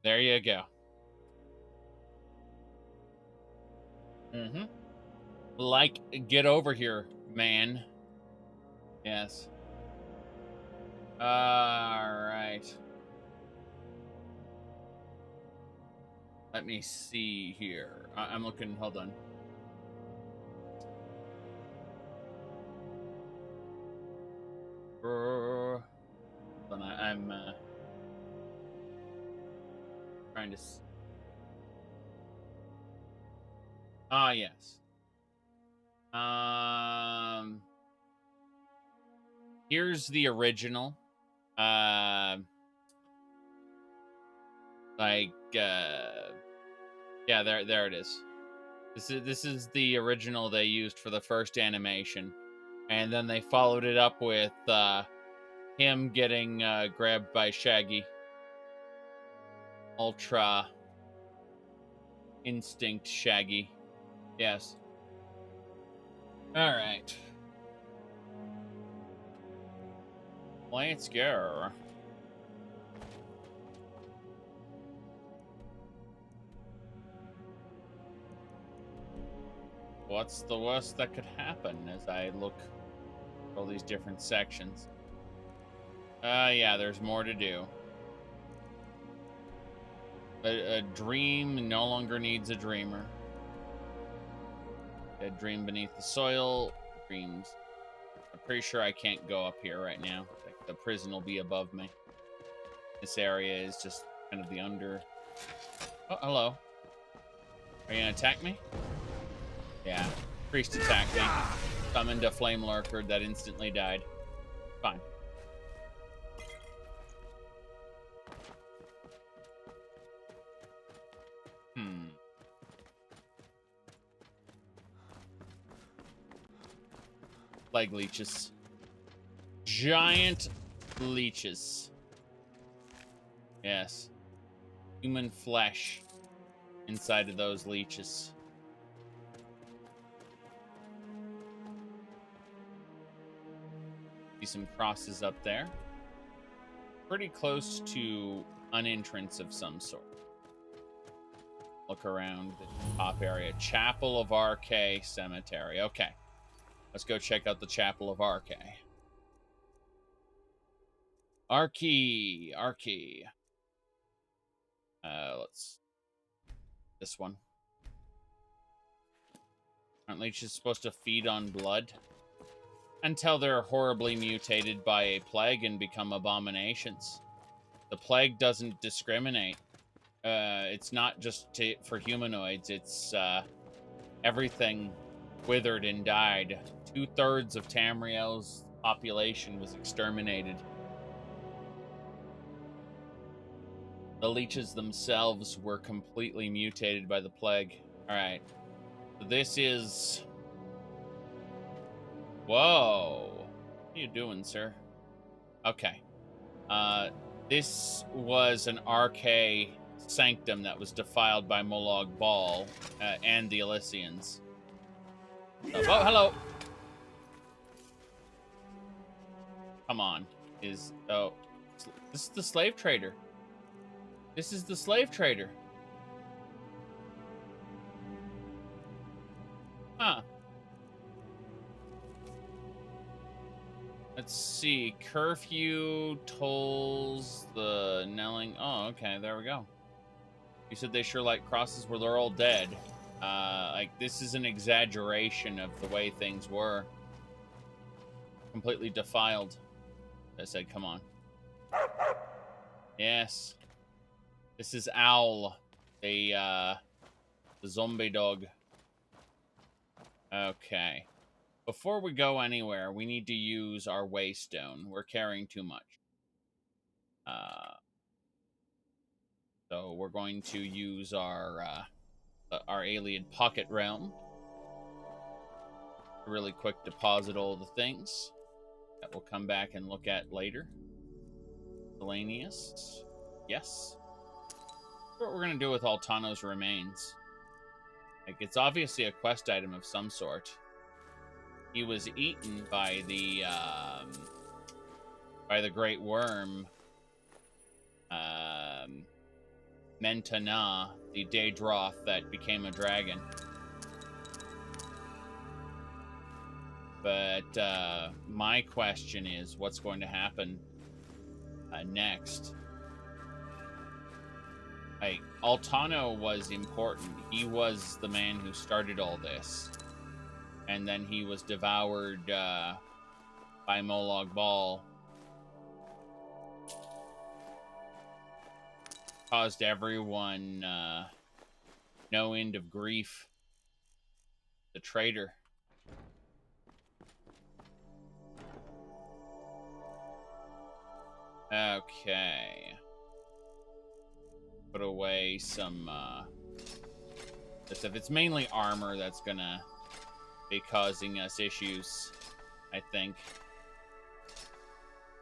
There you go. Like, get over here, man. Yes. All right. Let me see here. I'm looking. Hold on. Hold on, I'm trying to. Ah, yes. Here's the original. Yeah, there it is. This is the original they used for the first animation, and then they followed it up with him getting grabbed by Shaggy. Ultra Instinct Shaggy. Yes. All right. Let's go. What's the worst that could happen as I look at all these different sections? Yeah, there's more to do. A dream no longer needs a dreamer. A dream beneath the soil. Dreams. I'm pretty sure I can't go up here right now. Like, the prison will be above me. This area is just kind of the under. Oh, hello. Are you gonna attack me? Yeah. Priest attacked me. Summoned a flame lurker that instantly died. Fine. Leg leeches. Giant leeches. Yes. Human flesh inside of those leeches. See some crosses up there. Pretty close to an entrance of some sort. Look around the top area. Chapel of RK Cemetery. Okay. Let's go check out the Chapel of RK. Arky. Let's... This one. Aren't leeches supposed to feed on blood? Until they're horribly mutated by a plague and become abominations. The plague doesn't discriminate. It's not just for humanoids. It's everything withered and died. 2/3 of Tamriel's population was exterminated. The leeches themselves were completely mutated by the plague. Alright. So this is... Whoa. What are you doing, sir? Okay. This was an RK sanctum that was defiled by Molag Bal and the Elysians. Oh, hello. Come on. This is the slave trader. This is the slave trader. Huh. Let's see. Curfew, tolls, the knelling. Oh, okay. There we go. You said they sure like crosses where they're all dead. Like, this is an exaggeration of the way things were. Completely defiled. I said, come on. Yes. This is Owl, the zombie dog. Okay. Before we go anywhere, we need to use our waystone. We're carrying too much. So we're going to use our alien pocket realm. Really quick deposit all the things that we'll come back and look at later. Selenius. Yes. That's what we're going to do with Altano's remains. Like, it's obviously a quest item of some sort. He was eaten by the great worm, Mentana, the Daedroth that became a dragon. But my question is, what's going to happen next? Like, Altano was important. He was the man who started all this. And then he was devoured by Molag Bal. Caused everyone no end of grief. The traitor. Okay. Put away some stuff. It's mainly armor that's gonna be causing us issues, I think.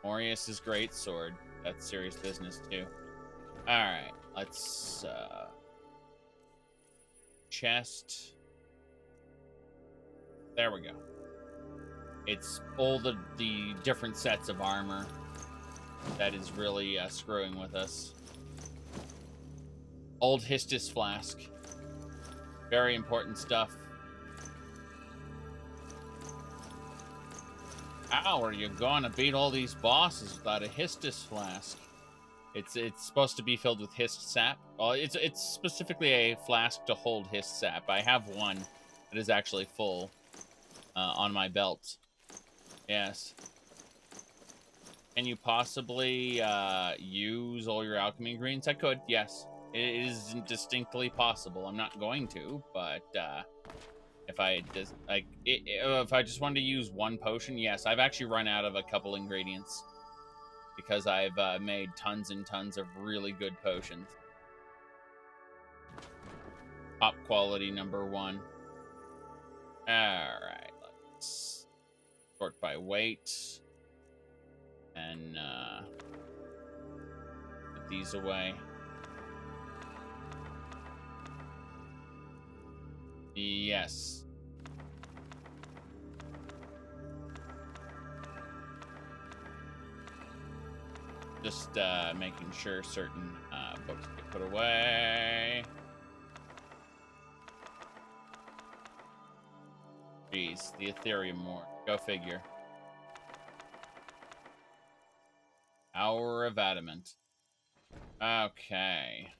Morius's great sword. That's serious business too. Alright, let's chest. There we go. It's all the different sets of armor that is really screwing with us. Old Histus flask. Very important stuff. How are you going to beat all these bosses without a Histus flask? It's supposed to be filled with Hist sap. Well, it's specifically a flask to hold Hist sap. I have one that is actually full on my belt. Yes. Can you possibly use all your alchemy ingredients? I could, yes. It is distinctly possible. I'm not going to, but if I just if I just wanted to use one potion, yes. I've actually run out of a couple ingredients because I've made tons and tons of really good potions. Top quality #1. All right, let's sort by weight and put these away. Yes. Just making sure certain books get put away. Jeez, the Ethereum War. Go figure. Hour of Adamant. Okay.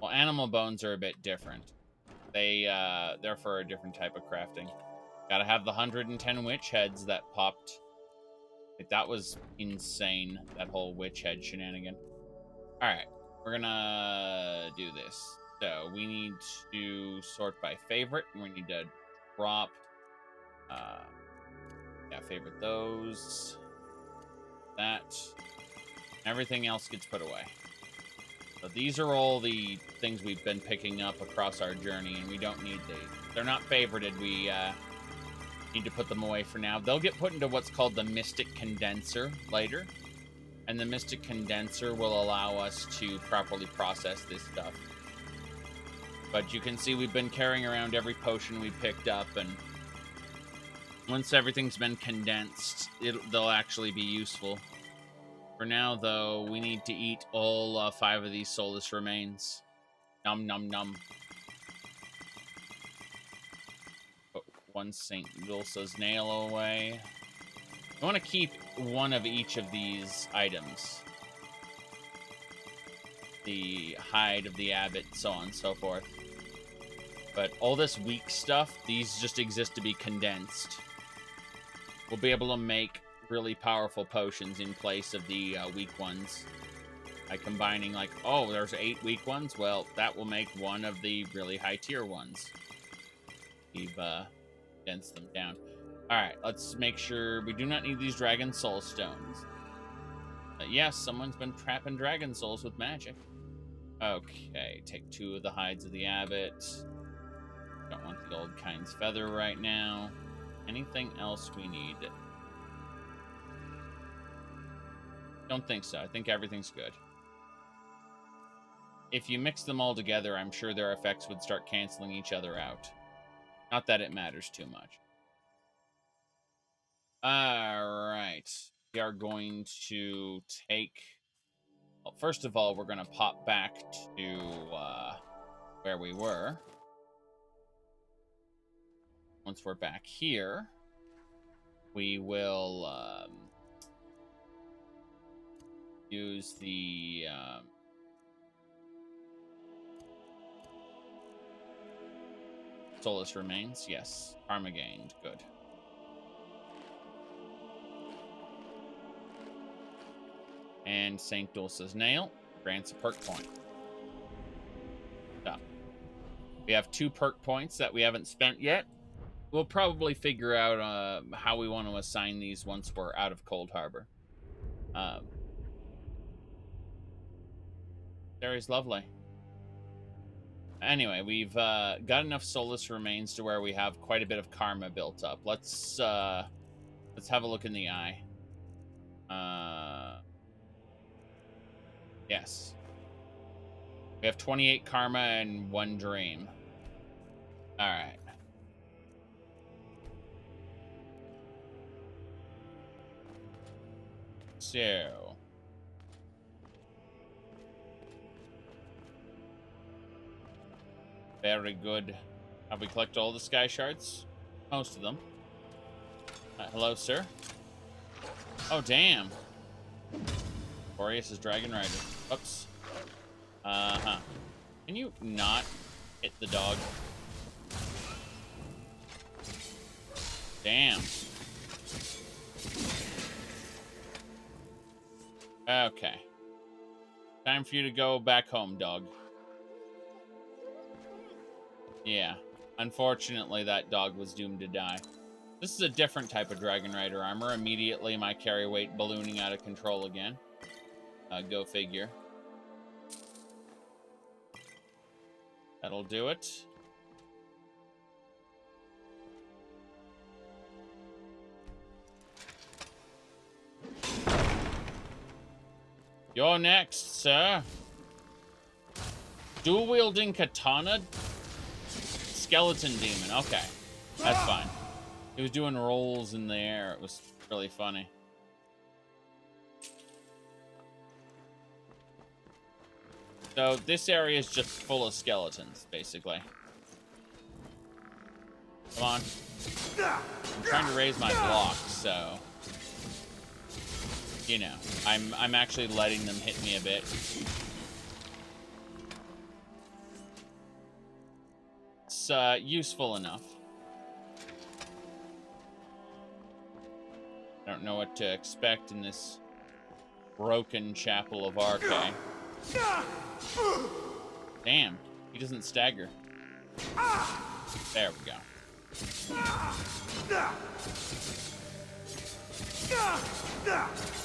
Well, animal bones are a bit different. They're for a different type of crafting. Gotta have the 110 witch heads that popped. Like, that was insane, that whole witch head shenanigan. Alright, we're gonna do this. So we need to sort by favorite. We need to drop, yeah, favorite those. That. Everything else gets put away. So these are all the things we've been picking up across our journey, and we don't need these. They're not favorited. We need to put them away for now. They'll get put into what's called the Mystic Condenser later, and the Mystic Condenser will allow us to properly process this stuff. But you can see we've been carrying around every potion we picked up, and once everything's been condensed, they'll actually be useful. For now, though, we need to eat all 5 of these soulless remains. Num num num. Put 1 St. Dulce's nail away. I want to keep 1 of each of these items. The hide of the abbot, so on and so forth. But all this weak stuff, these just exist to be condensed. We'll be able to make really powerful potions in place of the weak ones by combining, like, oh, there's 8 weak ones. Well, that will make 1 of the really high tier ones. We've condensed them down. All right, let's make sure we do not need these dragon soul stones. Yes, someone's been trapping dragon souls with magic. Okay, take 2 of the hides of the abbot. Don't want the old kind's feather right now. Anything else we need? Don't think so. I think everything's good. If you mix them all together, I'm sure their effects would start canceling each other out. Not that it matters too much. Alright. We are going to take... Well, first of all, we're going to pop back to where we were. Once we're back here, we will... use the soulless remains. Yes, karma gained. Good. And St. Dulce's nail grants a perk point. So, we have 2 perk points that we haven't spent yet. We'll probably figure out how we want to assign these once we're out of Cold Harbor. Area's lovely. Anyway, we've got enough soulless remains to where we have quite a bit of karma built up. Let's have a look in the eye. Yes. We have 28 karma and 1 dream. All right. So... Very good. Have we collected all the sky shards? Most of them. Hello, sir. Oh, damn. Boreas' Dragon Rider. Oops. Uh-huh. Can you not hit the dog? Damn. Okay. Time for you to go back home, dog. Yeah, unfortunately that dog was doomed to die. This is a different type of Dragon Rider armor. Immediately my carry weight ballooning out of control again. Go figure. That'll do it. You're next, sir. Dual-wielding katana? Skeleton demon. Okay. That's fine. He was doing rolls in the air. It was really funny. So this area is just full of skeletons, basically. Come on. I'm trying to raise my block, so... You know, I'm actually letting them hit me a bit. It's useful enough. I don't know what to expect in this broken chapel of Arche. Damn, He doesn't stagger. There we go.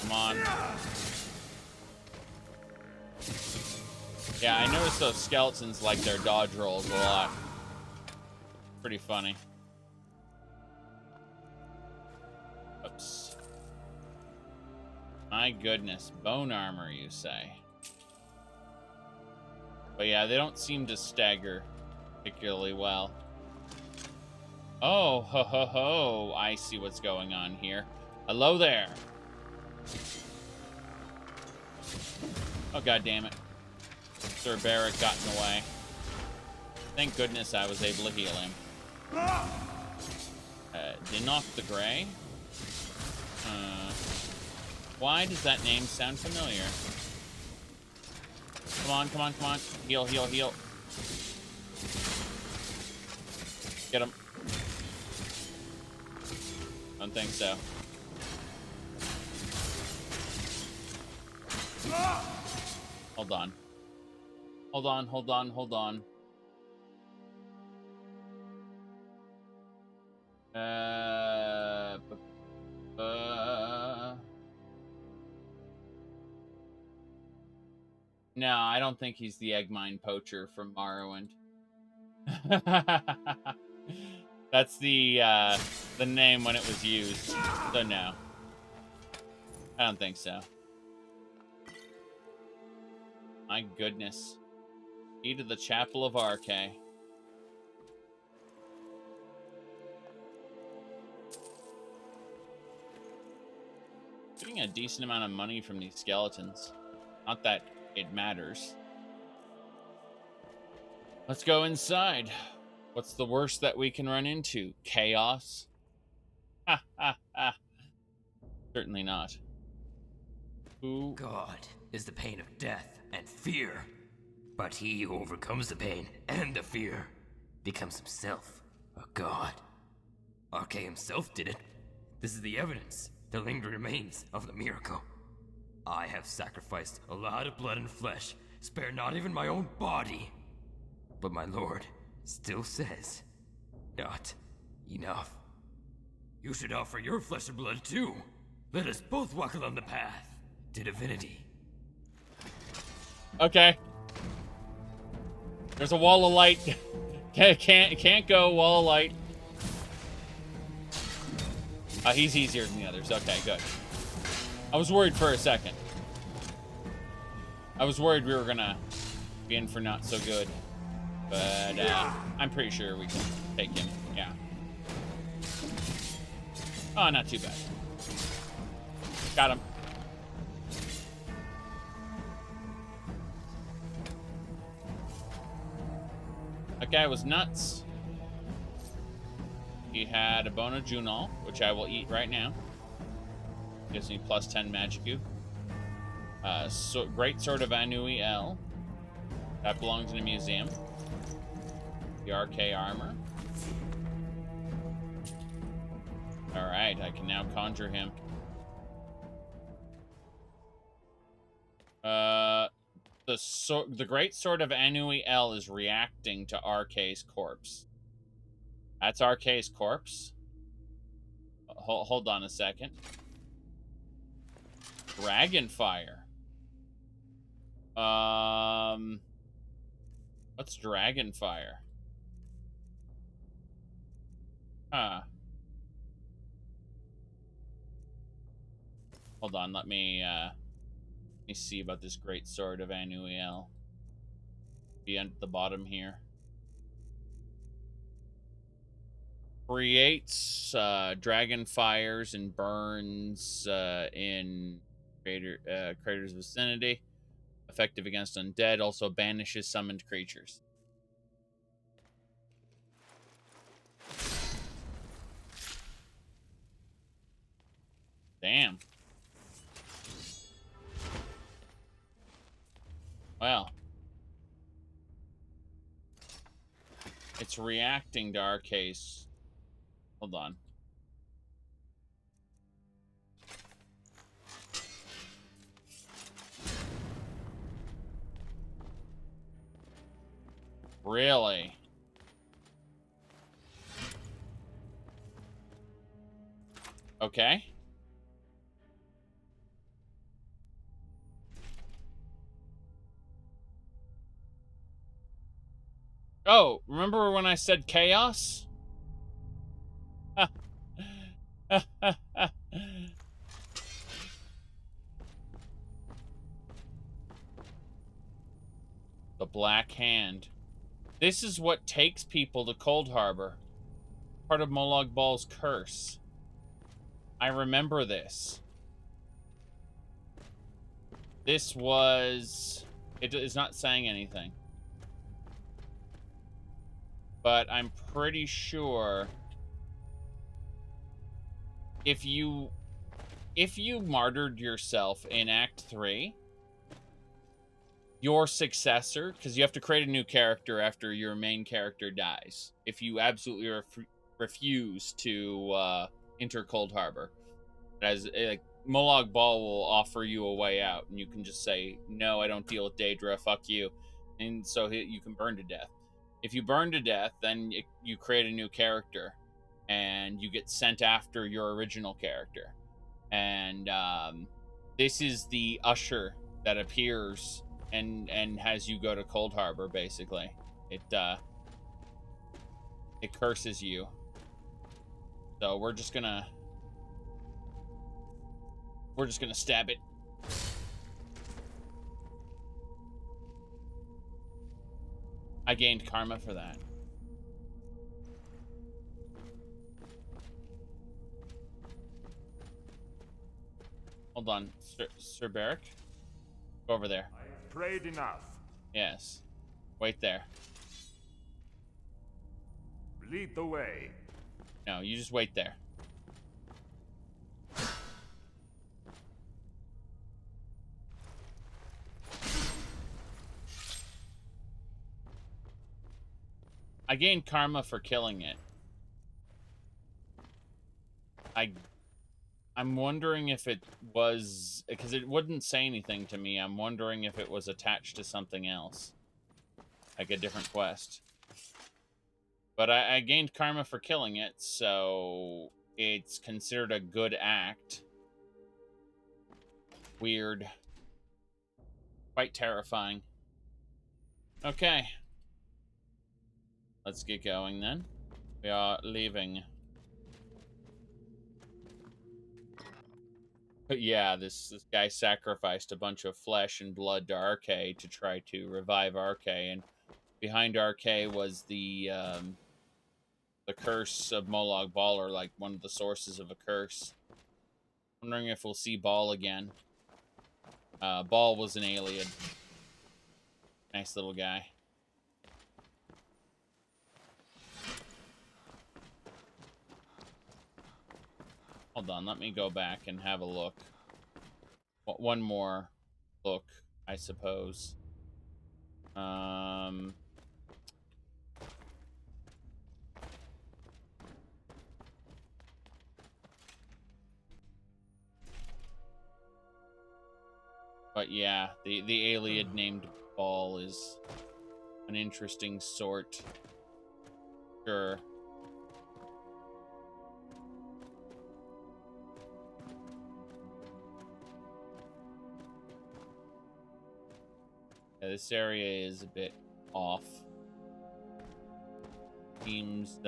Come on. Yeah, I noticed those skeletons like their dodge rolls a lot. Pretty funny. Oops. My goodness. Bone armor, you say? But yeah, they don't seem to stagger particularly well. Oh, ho, ho, ho. I see what's going on here. Hello there. Oh, god damn it. Sir Barrick got in the way. Thank goodness I was able to heal him. Dinoff the Grey? Why does that name sound familiar? Come on, come on, come on. Heal, heal, heal. Get him. Don't think so. Hold on. Hold on, hold on, hold on. No, I don't think he's the egg mine poacher from Morrowind. That's the name when it was used. So no. I don't think so. My goodness. Key to the Chapel of Arche. Getting a decent amount of money from these skeletons. Not that it matters. Let's go inside. What's the worst that we can run into? Chaos? Ha ha ha. Certainly not. Who? God is the pain of death and fear. But he who overcomes the pain and the fear becomes himself a god. Arche himself did it. This is the evidence, the lingering remains of the miracle. I have sacrificed a lot of blood and flesh, spare not even my own body. But my lord still says, not enough. You should offer your flesh and blood too. Let us both walk along the path to divinity. Okay. There's a wall of light. Can't go, wall of light. He's easier than the others. Okay, good. I was worried for a second. I was worried we were gonna be in for not so good. But I'm pretty sure we can take him. Yeah. Oh, not too bad. Got him. That guy was nuts. He had a bone of Junal, which I will eat right now. Gives me plus 10 magic goo. Great Sword of Anui L. That belongs in a museum. The Arche armor. Alright, I can now conjure him. The Great Sword of Anui L is reacting to Arche's corpse. That's Arche's corpse? Hold on a second. Dragonfire. What's Dragonfire? Huh. Hold on, let me see about this Great Sword of Anuiel. Be at the bottom here. Creates dragon fires and burns in crater's vicinity. Effective against undead. Also banishes summoned creatures. Damn. Well. It's reacting to our case. Hold on. Really? Okay. Oh, remember when I said chaos? The Black Hand. This is what takes people to Cold Harbor. Part of Molag Bal's curse. I remember this. This was... It is not saying anything. But I'm pretty sure... If you martyred yourself in Act 3... Your successor, because you have to create a new character after your main character dies. If you absolutely refuse to enter Cold Harbor, as like Molag Bal will offer you a way out, and you can just say, "No, I don't deal with Daedra. Fuck you," and so you can burn to death. If you burn to death, then you create a new character, and you get sent after your original character. And this is the usher that appears. And has you go to Cold Harbor, basically. It curses you. So we're just gonna stab it. I gained karma for that. Hold on, Sir Barrick. Go over there. Prayed enough. Yes. Wait there. Lead the way. No, you just wait there. I gained karma for killing it. I'm wondering if it was... Because it wouldn't say anything to me. I'm wondering if it was attached to something else. Like a different quest. But I gained karma for killing it, so... It's considered a good act. Weird. Quite terrifying. Okay. Let's get going then. We are leaving. But yeah, this guy sacrificed a bunch of flesh and blood to RK to try to revive RK, and behind RK was the curse of Molag Bal, or like one of the sources of a curse. Wondering if we'll see Bal again. Bal was an alien. Nice little guy. Hold on, let me go back and have a look. One more look, I suppose. But yeah, the alien named Bal is an interesting sort. Sure. Yeah, this area is a bit off. Seems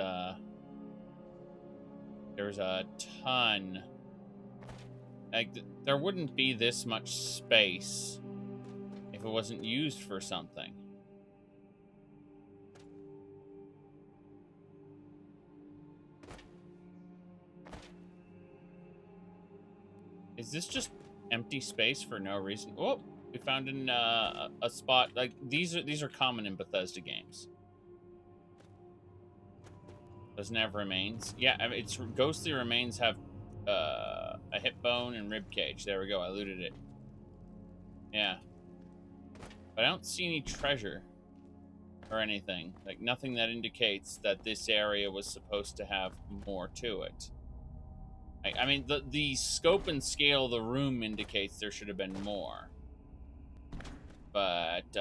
there's a ton. Like, there wouldn't be this much space if it wasn't used for something. Is this just empty space for no reason? Oh, we found a spot. Like, these are common in Bethesda games. Doesn't have remains. Yeah, I mean, it's ghostly remains have a hip bone and rib cage. There we go. I looted it. Yeah, but I don't see any treasure or anything. Like, nothing that indicates that this area was supposed to have more to it. I mean, the scope and scale of the room indicates there should have been more. But,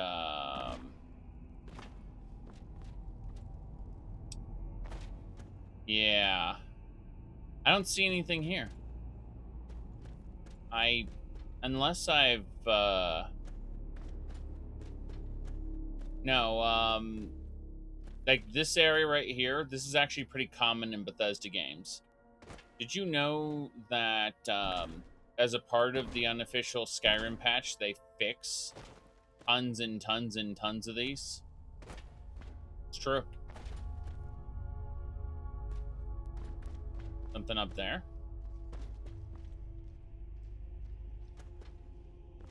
Yeah. I don't see anything here. Unless I've, no, like this area right here, this is actually pretty common in Bethesda games. Did you know that, as a part of the unofficial Skyrim patch, they fix tons and tons and tons of these? It's true. Something up there.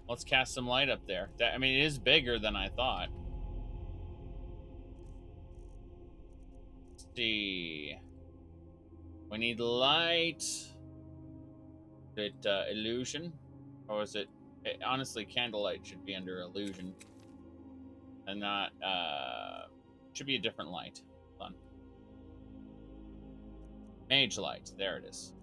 Let's cast some light up there. I mean, it is bigger than I thought. Let's see. We need light. Is it illusion? Or is it... honestly, candlelight should be under illusion. And not... should be a different light. Hold on. Mage light. There it is.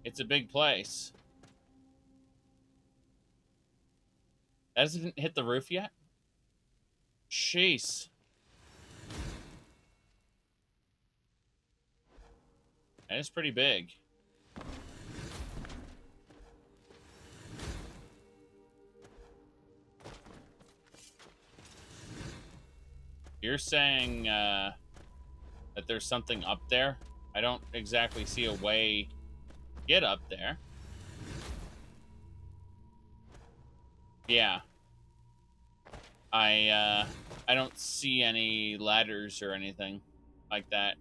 It's a big place. That hasn't hit the roof yet? Jeez. That is pretty big. You're saying that there's something up there? I don't exactly see a way to get up there. Yeah. I don't see any ladders or anything like that.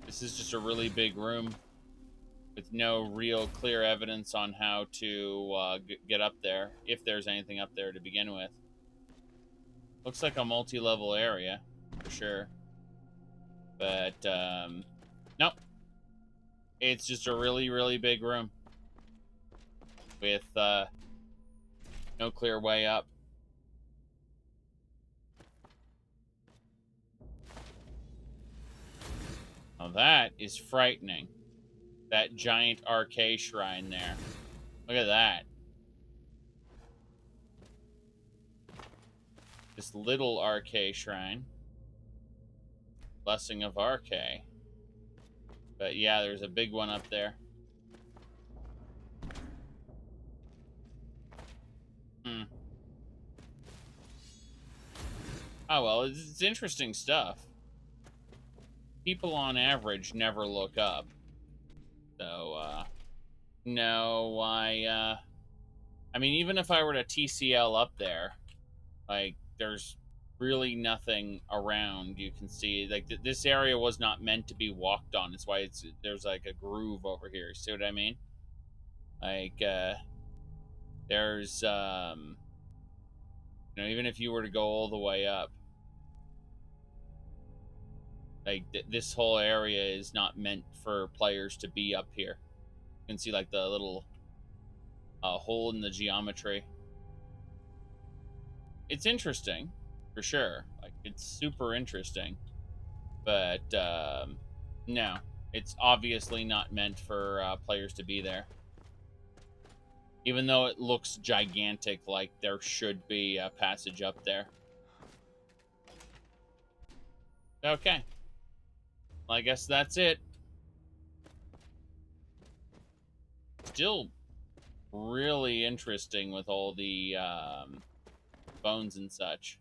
This is just a really big room with no real clear evidence on how to get up there, if there's anything up there to begin with. Looks like a multi-level area, for sure. But, nope. It's just a really, really big room with no clear way up. Now that is frightening. That giant arcade shrine there. Look at that. This little arcade shrine. Blessing of Arcade. But yeah, there's a big one up there. Oh well, it's interesting stuff. People on average never look up. So, no, I mean, even if I were to TCL up there, like, there's really nothing around you can see. Like, this area was not meant to be walked on. That's why there's, like, a groove over here. See what I mean? Like, there's, you know, even if you were to go all the way up, like, this whole area is not meant for players to be up here. You can see, like, the little hole in the geometry. It's interesting, for sure. Like, it's super interesting. But, no. It's obviously not meant for players to be there. Even though it looks gigantic, like there should be a passage up there. Okay. Well, I guess that's it. Still really interesting with all the bones and such.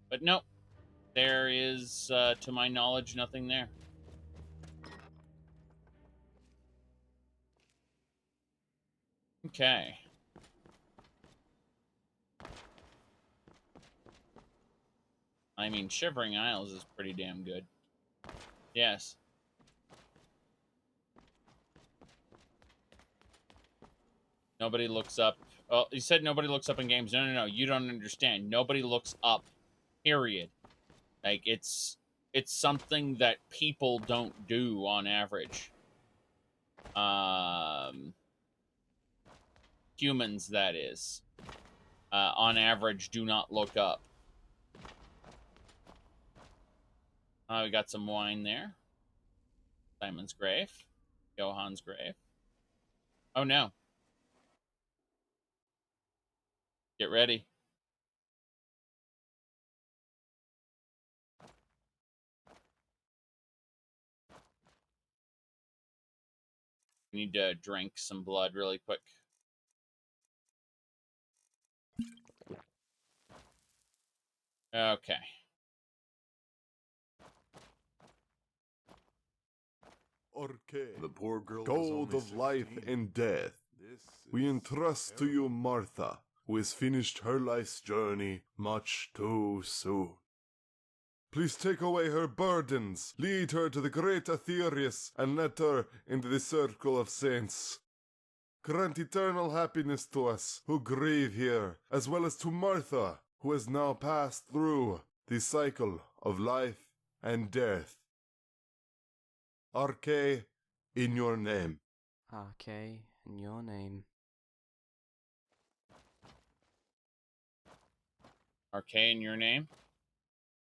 But nope. There is, to my knowledge, nothing there. Okay. I mean, Shivering Isles is pretty damn good. Yes. Nobody looks up. Oh, you said nobody looks up in games. No, no, no. You don't understand. Nobody looks up. Period. Like, it's something that people don't do on average. Humans, that is. On average, do not look up. We got some wine there. Simon's grave. Johan's grave. Oh no. Get ready. I need to drink some blood really quick. Okay. The poor girl gold of life and death. We entrust to you Martha, who has finished her life's journey much too soon. Please take away her burdens, lead her to the great Aetherius, and let her into the circle of saints. Grant eternal happiness to us who grieve here, as well as to Martha, who has now passed through the cycle of life and death. Arche, in your name. Arche, in your name. Arche, in your name?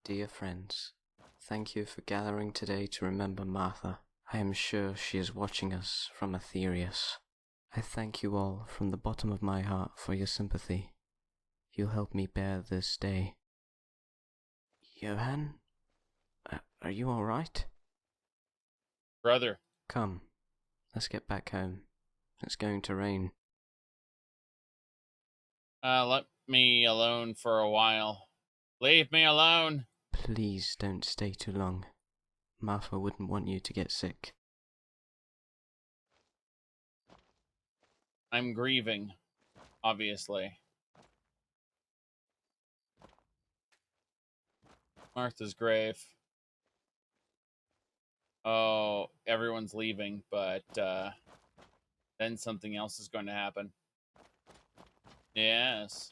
Dear friends, thank you for gathering today to remember Martha. I am sure she is watching us from Aetherius. I thank you all from the bottom of my heart for your sympathy. You'll help me bear this day. Johan? Are you alright? Brother. Come, let's get back home. It's going to rain. Let me alone for a while. Leave me alone. Please don't stay too long. Martha wouldn't want you to get sick. I'm grieving, obviously. Martha's grave. Oh, everyone's leaving, but then something else is going to happen. Yes.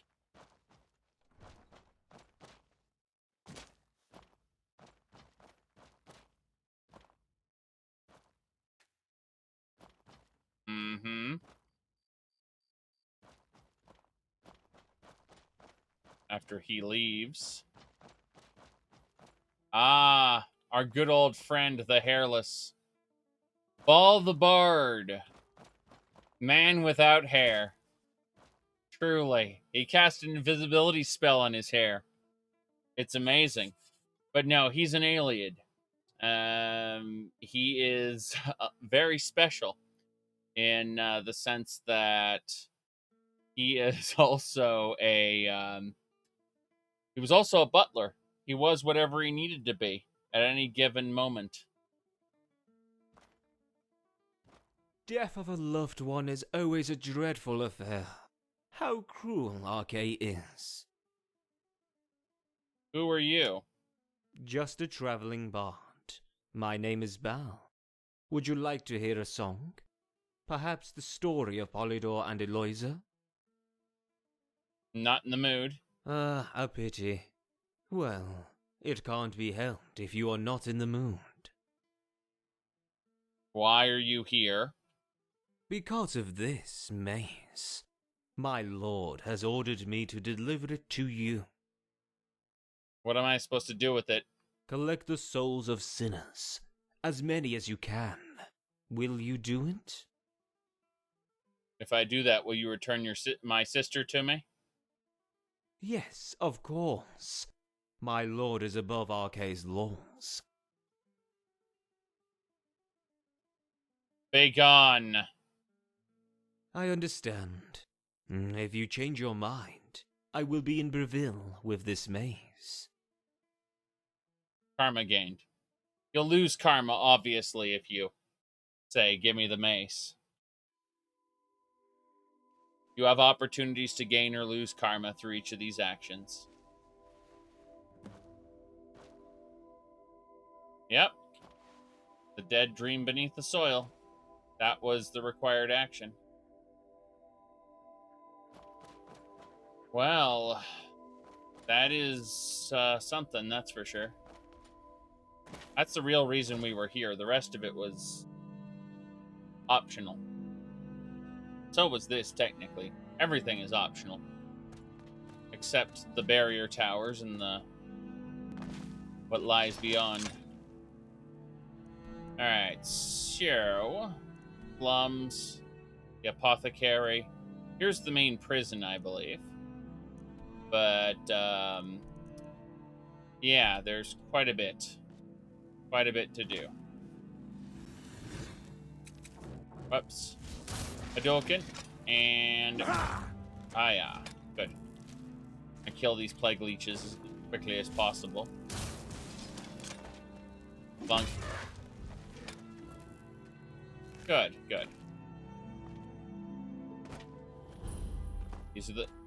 Mm-hmm. After he leaves. Ah, our good old friend, the Hairless. Ball the Bard. Man without hair. Truly. He cast an invisibility spell on his hair. It's amazing. But no, he's an alien. He is very special in the sense that he is also he was also a butler. He was whatever he needed to be at any given moment. Death of a loved one is always a dreadful affair. How cruel Arche is. Who are you? Just a traveling bard. My name is Bal. Would you like to hear a song? Perhaps the story of Polydor and Eloisa? Not in the mood. Ah, a pity. Well, it can't be helped if you are not in the mood. Why are you here? Because of this maze. My lord has ordered me to deliver it to you. What am I supposed to do with it? Collect the souls of sinners. As many as you can. Will you do it? If I do that, will you return my sister to me? Yes, of course. My lord is above Arche's laws. Begone. I understand. If you change your mind, I will be in Breville with this maze. Karma gained. You'll lose karma, obviously, if you say, give me the mace. You have opportunities to gain or lose karma through each of these actions. Yep. The dead dream beneath the soil. That was the required action. Well, that is something, that's for sure. That's the real reason we were here. The rest of it was optional. So was this, technically. Everything is optional. Except the barrier towers and what lies beyond. Alright, so... Plums. the apothecary. Here's the main prison, I believe. But, yeah, there's quite a bit to do. Whoops. Hadouken. And... yeah. Good. I kill these plague leeches as quickly as possible. Bunk. Good, good.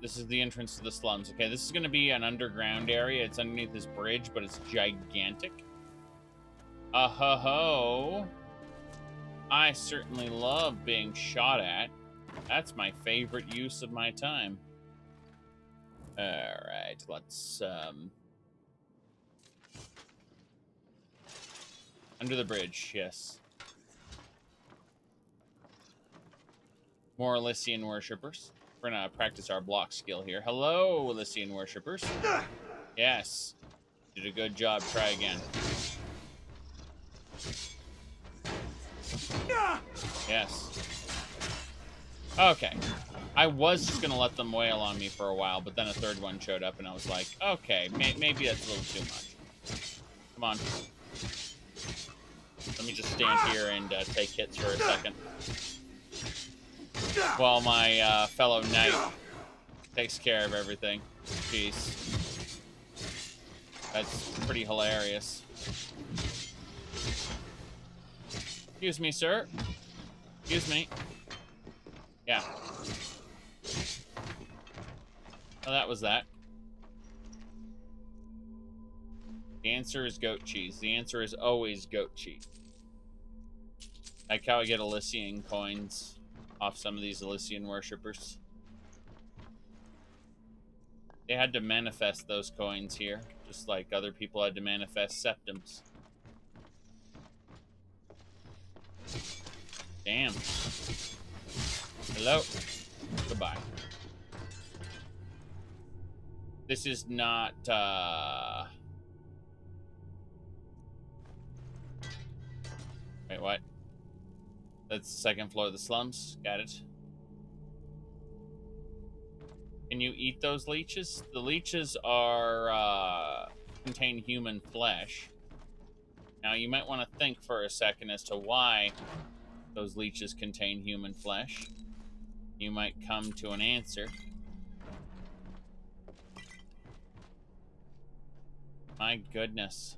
This is the entrance to the slums. Okay, this is going to be an underground area. It's underneath this bridge, but it's gigantic. Ho-ho. I certainly love being shot at. That's my favorite use of my time. Alright, let's, under the bridge, yes. More Elysian worshippers. We're gonna practice our block skill here. Hello, Elysian worshippers. Yes. Did a good job. Try again. Yes. Okay. I was just gonna let them wail on me for a while, but then a third one showed up, and I was like, okay, maybe that's a little too much. Come on. Let me just stand here and take hits for a second. While my fellow knight takes care of everything. Jeez. That's pretty hilarious. Excuse me, sir. Excuse me. Yeah. Well, that was that. The answer is goat cheese. The answer is always goat cheese. Like how I get Elysian coins off some of these Elysian worshippers. They had to manifest those coins here, just like other people had to manifest septums. Damn. Hello. Goodbye. This is not, Wait, what? That's the second floor of the slums. Got it. Can you eat those leeches? The leeches are, contain human flesh. Now, you might want to think for a second as to why those leeches contain human flesh. You might come to an answer. My goodness.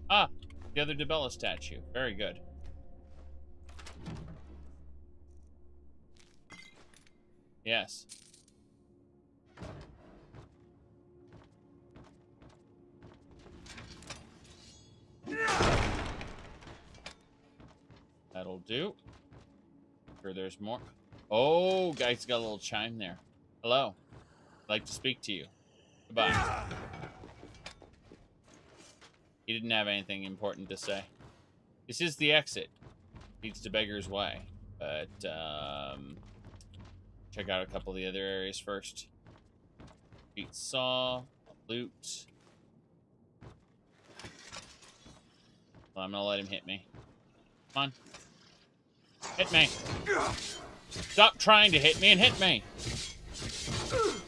Ah, the other Debella statue. Very good. Yes. That'll do. Sure, there's more. Oh, guys, got a little chime there. Hello. I'd like to speak to you. Goodbye. He didn't have anything important to say. This is the exit. Leads to Beggar's Way. But, check out a couple of the other areas first. Beat saw. Loot. Well, I'm gonna let him hit me. Come on. Hit me. Stop trying to hit me and hit me.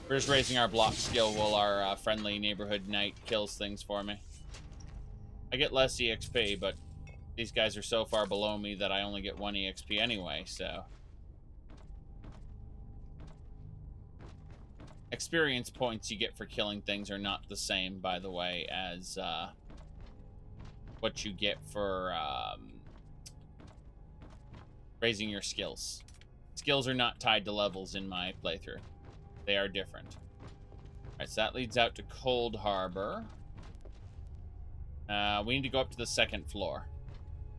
We're just raising our block skill while our friendly neighborhood knight kills things for me. I get less EXP, but these guys are so far below me that I only get 1 EXP anyway, so. Experience points you get for killing things are not the same, by the way, as what you get for raising your skills. Skills are not tied to levels in my playthrough. They are different. Alright, so that leads out to Cold Harbor. We need to go up to the second floor.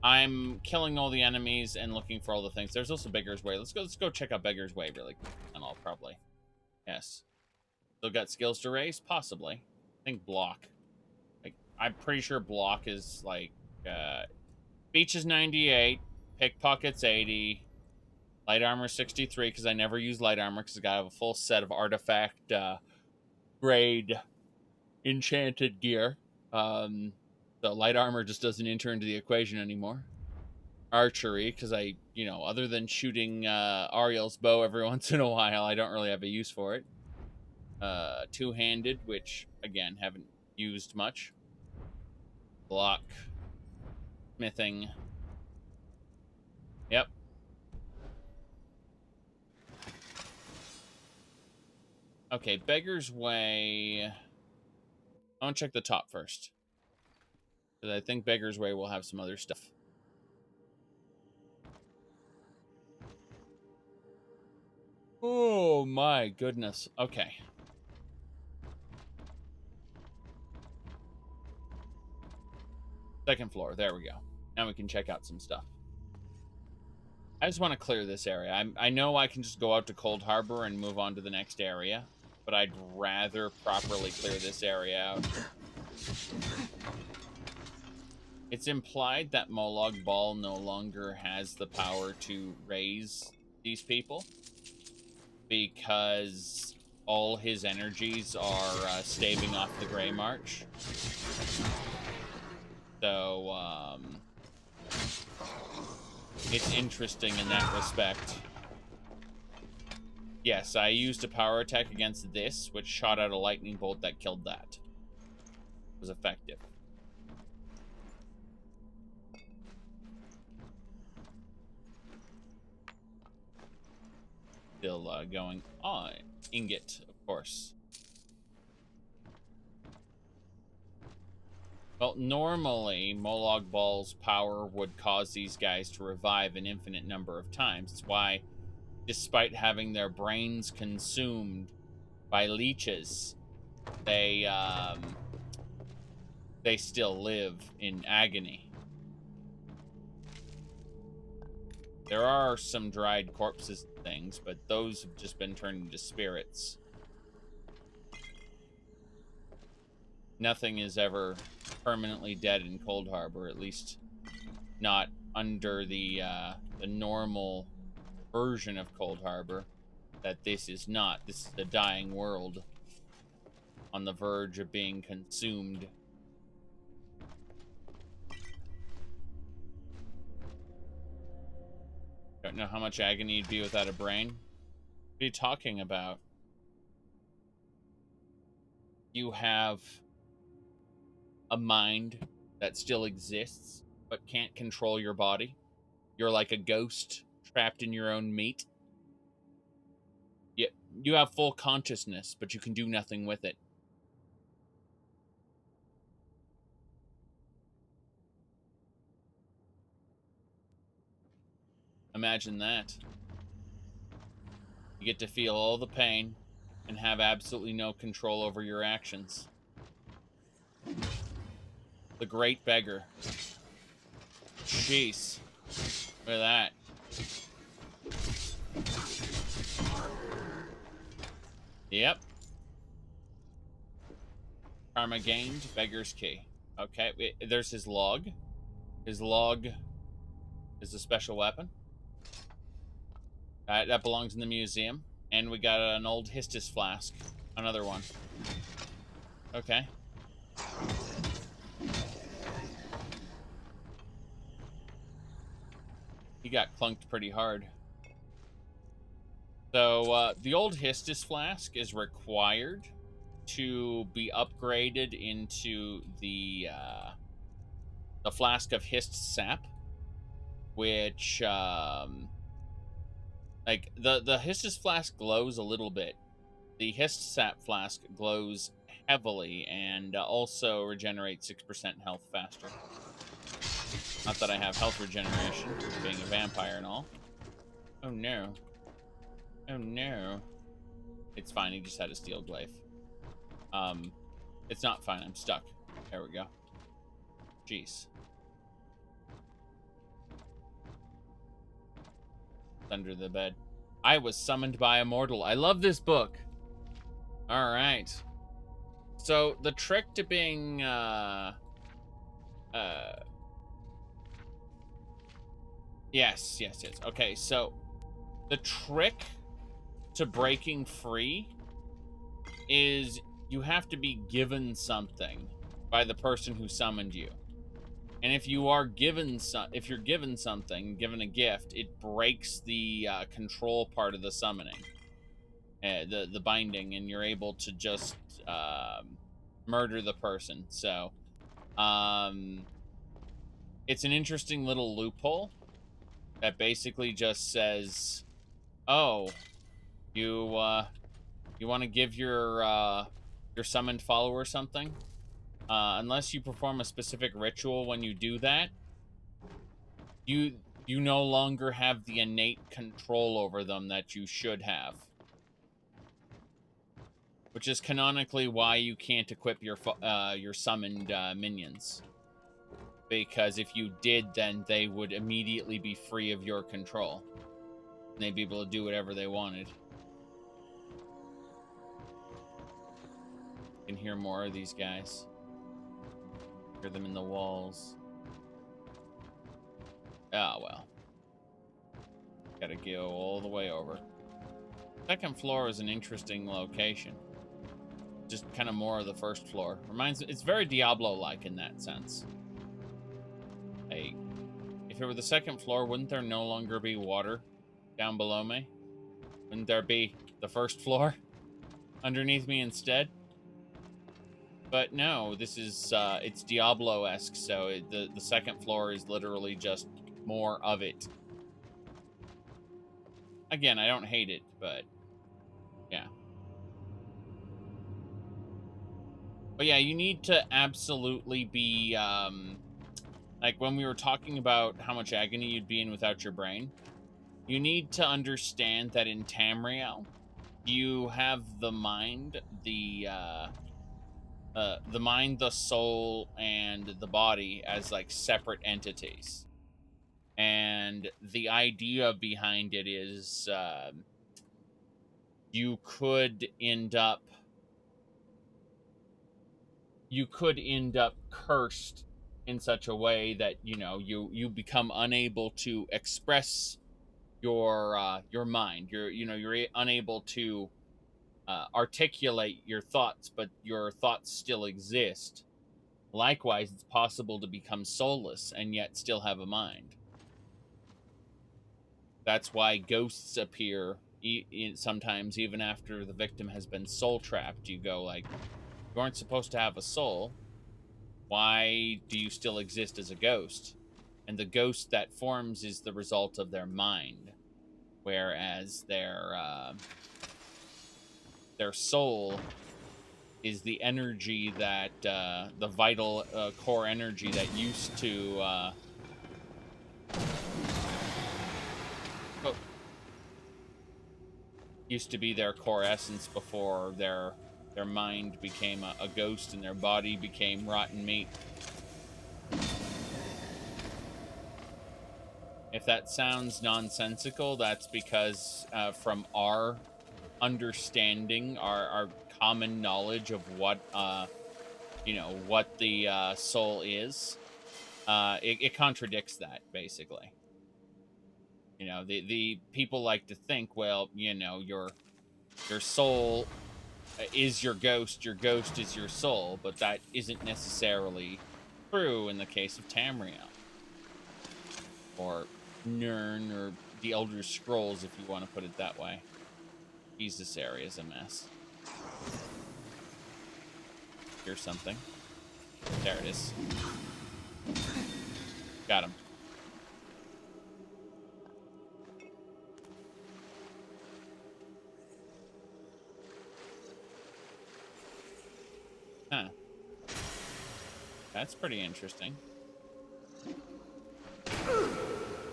I'm killing all the enemies and looking for all the things. There's also Beggar's Way. Let's go check out Beggar's Way really quick. And I'll probably. Yes. Still got skills to raise? Possibly. I think block. Like, I'm pretty sure block is like Beach is 98, pickpocket's 80, light armor 63, because I never use light armor because I got a full set of artifact grade enchanted gear. So light armor just doesn't enter into the equation anymore. Archery, because I, other than shooting Ariel's bow every once in a while, I don't really have a use for it. Two-handed, which, again, haven't used much. Block. Smithing. Yep. Okay, Beggar's Way. I want to check the top first. Because I think Beggar's Way will have some other stuff. Oh my goodness. Okay. Second floor. There we go. Now we can check out some stuff. I just want to clear this area. I know I can just go out to Cold Harbor and move on to the next area, but I'd rather properly clear this area out. It's implied that Molag Bal no longer has the power to raise these people because all his energies are staving off the Grey March. So, it's interesting in that respect. Yes, I used a power attack against this, which shot out a lightning bolt that killed that. It was effective. Still going on. Ingot, of course. Well, normally, Molag Bal's power would cause these guys to revive an infinite number of times. It's why, despite having their brains consumed by leeches, they still live in agony. There are some dried corpses and things, but those have just been turned into spirits. Nothing is ever permanently dead in Cold Harbor, at least not under the normal version of Cold Harbor. That this is not. This is the dying world on the verge of being consumed. Don't know how much agony you'd be without a brain. What are you talking about? You have a mind that still exists, but can't control your body. You're like a ghost trapped in your own meat. Yet you have full consciousness, but you can do nothing with it. Imagine that. You get to feel all the pain and have absolutely no control over your actions. The Great Beggar. Jeez. Look at that. Yep. Karma gained, Beggar's Key. Okay, there's his log. His log is a special weapon. That belongs in the museum. And we got an old Histus flask. Another one. Okay. He got clunked pretty hard. So, the old Histus flask is required to be upgraded into the flask of Hist sap, which, like, the Histus flask glows a little bit. The Hist sap flask glows heavily and also regenerates 6% health faster. Not that I have health regeneration, being a vampire and all. Oh no. Oh no. It's fine, he just had a steel glaive. It's not fine, I'm stuck. There we go. Jeez. Under the bed. I was summoned by a mortal. I love this book. Alright. So, the trick to being, Yes. Okay, so the trick to breaking free is you have to be given something by the person who summoned you. And if you are given if you're given something, given a gift, it breaks the control part of the summoning, the binding, and you're able to just murder the person. So, it's an interesting little loophole that basically just says, "Oh, you want to give your summoned follower something? Unless you perform a specific ritual when you do that, you no longer have the innate control over them that you should have." Which is canonically why you can't equip your summoned minions. Because if you did, then they would immediately be free of your control. And they'd be able to do whatever they wanted. You can hear more of these guys. Hear them in the walls. Ah, well. Gotta go all the way over. Second floor is an interesting location. Just kind of more of the first floor. It's very Diablo-like in that sense. Hey, if it were the second floor, wouldn't there no longer be water down below me? Wouldn't there be the first floor underneath me instead? But no, this is, it's Diablo-esque, so the second floor is literally just more of it. Again, I don't hate it, but yeah. But yeah, you need to absolutely be, like when we were talking about how much agony you'd be in without your brain, you need to understand that in Tamriel, you have the mind, the mind, the soul, and the body as like separate entities. And the idea behind it is you could end up cursed in such a way that, you know, you become unable to express your mind. You're unable to articulate your thoughts, but your thoughts still exist. Likewise, it's possible to become soulless and yet still have a mind. That's why ghosts appear sometimes even after the victim has been soul trapped. You go like, you aren't supposed to have a soul. Why do you still exist as a ghost? And the ghost that forms is the result of their mind, whereas their soul is the energy that the vital core energy that used to be their core essence before their mind became a ghost and their body became rotten meat. If that sounds nonsensical, that's because from our understanding, our common knowledge of what what the soul is, it contradicts that, basically. You know, the people like to think, well, you know, your soul is your ghost is your soul, but that isn't necessarily true in the case of Tamriel. Or Nirn, or the Elder Scrolls, if you want to put it that way. Jesus, this area is a mess. Here's something. There it is. Got him. Huh. That's pretty interesting.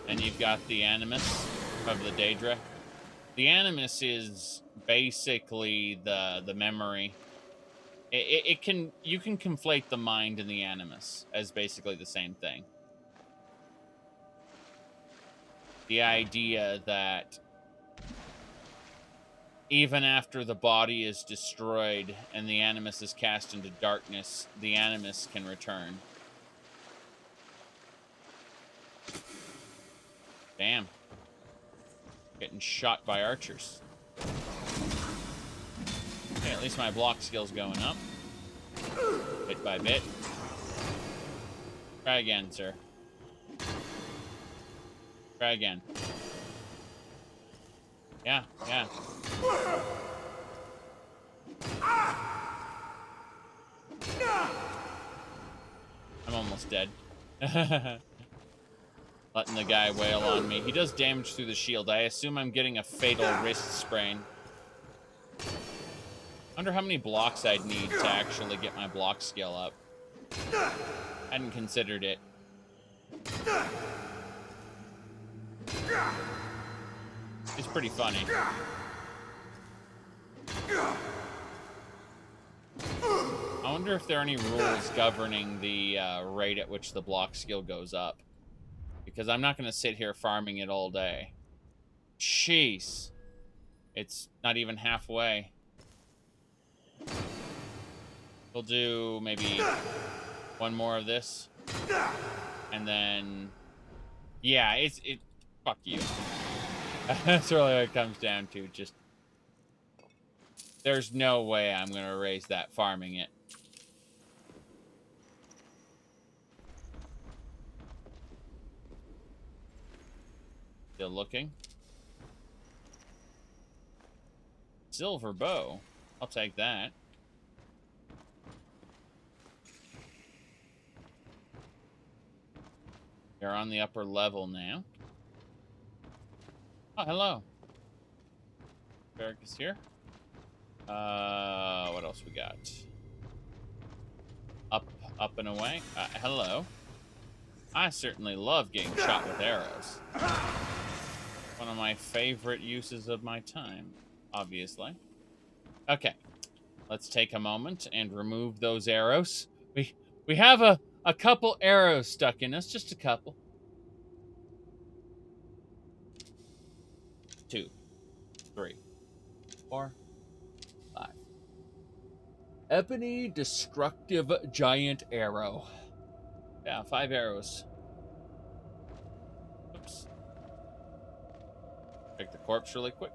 And you've got the Animus of the Daedra. The Animus is basically the memory. You can conflate the mind and the Animus as basically the same thing. The idea that even after the body is destroyed and the Animus is cast into darkness, the Animus can return. Damn. Getting shot by archers. Okay, at least my block skill's going up. Bit by bit. Try again, sir. Try again. Yeah, yeah. I'm almost dead. Letting the guy wail on me. He does damage through the shield. I assume I'm getting a fatal wrist sprain. Wonder how many blocks I'd need to actually get my block skill up. Hadn't considered it. It's pretty funny. I wonder if there are any rules governing the rate at which the block skill goes up. Because I'm not going to sit here farming it all day. Jeez. It's not even halfway. We'll do maybe one more of this. And then... yeah, fuck you. That's really what it comes down to. Just... there's no way I'm going to erase that farming it. Still looking. Silver bow. I'll take that. You're on the upper level now. Oh, hello. Barrack is here. What else we got? Up and away. Hello. I certainly love getting shot with arrows. One of my favorite uses of my time, obviously. Okay. Let's take a moment and remove those arrows. We have a couple arrows stuck in us, just a couple. 2, 3, 4, 5. Ebony Destructive Giant Arrow. Yeah, 5 arrows. Oops. Check the corpse really quick.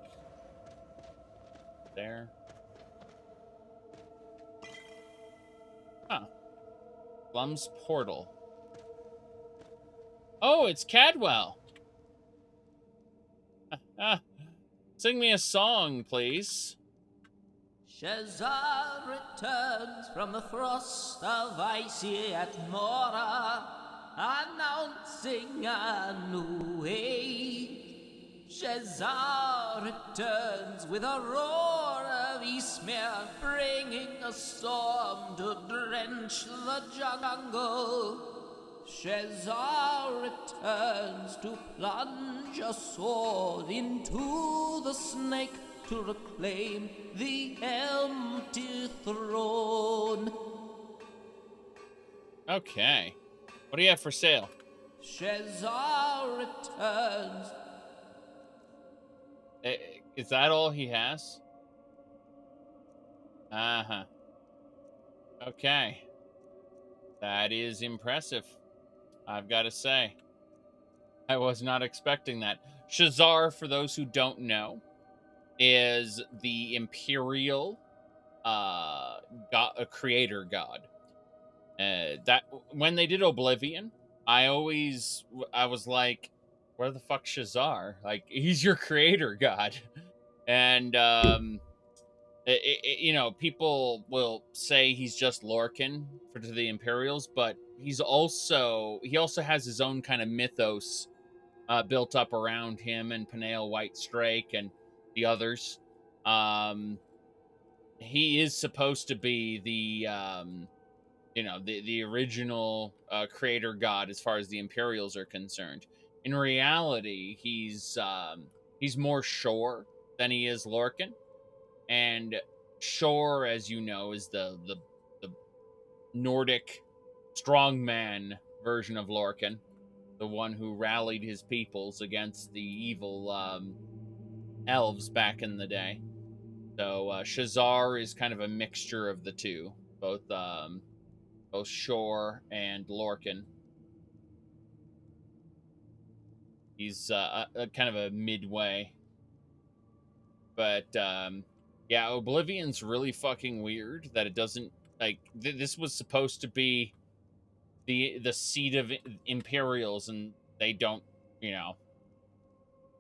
There. Huh. Glum's Portal. Oh, it's Cadwell. Sing me a song, please. Shazar returns from the frost of icy Atmora, announcing a new age. Shazar returns with a roar of Eastmere, bringing a storm to drench the jungle. Shazar returns to plunge a sword into the snake to reclaim the empty throne. Okay. What do you have for sale? Shazar returns. Is that all he has? Uh-huh. Okay. That is impressive, I've got to say. I was not expecting that. Shazar, for those who don't know, is the imperial creator god. That when they did Oblivion, I was like, where the fuck Shazar? Like, he's your creator god. And you know, people will say he's just Lorcan to the Imperials, but he also has his own kind of mythos built up around him and Peniel Whitestrake and the others. He is supposed to be the you know, the original creator god as far as the Imperials are concerned. In reality, he's more Shor than he is Lorcan. And Shor, as you know, is the Nordic strongman version of Lorcan, the one who rallied his peoples against the evil elves back in the day. So Shazar is kind of a mixture of the two, both Shor and Lorcan. He's a kind of a midway. But yeah, Oblivion's really fucking weird that it doesn't, like, this was supposed to be the seat of Imperials, and they don't, you know,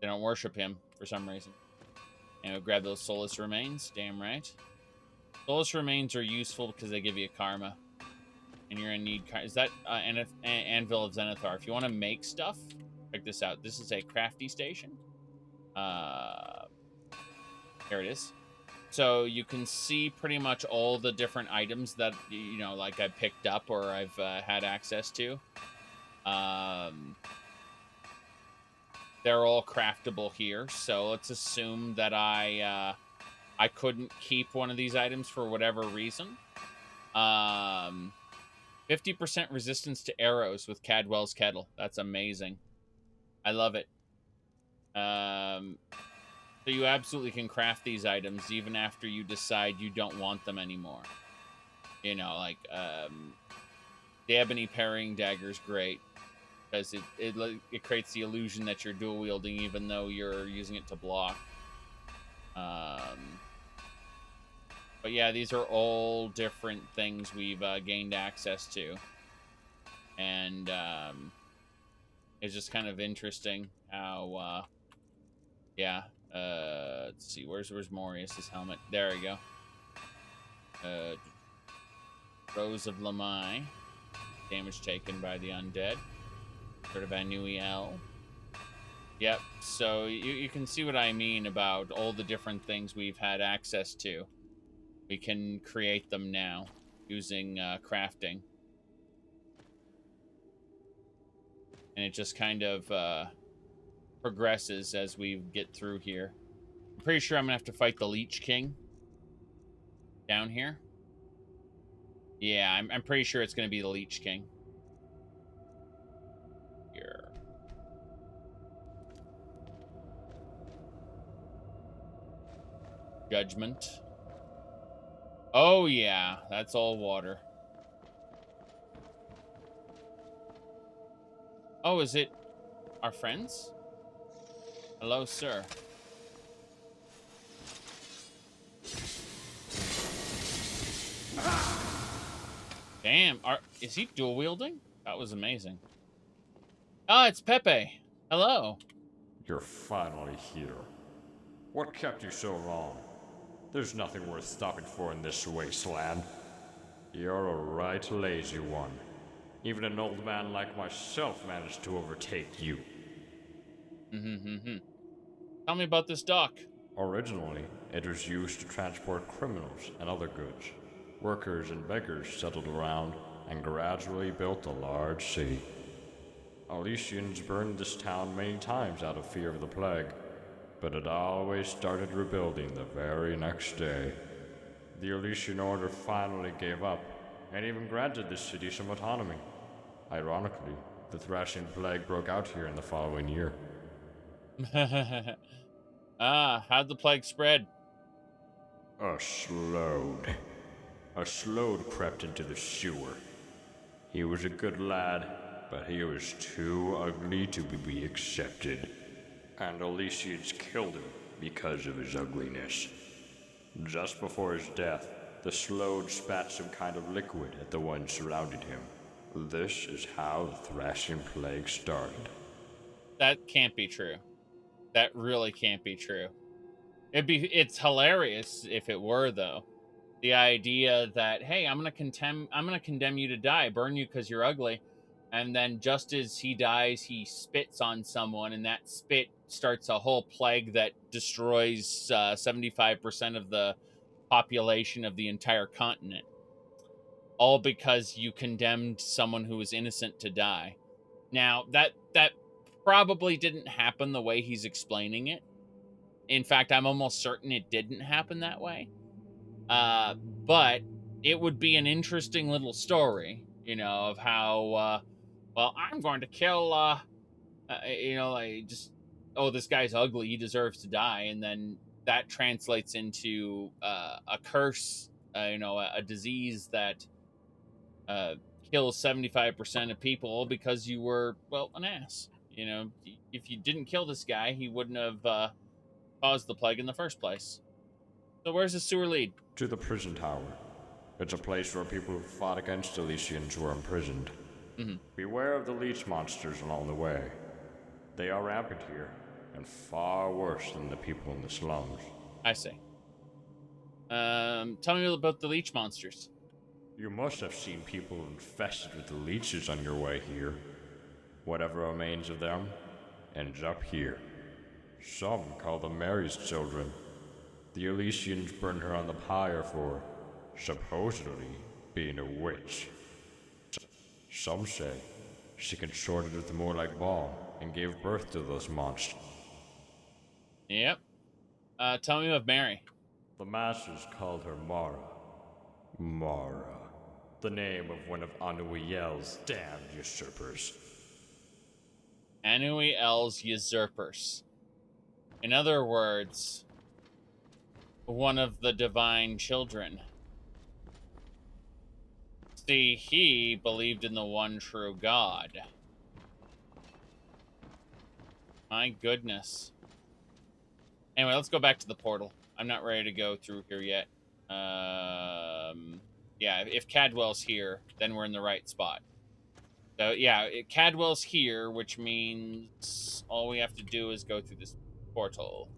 they don't worship him for some reason. And we'll grab those soulless remains. Damn right. Soulless remains are useful because they give you karma. And you're gonna need... Is that Anvil of Zenithar? If you want to make stuff, check this out. This is a crafty station. Here it is. So you can see pretty much all the different items that, you know, like I picked up or I've had access to. They're all craftable here. So let's assume that I couldn't keep one of these items for whatever reason. 50% resistance to arrows with Cadwell's Kettle. That's amazing. I love it. So you absolutely can craft these items even after you decide you don't want them anymore. You know, like, the Ebony Parrying Dagger is great because it creates the illusion that you're dual wielding even though you're using it to block. But yeah, these are all different things we've gained access to. And it's just kind of interesting how, yeah. Let's see, where's Morius' helmet? There we go. Rose of Lamai. Damage taken by the undead. Sort of Anuiel. Yep, so you can see what I mean about all the different things we've had access to. We can create them now using crafting. And it just kind of progresses as we get through here. I'm pretty sure I'm gonna have to fight the Leech King down here. Yeah, I'm pretty sure it's gonna be the Leech King. Here. Judgment. Oh yeah, that's all water. Oh, is it our friends? Hello, sir. Damn, is he dual wielding? That was amazing. Ah, it's Pepe. Hello. You're finally here. What kept you so long? There's nothing worth stopping for in this wasteland. You're a right lazy one. Even an old man like myself managed to overtake you. Tell me about this dock. Originally, it was used to transport criminals and other goods. Workers and beggars settled around and gradually built a large city. Alicians burned this town many times out of fear of the plague, but it always started rebuilding the very next day. The Alician Order finally gave up and even granted this city some autonomy. Ironically, the Thrashing Plague broke out here in the following year. How'd the plague spread? A Slode crept into the sewer. He was a good lad, but he was too ugly to be accepted. And Alicians killed him because of his ugliness. Just before his death, the Slode spat some kind of liquid at the ones surrounding him. This is how the Thrashing Plague started. That can't be true. That really can't be true. It's hilarious if it were, though. The idea that, hey, I'm gonna condemn you to die, burn you because you're ugly, and then just as he dies, he spits on someone, and that spit starts a whole plague that destroys 75% of the population of the entire continent. All because you condemned someone who was innocent to die. Now, that probably didn't happen the way he's explaining it. In fact, I'm almost certain it didn't happen that way. But it would be an interesting little story, you know, of how, well, I'm going to kill, you know, like just, oh, this guy's ugly, he deserves to die. And then that translates into a curse, you know, a disease that kills 75% of people because you were, well, an ass. You know, if you didn't kill this guy, he wouldn't have caused the plague in the first place. So where's the sewer lead? To the prison tower. It's a place where people who fought against Alicians were imprisoned. Beware of the leech monsters along the way. They are rampant here, and far worse than the people in the slums. I see. Tell me about the leech monsters. You must have seen people infested with the leeches on your way here. Whatever remains of them ends up here. Some call them Mary's children. The Elysians burned her on the pyre for, supposedly, being a witch. Some say she consorted with the Morlach Ball and gave birth to those monsters. Yep. Tell me of Mary. The masters called her Mara. Mara. The name of one of Anuiel's damned usurpers. Anuiel's usurpers. In other words, one of the divine children. See, he believed in the one true God. My goodness. Anyway, let's go back to the portal. I'm not ready to go through here yet. Yeah, if Cadwell's here, then we're in the right spot. So, yeah, Cadwell's here, which means all we have to do is go through this portal.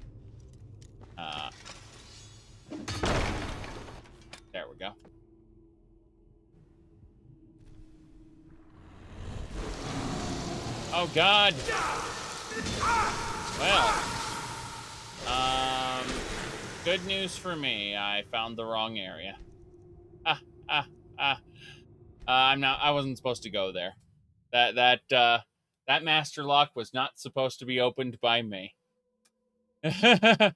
There we go. Oh, God. Well, good news for me. I found the wrong area. I wasn't supposed to go there. That master lock was not supposed to be opened by me. That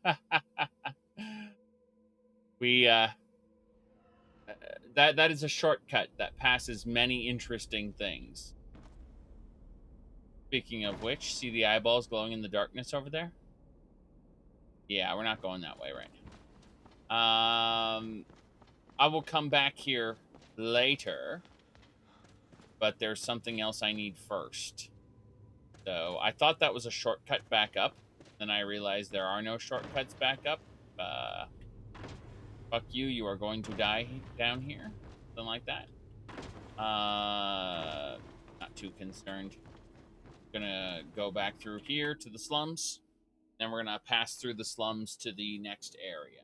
is a shortcut that passes many interesting things. Speaking of which, see the eyeballs glowing in the darkness over there? Yeah, we're not going that way right now. I will come back here later, but there's something else I need first. So I thought that was a shortcut back up. Then I realized there are no shortcuts back up. Fuck you, you are going to die down here. Something like that. Not too concerned. Gonna go back through here to the slums. Then we're gonna pass through the slums to the next area.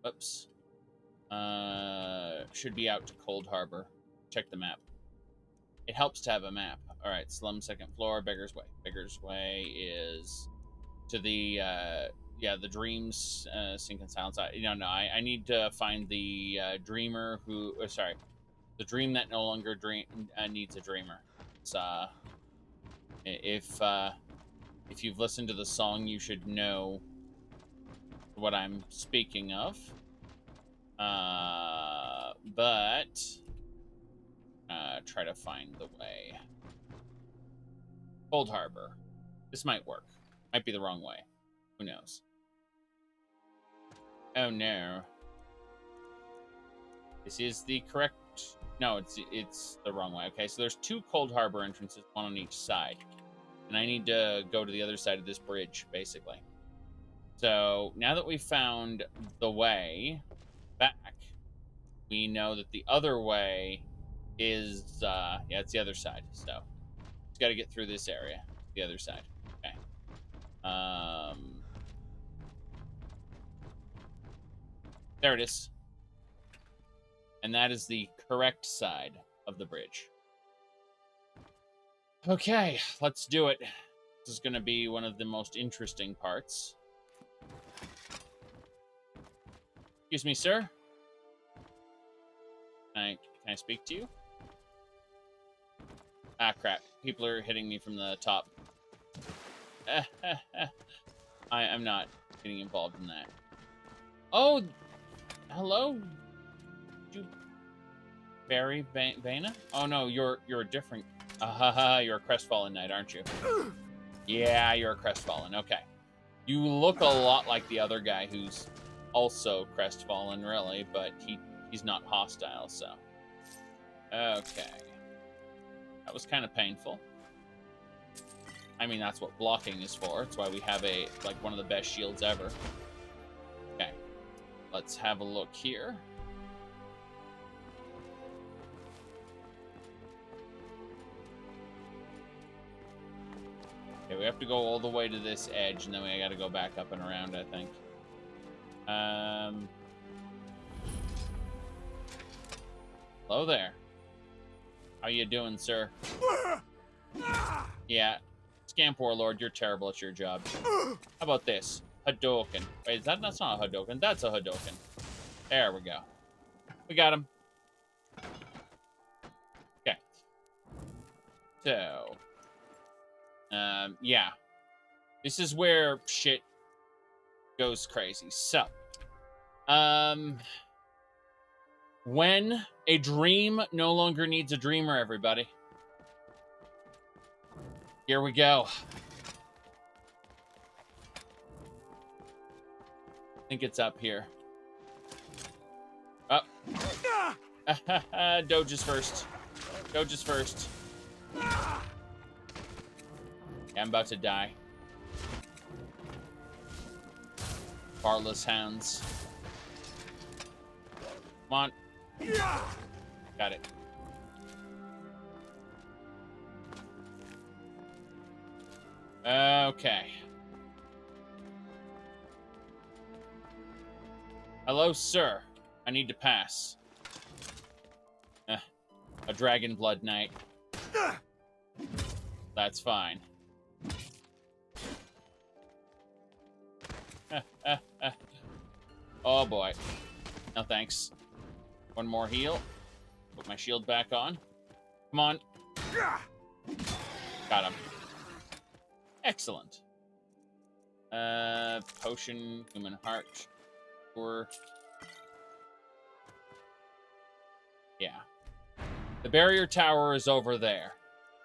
Oops. Should be out to Cold Harbor. Check the map. It helps to have a map. Alright, slum second floor, Beggar's Way. Beggar's Way is to the, the Dreams, Sink and Silence. I need to find the dreamer who, the dream that no longer needs a dreamer. It's, if you've listened to the song, you should know what I'm speaking of. But try to find the way. Cold Harbor. This might work. Might be the wrong way. Who knows? Oh no. This is the correct... No, it's the wrong way. Okay, so there's two Cold Harbor entrances, one on each side. And I need to go to the other side of this bridge, basically. So, now that we've found the way back, we know that the other way is, it's the other side. So, just got to get through this area, the other side. Okay. There it is. And that is the correct side of the bridge. Okay, let's do it. This is going to be one of the most interesting parts. Excuse me, sir? Can I speak to you? Ah, crap. People are hitting me from the top. I'm not getting involved in that. Oh, hello? Barry Bana? Oh no, you're a different... you're a crestfallen knight, aren't you? Yeah, you're a crestfallen. Okay. You look a lot like the other guy who's also crestfallen, really, but he's not hostile, so... Okay. That was kind of painful. I mean, that's what blocking is for. It's why we have one of the best shields ever. Okay. Let's have a look here. Okay, we have to go all the way to this edge, and then we gotta go back up and around, I think. Hello there. How you doing, sir? Yeah. Scamp Warlord, you're terrible at your job. How about this? Hadouken. Wait, that's not a Hadouken. That's a Hadouken. There we go. We got him. Okay. So. Yeah. This is where shit goes crazy. So. When a dream no longer needs a dreamer, everybody. Here we go. I think it's up here. Up. Doges first. Doges first. Yeah, I'm about to die. Barless hounds. Come on. Got it. Okay. Hello, sir. I need to pass. A dragon blood knight. That's fine. Oh boy. No thanks. One more heal. Put my shield back on. Come on. Got him. Excellent. Potion, human heart. Sure. Yeah. The barrier tower is over there.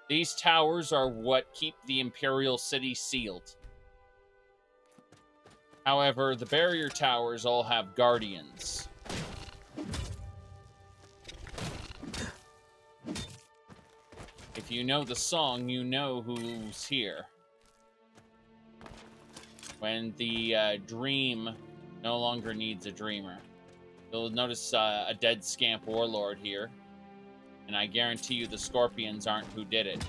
These towers are what keep the Imperial City sealed. However, the barrier towers all have guardians. If you know the song, you know who's here. When the dream no longer needs a dreamer. You'll notice a dead scamp warlord here. And I guarantee you the scorpions aren't who did it.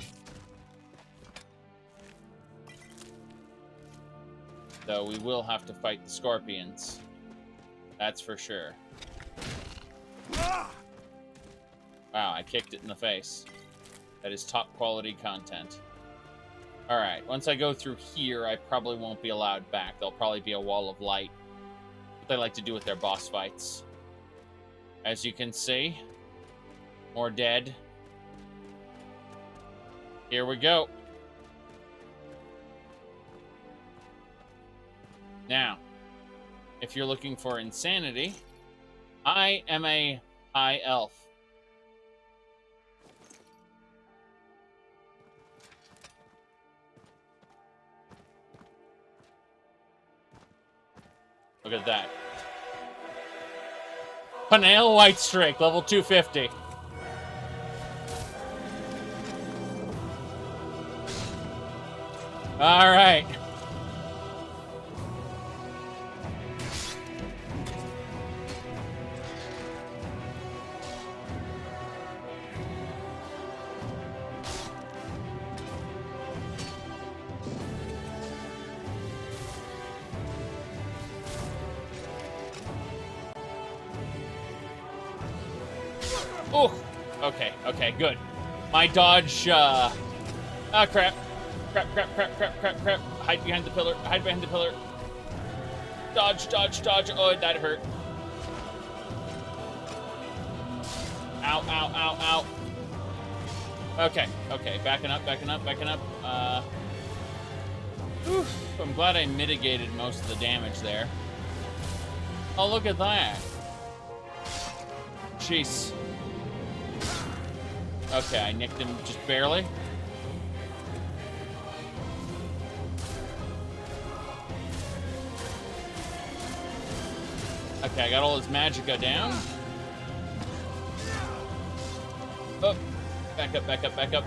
Though we will have to fight the scorpions. That's for sure. Wow, I kicked it in the face. That is top quality content. Alright, once I go through here, I probably won't be allowed back. There'll probably be a wall of light. What they like to do with their boss fights. As you can see, more dead. Here we go. Now, if you're looking for insanity, I am a high elf. Look at that. Panail White Strake, level 250. All right. Oh, okay, good. My dodge, crap. Crap. Hide behind the pillar, Dodge. Oh, that hurt. Ow. Okay, backing up. I'm glad I mitigated most of the damage there. Oh, look at that. Jeez. Okay, I nicked him just barely. Okay, I got all his magicka down. Oh, back up.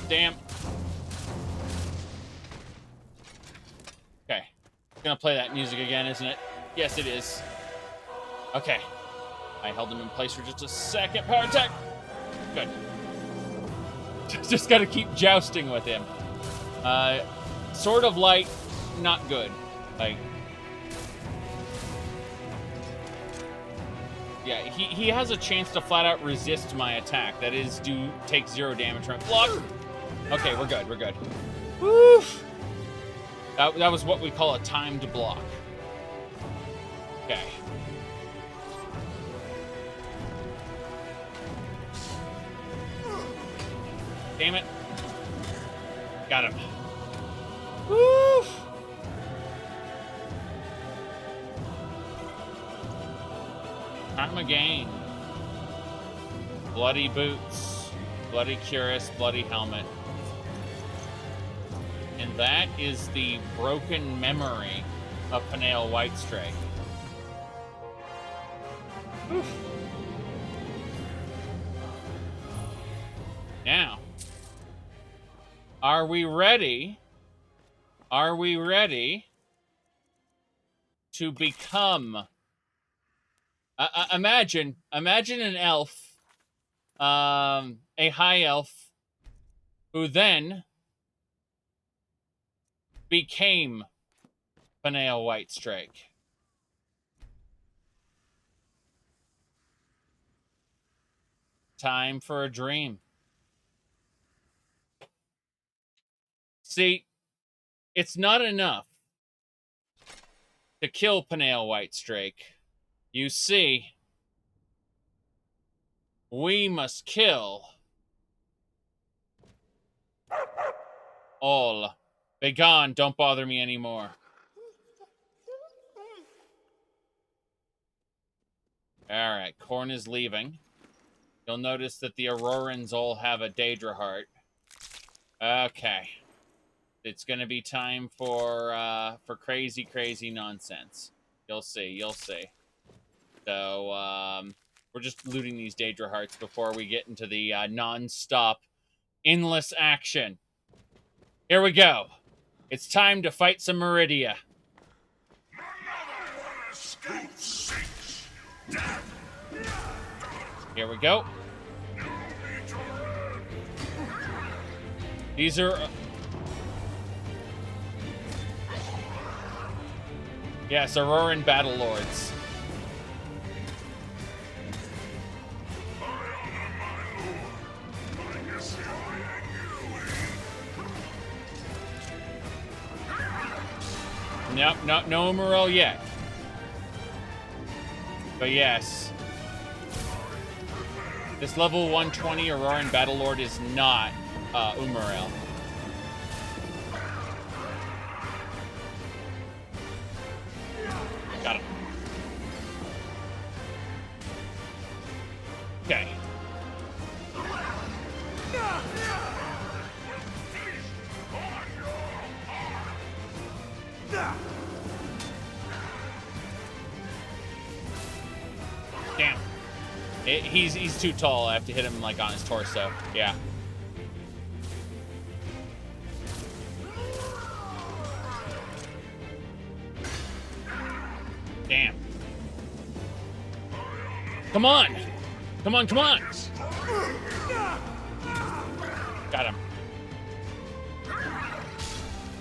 Damn. Okay, gonna play that music again, isn't it? Yes, it is. Okay. I held him in place for just a second. Power attack. Good. Just gotta keep jousting with him. Sort of light, not good. Like, yeah, he has a chance to flat out resist my attack. That is, take 0 damage from it. Block! Okay, we're good, we're good. Woo! That was what we call a timed block. Okay. Damn it. Got him. Woo! Time again. Bloody boots, bloody cuirass, bloody helmet. And that is the broken memory of Panael Whitestrake. Oof. Now, are we ready? Are we ready to become... imagine an elf, a high elf, who then became Panael Whitestrake. Time for a dream. See, it's not enough to kill Panael Whitestrake. You see, we must kill all. Begone, don't bother me anymore. Alright, Korn is leaving. You'll notice that the Aurorans all have a Daedra heart. Okay. It's gonna be time for crazy, crazy nonsense. You'll see, you'll see. So, we're just looting these Daedra hearts before we get into the non-stop, endless action. Here we go. It's time to fight some Meridia. Here we go. These are... yes, Auroran Battle Lords. Nope, no Umorel yet. But yes. This level 120 Auroran Battlelord is not Umorel. Got him. Okay. Damn. He's too tall. I have to hit him like on his torso. Yeah. Damn. Come on. Come on, come on. Got him.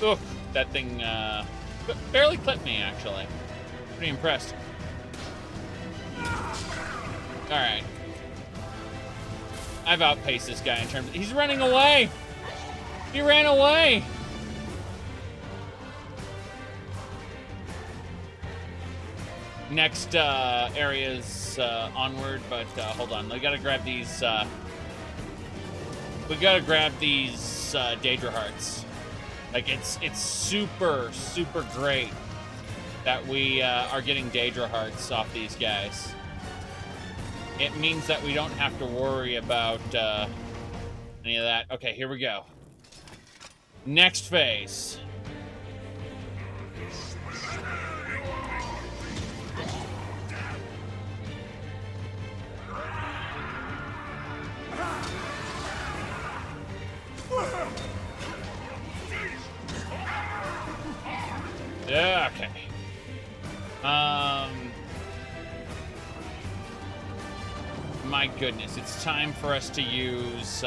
Oof, that thing barely clipped me, actually. Pretty impressed. Alright. I've outpaced this guy in terms of... he's running away! He ran away! Next area's onward, but hold on. We gotta grab these... we gotta grab these Daedra hearts. Like, it's super, super great that we are getting Daedra hearts off these guys. It means that we don't have to worry about any of that. Okay, here we go. Next phase. Yeah, okay. my goodness. It's time for us to use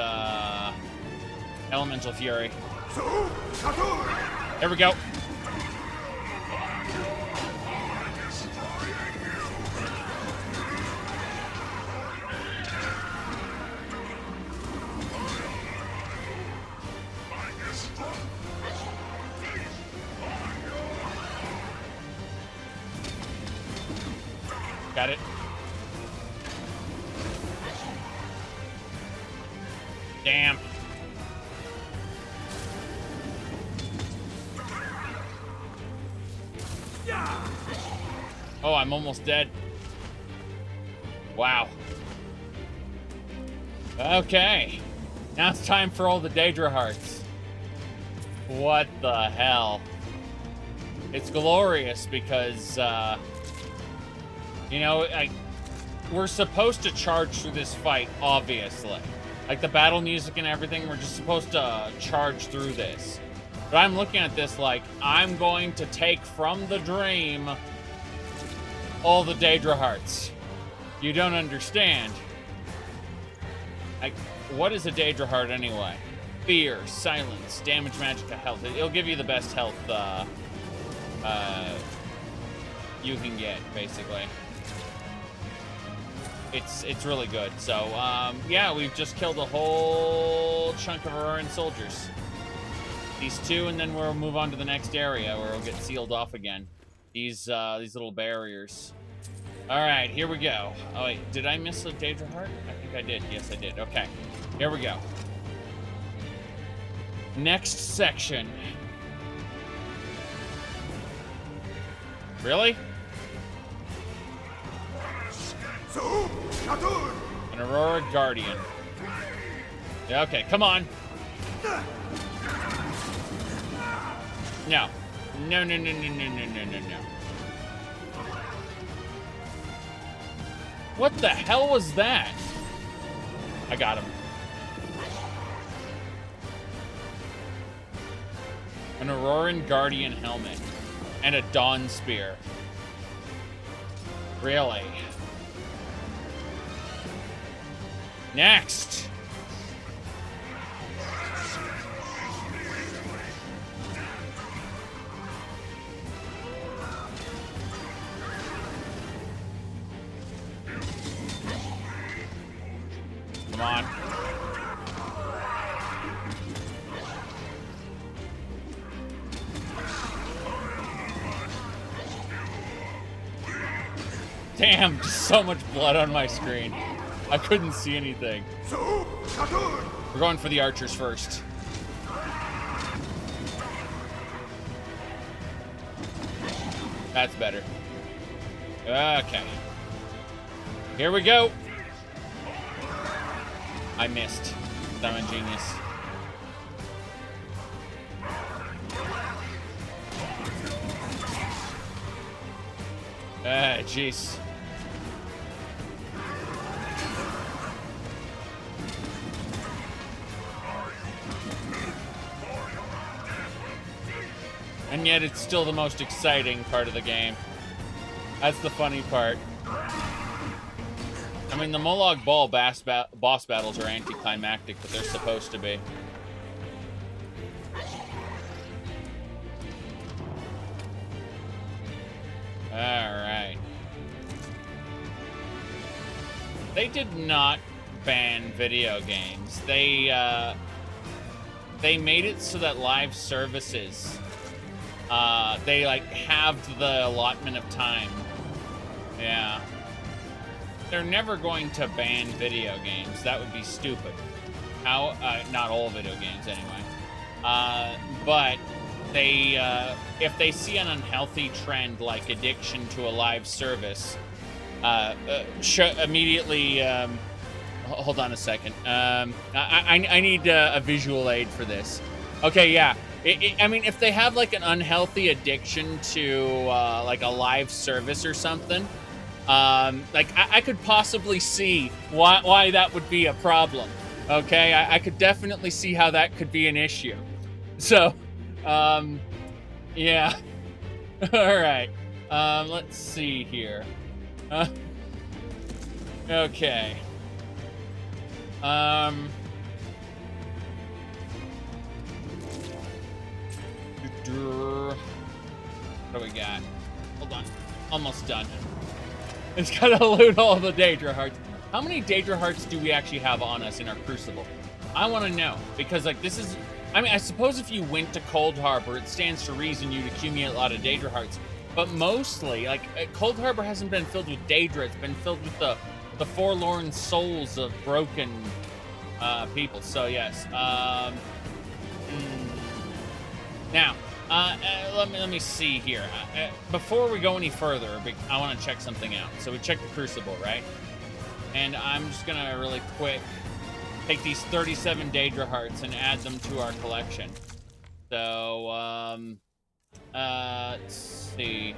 Elemental Fury. There we go. Got it. Damn. Oh, I'm almost dead. Wow. Okay. Now it's time for all the Daedra hearts. What the hell? It's glorious because, you know, we're supposed to charge through this fight, obviously. Like the battle music and everything, we're just supposed to charge through this. But I'm looking at this like, I'm going to take from the dream all the Daedra hearts. You don't understand. Like, what is a Daedra heart anyway? Fear, silence, damage, magicka, health. It'll give you the best health you can get, basically. It's really good. So, yeah, we've just killed a whole chunk of Auroran soldiers. These two, and then we'll move on to the next area where it'll get sealed off again. These little barriers. All right, here we go. Oh, wait, did I miss a Daedra heart? I think I did. Yes, I did. Okay, here we go. Next section. Really? An Aurora Guardian. Yeah, okay, come on. No. No, no, no, no, no, no, no, no, no. What the hell was that? I got him. An Auroran Guardian helmet. And a Dawn Spear. Really? Next! Come on. Damn, so much blood on my screen. I couldn't see anything. We're going for the archers first. That's better. Okay. Here we go. I missed. I'm a genius. Jeez. And yet it's still the most exciting part of the game. That's the funny part. I mean, the Molag Bal boss battles are anticlimactic, but they're supposed to be. Alright. They did not ban video games. They made it so that live services, they like halved the allotment of time. Yeah. They're never going to ban video games. That would be stupid. How? Not all video games, anyway. But they, if they see an unhealthy trend like addiction to a live service, immediately. Hold on a second. I need a visual aid for this. Okay, yeah. I mean, if they have like an unhealthy addiction to like a live service or something. Like I could possibly see why that would be a problem. Okay, I could definitely see how that could be an issue. So, yeah. All right. Let's see here. Okay. What do we got? Hold on. Almost done. It's gotta loot all the Daedra Hearts. How many Daedra Hearts do we actually have on us in our Crucible? I want to know, because like this is, I mean, I suppose if you went to Cold Harbor, it stands to reason you'd accumulate a lot of Daedra Hearts, but mostly, like, Cold Harbor hasn't been filled with Daedra, it's been filled with the forlorn souls of broken people. So yes. Now, let me see here. Before we go any further, I want to check something out. So we checked the Crucible, right? And I'm just gonna really quick take these 37 Daedra Hearts and add them to our collection. So, let's see.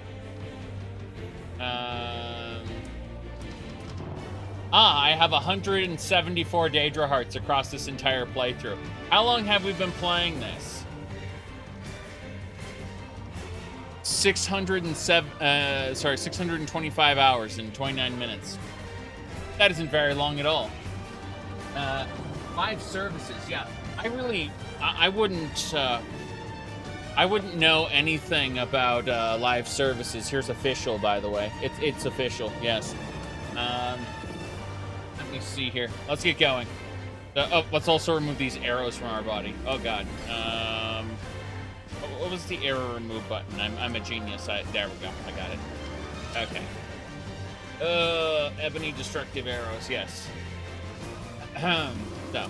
I have 174 Daedra Hearts across this entire playthrough. How long have we been playing this? 625 hours and 29 minutes. That isn't very long at all. 5 services, yeah. I wouldn't know anything about live services. Here's official, by the way. It's official, yes. Let me see here. Let's get going. Let's also remove these arrows from our body. Oh god. What was the arrow remove button? I'm a genius. There we go. I got it. Okay. Ebony destructive arrows, yes. So.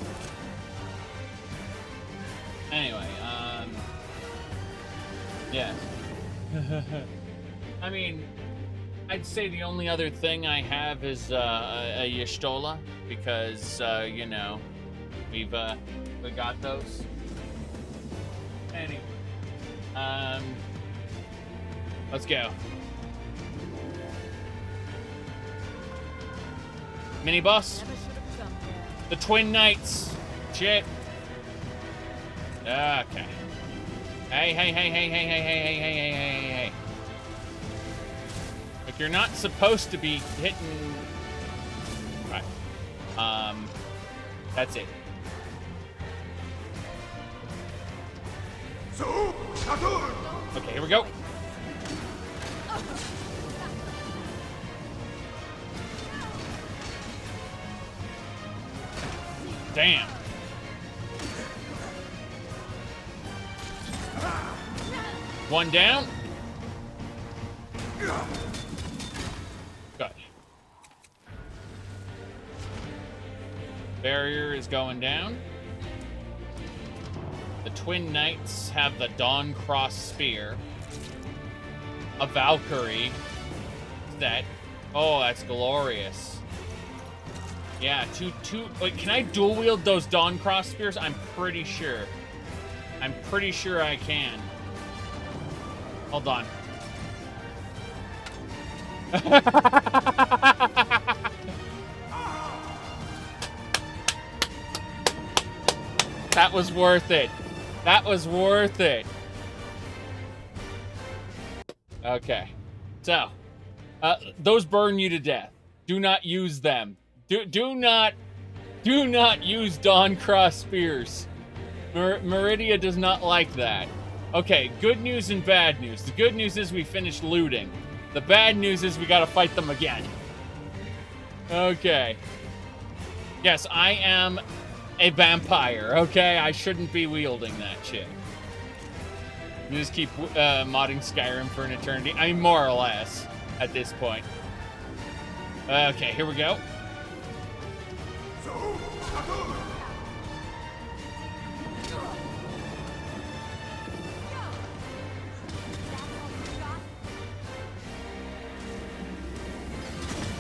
Anyway, yeah. I mean, I'd say the only other thing I have is a Y'shtola, because you know, we got those. Anyway, let's go. Mini boss. The Twin Knights. Shit. Okay. Hey. Like, you're not supposed to be hitting. Right. That's it. Okay, here we go. Damn. One down. Good. Barrier is going down. The Twin Knights have the Dawn Cross Spear. A Valkyrie set. Oh, that's glorious. Yeah, two. Wait, can I dual wield those Dawn Cross Spears? I'm pretty sure. I can. Hold on. That was worth it. Okay. So, those burn you to death. Do not use them. Do not use Dawn Cross Spears. Meridia does not like that. Okay, good news and bad news. The good news is we finished looting. The bad news is we gotta fight them again. Okay. Yes, I am a vampire, okay? I shouldn't be wielding that shit. We just keep modding Skyrim for an eternity. I mean, more or less, at this point. Okay, here we go.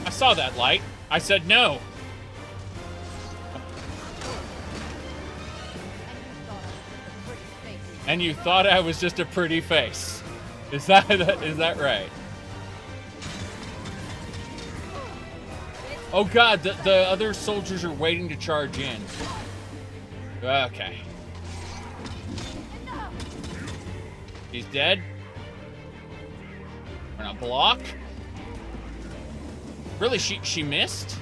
I saw that light. I said no. And you thought I was just a pretty face. Is that right? Oh god, the other soldiers are waiting to charge in. Okay. He's dead. We're gonna block. Really, she missed?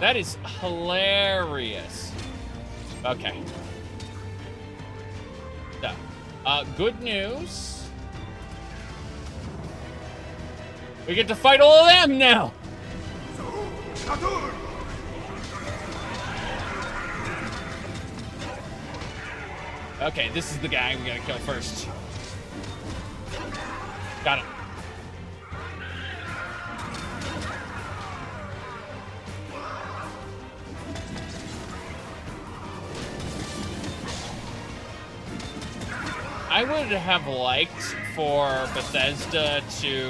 That is hilarious. Okay. So, good news. We get to fight all of them now. Okay, this is the guy we gotta kill first. Got him. I would have liked for Bethesda to,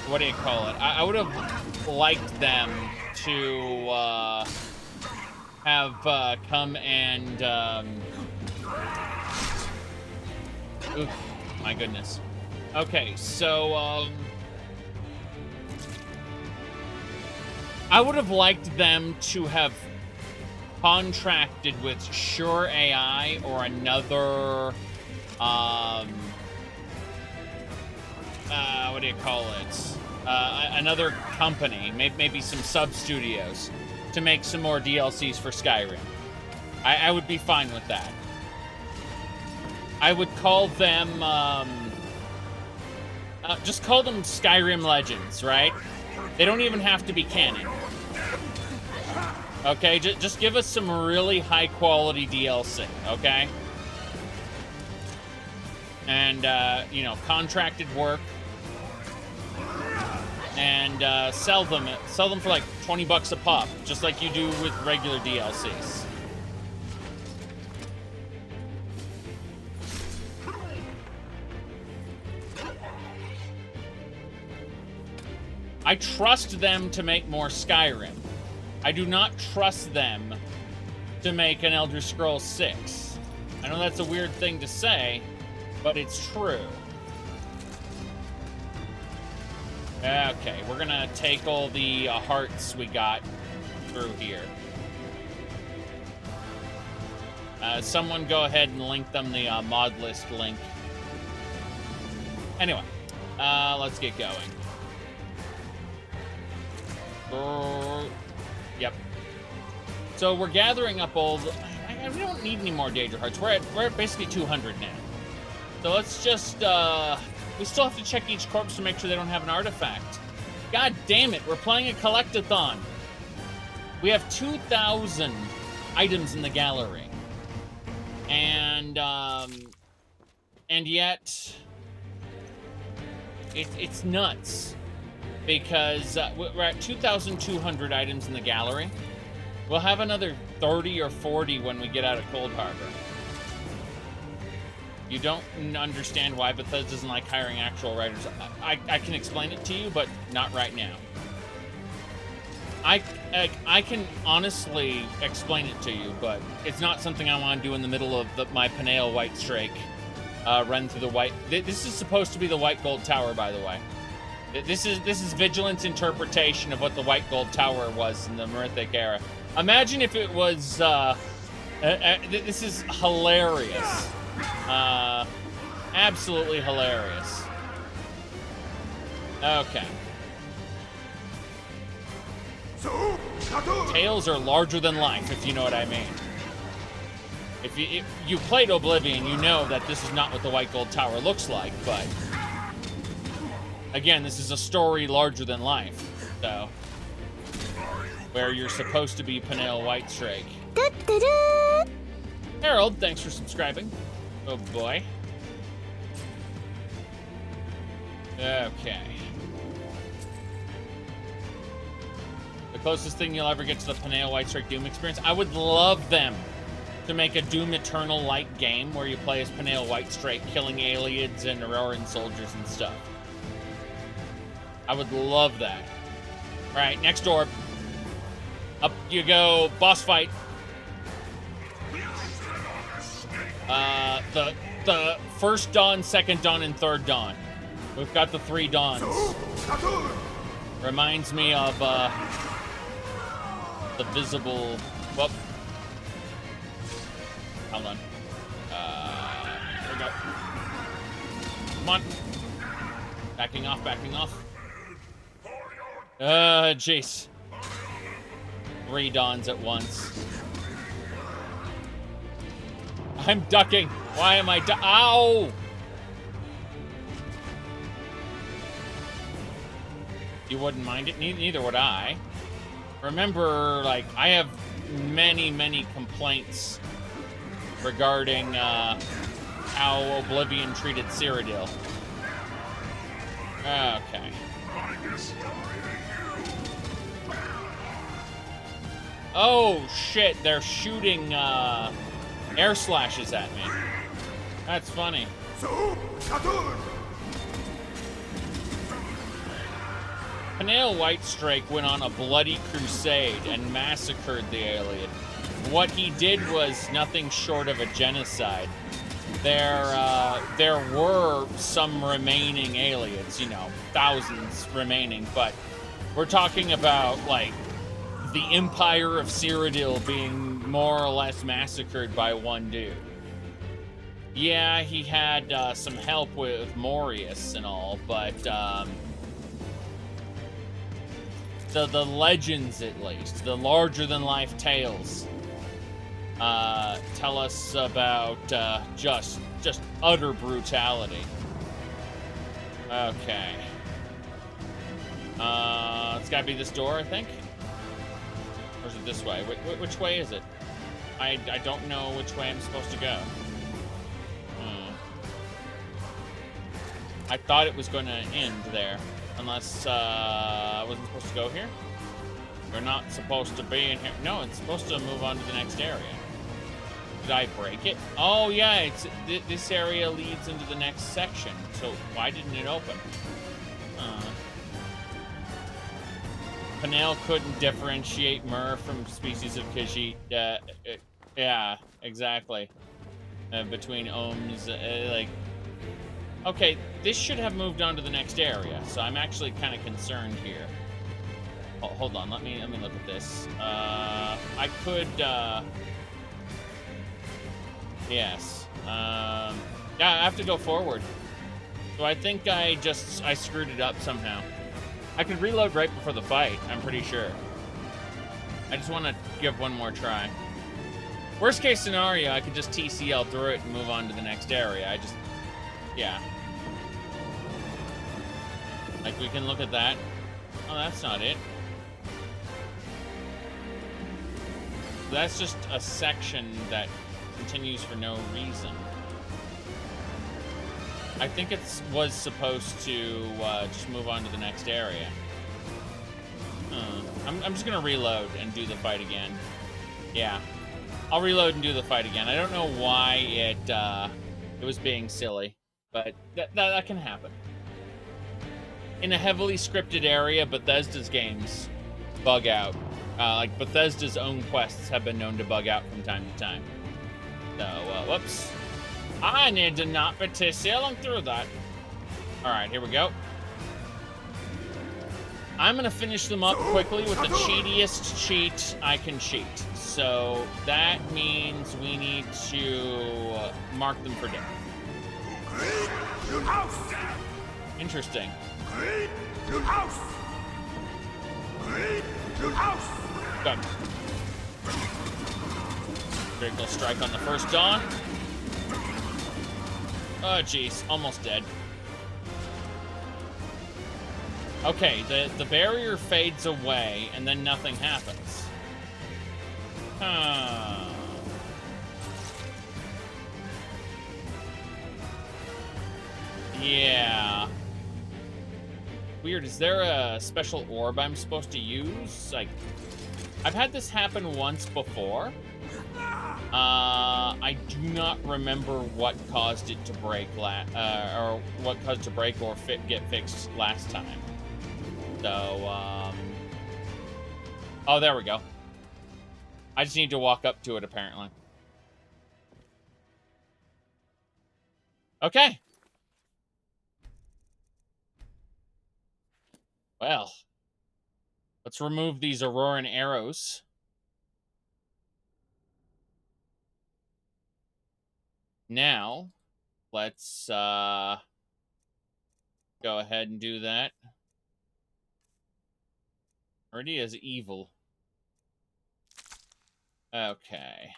what do you call it? I would have liked them to, have, come and, oof, my goodness. Okay, so, I would have liked them to have contracted with Sure AI or another, what do you call it? Another company, maybe some sub-studios, to make some more DLCs for Skyrim. I would be fine with that. I would call them, just call them Skyrim Legends, right? They don't even have to be canon. Okay, just give us some really high-quality DLC, okay? And, you know, contracted work. And sell them for like 20 bucks a pop, just like you do with regular DLCs. I trust them to make more Skyrim. I do not trust them to make an Elder Scrolls 6. I know that's a weird thing to say, but it's true. Okay, we're gonna take all the hearts we got through here. Someone go ahead and link them the mod list link. Anyway, let's get going. Yep. So we're gathering up all the... we don't need any more Daedra hearts. We're at basically 200 now. So let's just, we still have to check each corpse to make sure they don't have an artifact. God damn it, we're playing a collect-a-thon. We have 2,000 items in the gallery. And yet, it's nuts. Because we're at 2,200 items in the gallery. We'll have another 30 or 40 when we get out of Cold Harbor. You don't understand why Bethesda doesn't like hiring actual writers. I can explain it to you, but not right now. I can honestly explain it to you, but it's not something I want to do in the middle of my Panail White Strake run through the white... This is supposed to be the White Gold Tower, by the way. This is Vigilant's interpretation of what the White Gold Tower was in the Merithic era. Imagine if it was, this is hilarious. Absolutely hilarious. Okay. Tails are larger than life, if you know what I mean. If you played Oblivion, you know that this is not what the White Gold Tower looks like, but... Again, this is a story larger than life, so... Where you're supposed to be Panail Whitestrake. Harold, thanks for subscribing. Oh boy. Okay. The closest thing you'll ever get to the Panail Whitestrake Doom experience. I would love them to make a Doom Eternal-like game where you play as Panail Whitestrake killing aliens and Auroran soldiers and stuff. I would love that. Alright, next door. Up you go. Boss fight. The first dawn, second dawn, and third dawn. We've got the 3 dawns. Reminds me of the visible... Whoop. Hold on. Here we go. Come on. Backing off, backing off. Jeez. 3 dawns at once. I'm ducking. Why am I ow! You wouldn't mind it? Neither would I. Remember, like, I have many, many complaints regarding how Oblivion treated Cyrodiil. Okay. Oh, shit. They're shooting air slashes at me. That's funny. Peniel Whitestrake went on a bloody crusade and massacred the alien. What he did was nothing short of a genocide. There were some remaining aliens, you know, thousands remaining, but we're talking about, like, the Empire of Cyrodiil being more or less massacred by one dude. Yeah, he had some help with Morius and all, but the legends, at least, the larger-than-life tales, tell us about just utter brutality. Okay. It's gotta be this door, I think. Or is it this way? Which way is it? I don't know which way I'm supposed to go. I thought it was going to end there. Unless I wasn't supposed to go here? We're not supposed to be in here. No, it's supposed to move on to the next area. Did I break it? Oh, yeah, this area leads into the next section. So why didn't it open? Peniel couldn't differentiate Myrrh from species of Khajiit. Yeah, exactly. Between ohms, like... Okay, this should have moved on to the next area, so I'm actually kind of concerned here. Oh, hold on, let me look at this. I could, yes. Yeah, I have to go forward. So I think I screwed it up somehow. I could reload right before the fight, I'm pretty sure. I just want to give one more try. Worst case scenario, I could just TCL through it and move on to the next area. Yeah. Like, we can look at that. Oh, that's not it. That's just a section that continues for no reason. I think it was supposed to just move on to the next area. I'm just gonna reload and do the fight again. Yeah, I'll reload and do the fight again. I don't know why it was being silly, but that can happen. In a heavily scripted area, Bethesda's games bug out. Like, Bethesda's own quests have been known to bug out from time to time. So, whoops. I need to not be sailing through that. Alright, here we go. I'm gonna finish them up quickly with the cheatiest cheat I can cheat. So, that means we need to mark them for death. Interesting. Good. Critical strike on the first dawn. Oh, jeez. Almost dead. Okay, the barrier fades away, and then nothing happens. Yeah. Weird. Is there a special orb I'm supposed to use? Like, I've had this happen once before. I do not remember what caused it to break or what caused it to break or get fixed last time. So, oh, there we go. I just need to walk up to it, apparently. Okay. Well, let's remove these Auroran arrows. Now, let's go ahead and do that. Meridia is evil. Okay.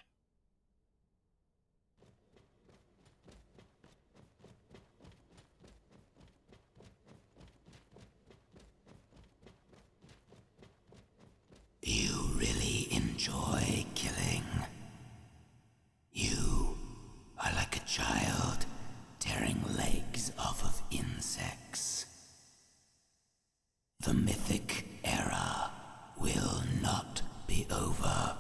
You really enjoy killing. You are like a child tearing legs off of insects. The mythic era will not be over.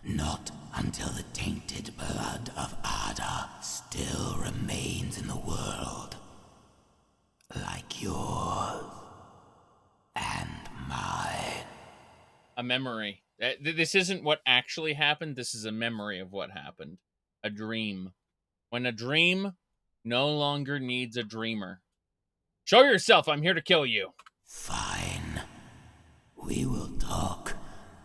Not until the tainted blood of Ada still remains in the world. Like yours and mine. A memory. This isn't what actually happened. This is a memory of what happened. A dream. When a dream no longer needs a dreamer. Show yourself. I'm here to kill you. Fine. We will talk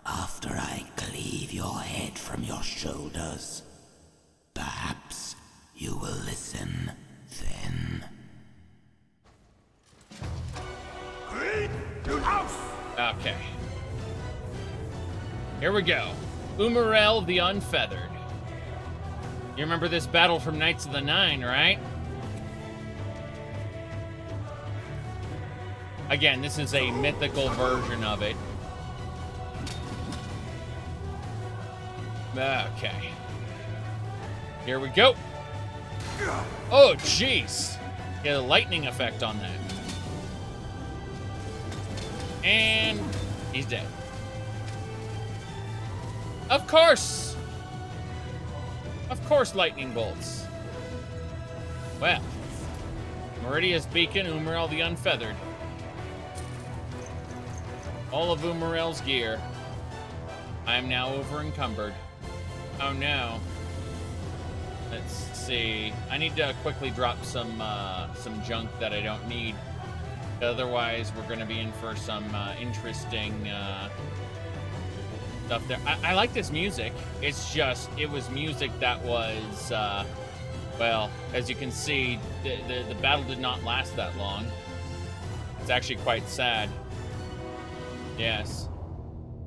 after I cleave your head from your shoulders. Perhaps you will listen then. Okay. Here we go. Umarel the Unfeathered. You remember this battle from Knights of the Nine, right? Again, this is a mythical version of it. Okay. Here we go. Oh, jeez. Get a lightning effect on that. And he's dead. Of course. Of course, lightning bolts. Well, Meridia's Beacon, Umarel the Unfeathered. All of Umarel's gear. I am now over encumbered. Oh no. Let's see. I need to quickly drop some junk that I don't need. Otherwise, we're going to be in for some interesting stuff there. I like this music. It's just, it was music that was, well, as you can see, the battle did not last that long. It's actually quite sad. Yes.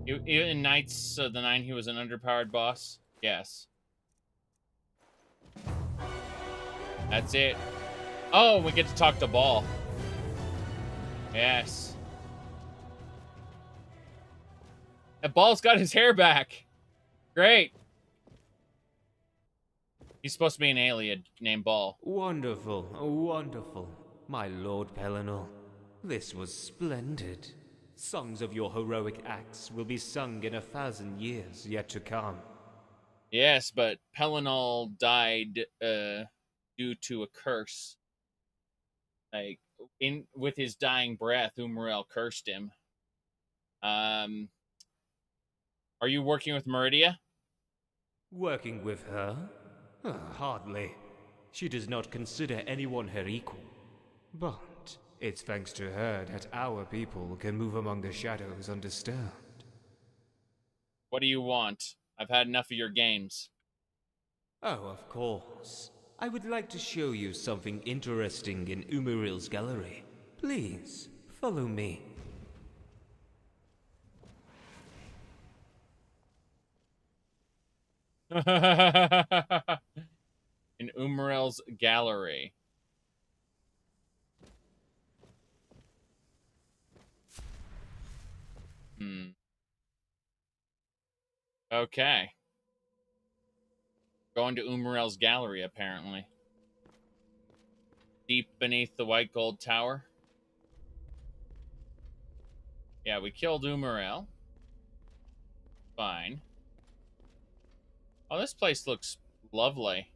In Knights of the Nine, he was an underpowered boss. Yes. That's it. Oh, we get to talk to Ball. Yes. And Ball's got his hair back. Great. He's supposed to be an alien named Ball. Wonderful, wonderful. My Lord Pellinor, this was splendid. Songs of your heroic acts will be sung in 1,000 years yet to come. Yes, but Pellinor died due to a curse. Like, with his dying breath, Umarel cursed him. Are you working with Meridia? Working with her? Hardly. She does not consider anyone her equal. But it's thanks to her that our people can move among the shadows undisturbed. What do you want? I've had enough of your games. Oh, of course. I would like to show you something interesting in Umaril's gallery. Please, follow me. In Umarel's gallery. Okay. Going to Umarel's gallery, apparently. Deep beneath the white gold tower. Yeah, we killed Umarel. Fine. Oh, this place looks lovely.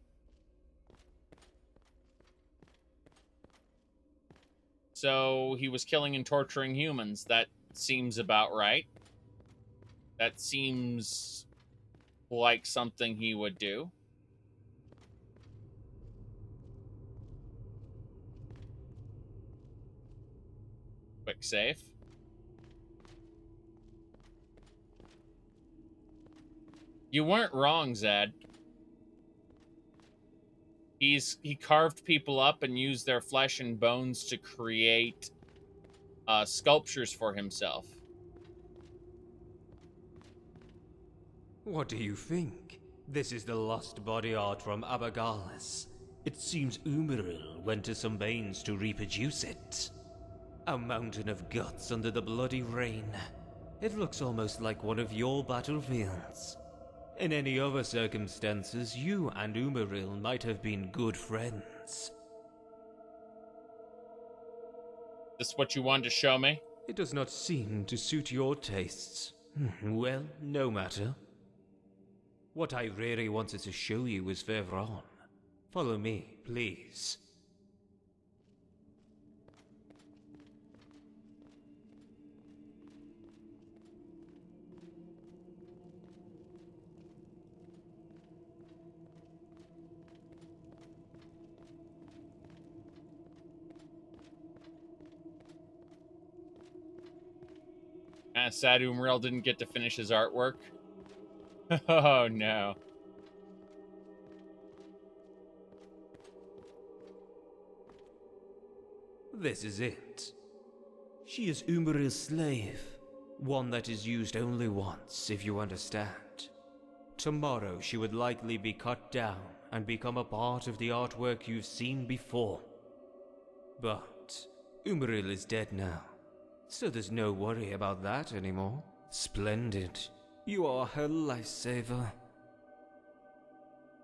So he was killing and torturing humans. That seems about right. That seems like something he would do. Quick save. You weren't wrong, Zed. He carved people up and used their flesh and bones to create sculptures for himself. What do you think? This is the lost body art from Abagalis. It seems Umaril went to some pains to reproduce it. A mountain of guts under the bloody rain. It looks almost like one of your battlefields. In any other circumstances, you and Umaril might have been good friends. This what you wanted to show me? It does not seem to suit your tastes. Well, no matter. What I really wanted to show you is further on. Follow me, please. Sad Umrel didn't get to finish his artwork. Oh no. This is it. She is Umaril's slave. One that is used only once, if you understand. Tomorrow she would likely be cut down and become a part of the artwork you've seen before. But Umaril is dead now, so there's no worry about that anymore. Splendid. You are her lifesaver.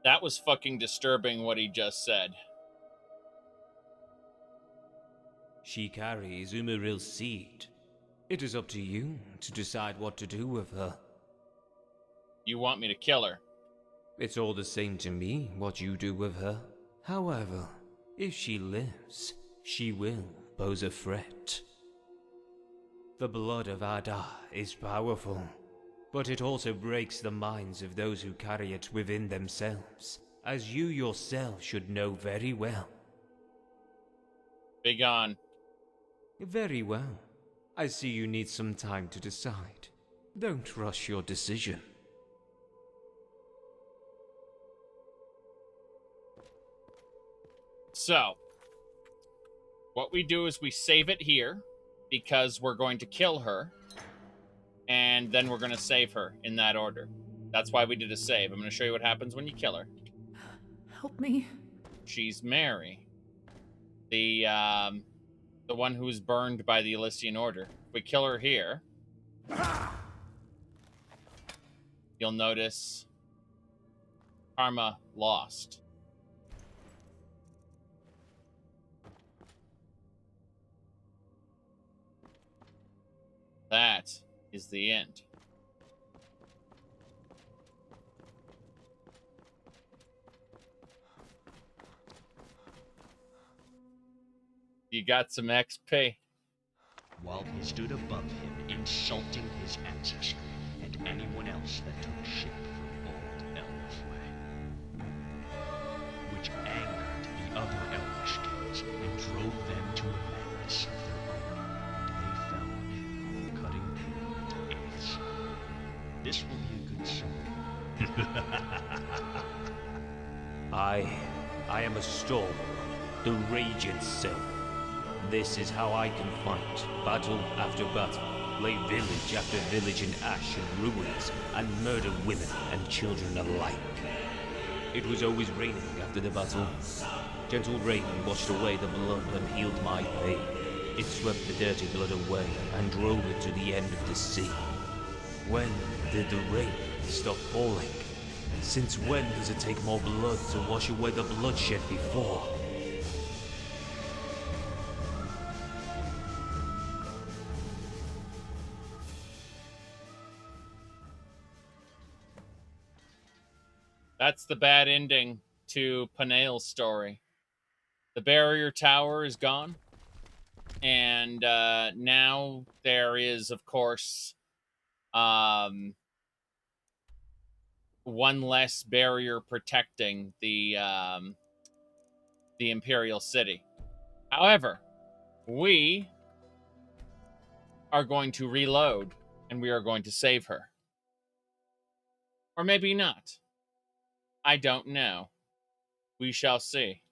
That was fucking disturbing what he just said. She carries Umaril's seed. It is up to you to decide what to do with her. You want me to kill her? It's all the same to me what you do with her. However, if she lives, she will pose a threat. The blood of Ada is powerful, but it also breaks the minds of those who carry it within themselves, as you yourself should know very well. Begone. Very well. I see you need some time to decide. Don't rush your decision. So, what we do is we save it here, because we're going to kill her, and then we're going to save her in that order. That's why we did a save. I'm going to show you what happens when you kill her. Help me. She's Mary, the one who was burned by the Elysian Order. If we kill her here, you'll notice karma lost. That is the end. You got some XP. While he stood above him, insulting his ancestry and anyone else that took ship from old Elfway, which angered the other Elvish kings and drove them to a madness of their own. They fell on him, cutting him to eighths. This will be a good song. I am a storm, the rage itself. This is how I can fight, battle after battle, lay village after village in ash and ruins, and murder women and children alike. It was always raining after the battle. Gentle rain washed away the blood and healed my pain. It swept the dirty blood away and drove it to the end of the sea. When did the rain stop falling? Since when does it take more blood to wash away the bloodshed before? That's the bad ending to Panael's story. The barrier tower is gone. And now there is, of course, one less barrier protecting the Imperial City. However, we are going to reload and we are going to save her. Or maybe not. I don't know. We shall see.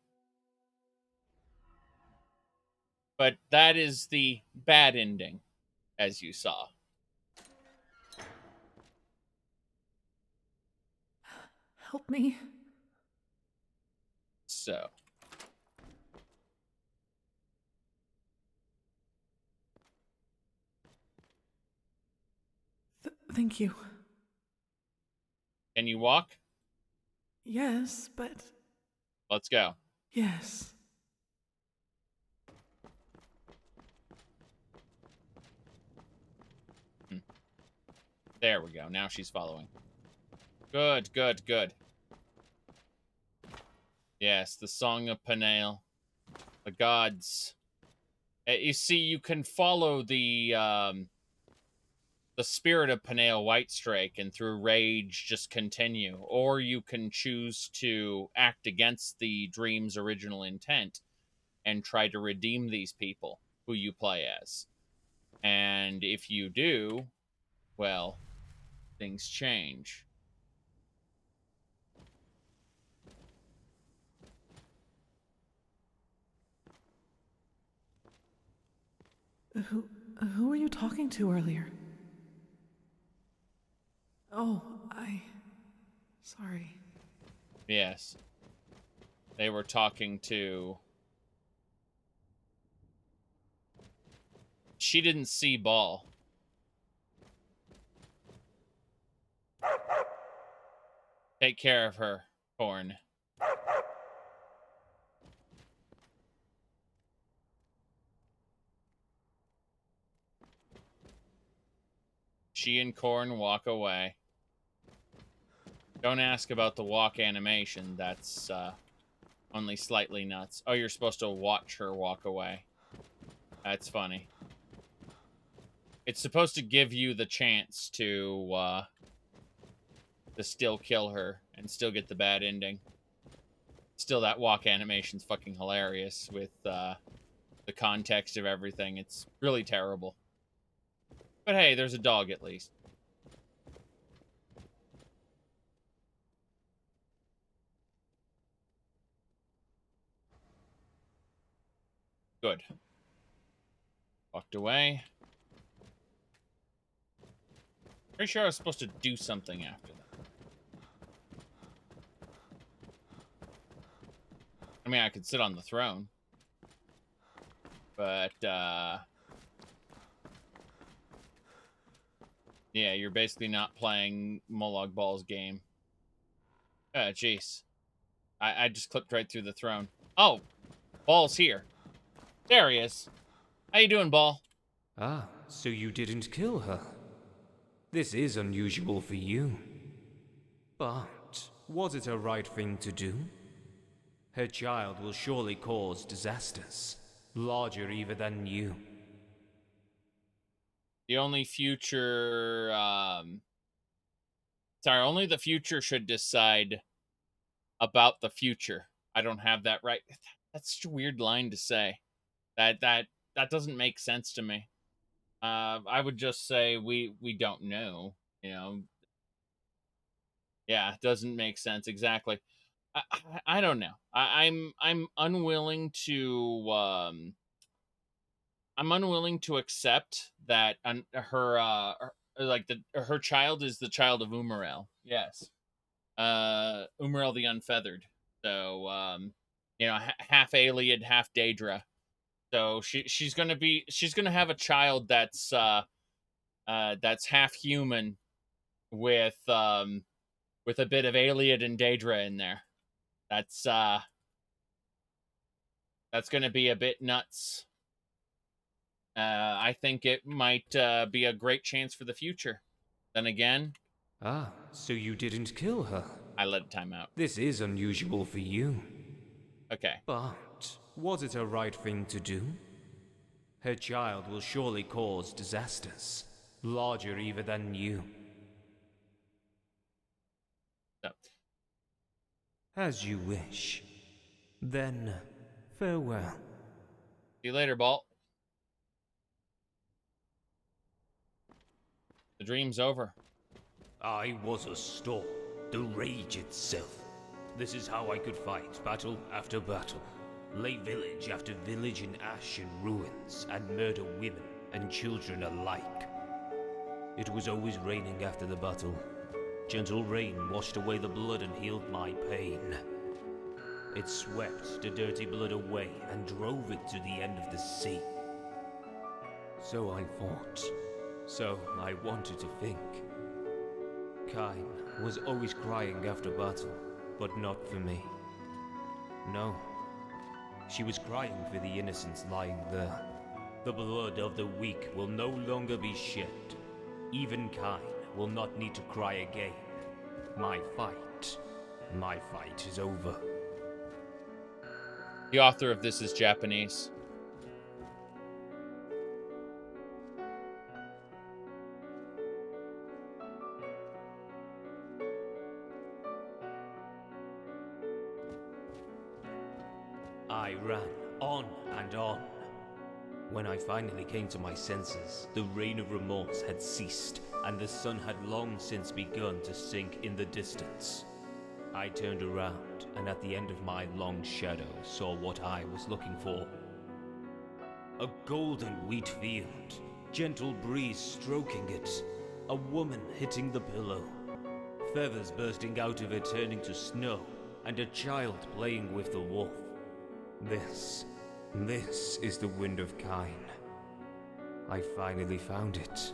But that is the bad ending, as you saw. Help me. So. Thank you. Can you walk? Yes, but... Let's go. Yes. There we go. Now she's following. Good, good, good. Yes, the Song of Peniel. The gods. You see, you can follow the spirit of Peniel Whitestrake and through rage just continue. Or you can choose to act against the dream's original intent and try to redeem these people who you play as. And if you do, well, things change. Who were you talking to earlier? Oh, Sorry. Yes. They were talking to... She didn't see Ball. Take care of her, Corn. She and Corn walk away. Don't ask about the walk animation. That's only slightly nuts. Oh, you're supposed to watch her walk away. That's funny. It's supposed to give you the chance to still kill her and still get the bad ending. Still, that walk animation's fucking hilarious with the context of everything. It's really terrible. But hey, there's a dog at least. Good. Walked away. Pretty sure I was supposed to do something after that. I mean, I could sit on the throne. But, yeah, you're basically not playing Molag Ball's game. Jeez. I just clipped right through the throne. Oh! Ball's here. There he is. How you doing, Ball? Ah, so you didn't kill her. This is unusual for you. But was it a right thing to do? Her child will surely cause disasters, larger even than you. The only future, sorry, only the future should decide about the future. I don't have that right. That's such a weird line to say. That doesn't make sense to me. I would just say we don't know, you know. Yeah, it doesn't make sense exactly. I don't know. I'm unwilling to I'm unwilling to accept that her child is the child of Umarel. Yes. Umarel the Unfeathered. So you know, half Ayleid, half Daedra. So she's gonna have a child that's half human with a bit of Ayleid and Daedra in there. That's gonna be a bit nuts. I think it might be a great chance for the future. Then again... Ah, so you didn't kill her? I let time out. This is unusual for you. Okay. But was it a right thing to do? Her child will surely cause disasters, larger even than you. So. As you wish. Then, farewell. See you later, Balt. The dream's over. I was a storm, the rage itself. This is how I could fight battle after battle, lay village after village in ash and ruins, and murder women and children alike. It was always raining after the battle, Gentle rain washed away the blood and healed my pain. It swept the dirty blood away and drove it to the end of the sea. So I thought. So I wanted to think. Kain was always crying after battle, but not for me. No. She was crying for the innocents lying there. The blood of the weak will no longer be shed. Even Kain will not need to cry again. My fight is over. The author of this is Japanese. I ran on and on. When I finally came to my senses, the rain of remorse had ceased, and the sun had long since begun to sink in the distance. I turned around, and at the end of my long shadow saw what I was looking for. A golden wheat field, gentle breeze stroking it, a woman hitting the pillow, feathers bursting out of it turning to snow, and a child playing with the wolf. This is the wind of Kain. I finally found it.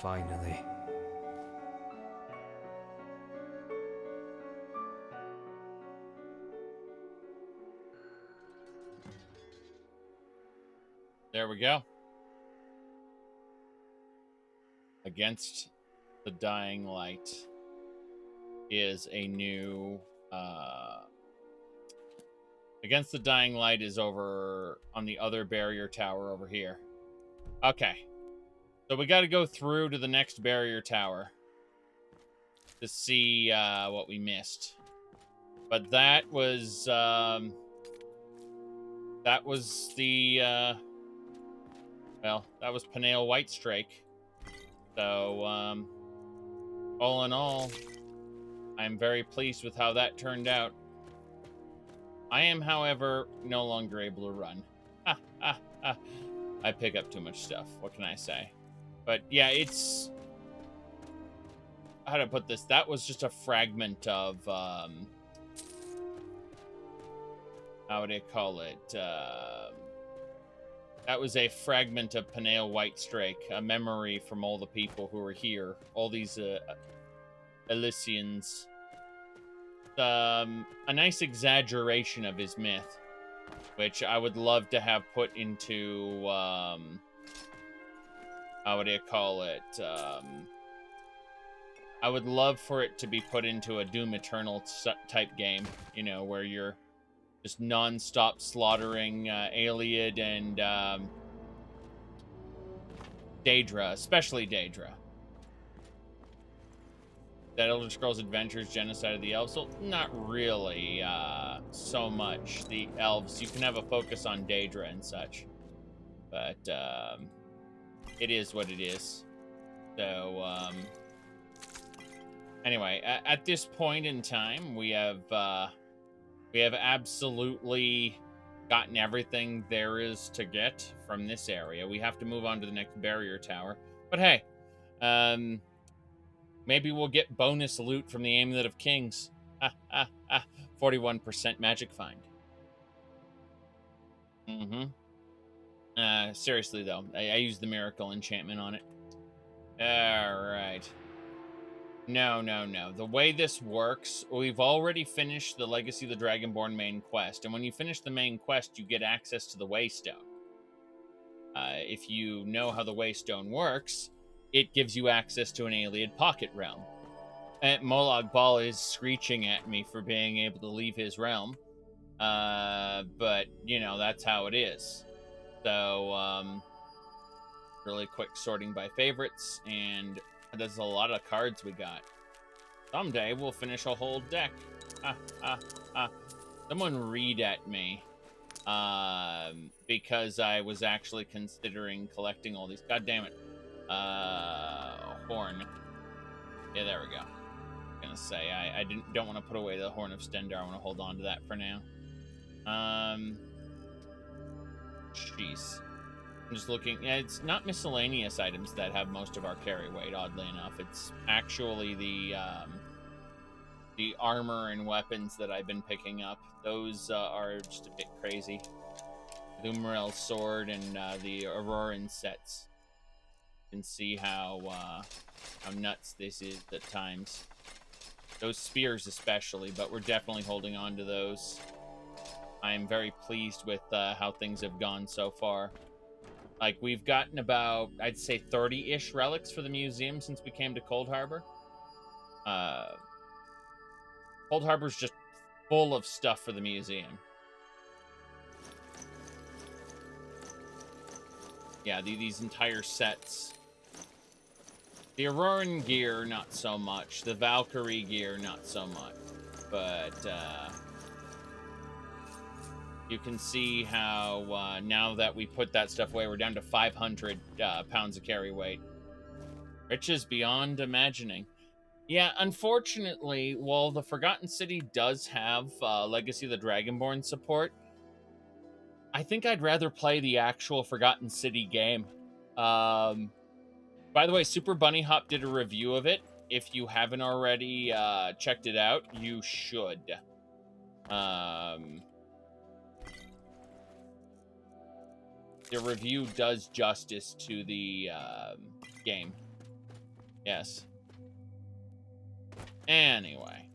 Finally. There we go. Against the Dying Light is a new Against the Dying Light is over on the other barrier tower over here. Okay. So we got to go through to the next barrier tower to see what we missed. But that was the that was Peniel Whitestrake. So all in all, I'm very pleased with how that turned out. I am, however, no longer able to run. I pick up too much stuff. What can I say? But yeah, it's... How to put this? That was just a fragment of... how would I call it? That was a fragment of Peniel Whitestrake, a memory from all the people who were here. All these Elysians. A nice exaggeration of his myth, which I would love to have put into, how would I call it? I would love for it to be put into a Doom Eternal type game, you know, where you're just non-stop slaughtering Ayleid and Daedra, especially Daedra. That Elder Scrolls Adventures Genocide of the Elves? Well, not really so much the elves. You can have a focus on Daedra and such. But it is what it is. So, anyway, at this point in time, we have absolutely gotten everything there is to get from this area. We have to move on to the next barrier tower. But hey, maybe we'll get bonus loot from the Amulet of Kings. 41% magic find. Seriously, though, I used the miracle enchantment on it. Alright. No. The way this works, we've already finished the Legacy of the Dragonborn main quest. And when you finish the main quest, you get access to the Waystone. If you know how the Waystone works, it gives you access to an Ayleid pocket realm. And Molag Bal is screeching at me for being able to leave his realm. But, you know, that's how it is. So, really quick sorting by favorites, and there's a lot of cards we got. Someday we'll finish a whole deck. Someone read at me. Because I was actually considering collecting all these. God damn it. Horn. Yeah, there we go. I'm gonna say I don't want to put away the Horn of Stendarr. I want to hold on to that for now. Jeez. I'm just looking. Yeah, it's not miscellaneous items that have most of our carry weight, oddly enough. It's actually the armor and weapons that I've been picking up. Those are just a bit crazy. Lumarel's sword and the Auroran sets. You can see how nuts this is at times. Those spears especially, but we're definitely holding on to those. I am very pleased with how things have gone so far. Like, we've gotten about, I'd say, 30-ish relics for the museum since we came to Cold Harbor. Cold Harbor's just full of stuff for the museum. Yeah, these entire sets. The Auroran gear, not so much. The Valkyrie gear, not so much. But you can see how now that we put that stuff away, we're down to 500 pounds of carry weight. Riches beyond imagining. Yeah, unfortunately, while the Forgotten City does have Legacy of the Dragonborn support, I think I'd rather play the actual Forgotten City game. By the way, Super Bunny Hop did a review of it. If you haven't already checked it out, you should. The review does justice to the game. Yes. Anyway.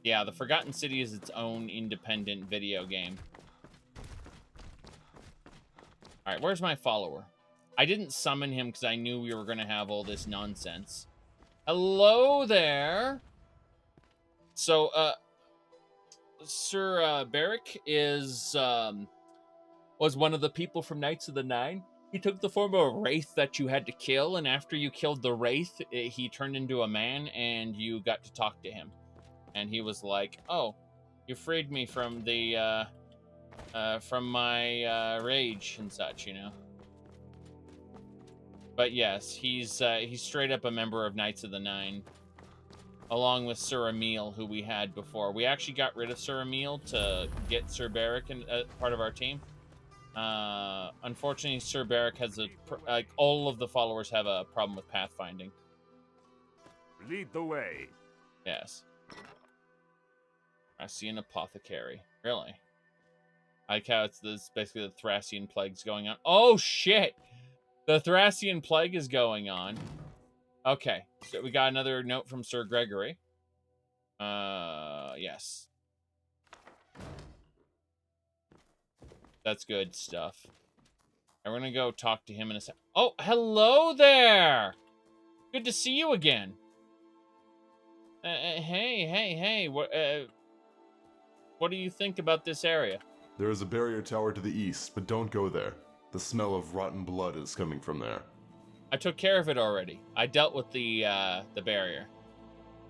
Yeah, the Forgotten City is its own independent video game. Alright, where's my follower? I didn't summon him because I knew we were going to have all this nonsense. Hello there! So, Sir Beric is, was one of the people from Knights of the Nine. He took the form of a wraith that you had to kill, and after you killed the wraith, he turned into a man, and you got to talk to him. And he was like, "Oh, you freed me from the, from my rage and such, you know." But yes, he's straight up a member of Knights of the Nine, along with Sir Emil, who we had before. We actually got rid of Sir Emil to get Sir Beric in, part of our team. Unfortunately, Sir Beric has like all of the followers have a problem with pathfinding. Lead the way. Yes. Thracian Apothecary. Really? I like how it's basically the Thracian Plague's going on. Oh, shit! The Thracian Plague is going on. Okay, so we got another note from Sir Gregory. Yes. That's good stuff. And we're gonna go talk to him in a sec. Oh, hello there! Good to see you again. Hey, what do you think about this area? There is a barrier tower to the east, but don't go there. The smell of rotten blood is coming from there. I took care of it already. I dealt with the barrier.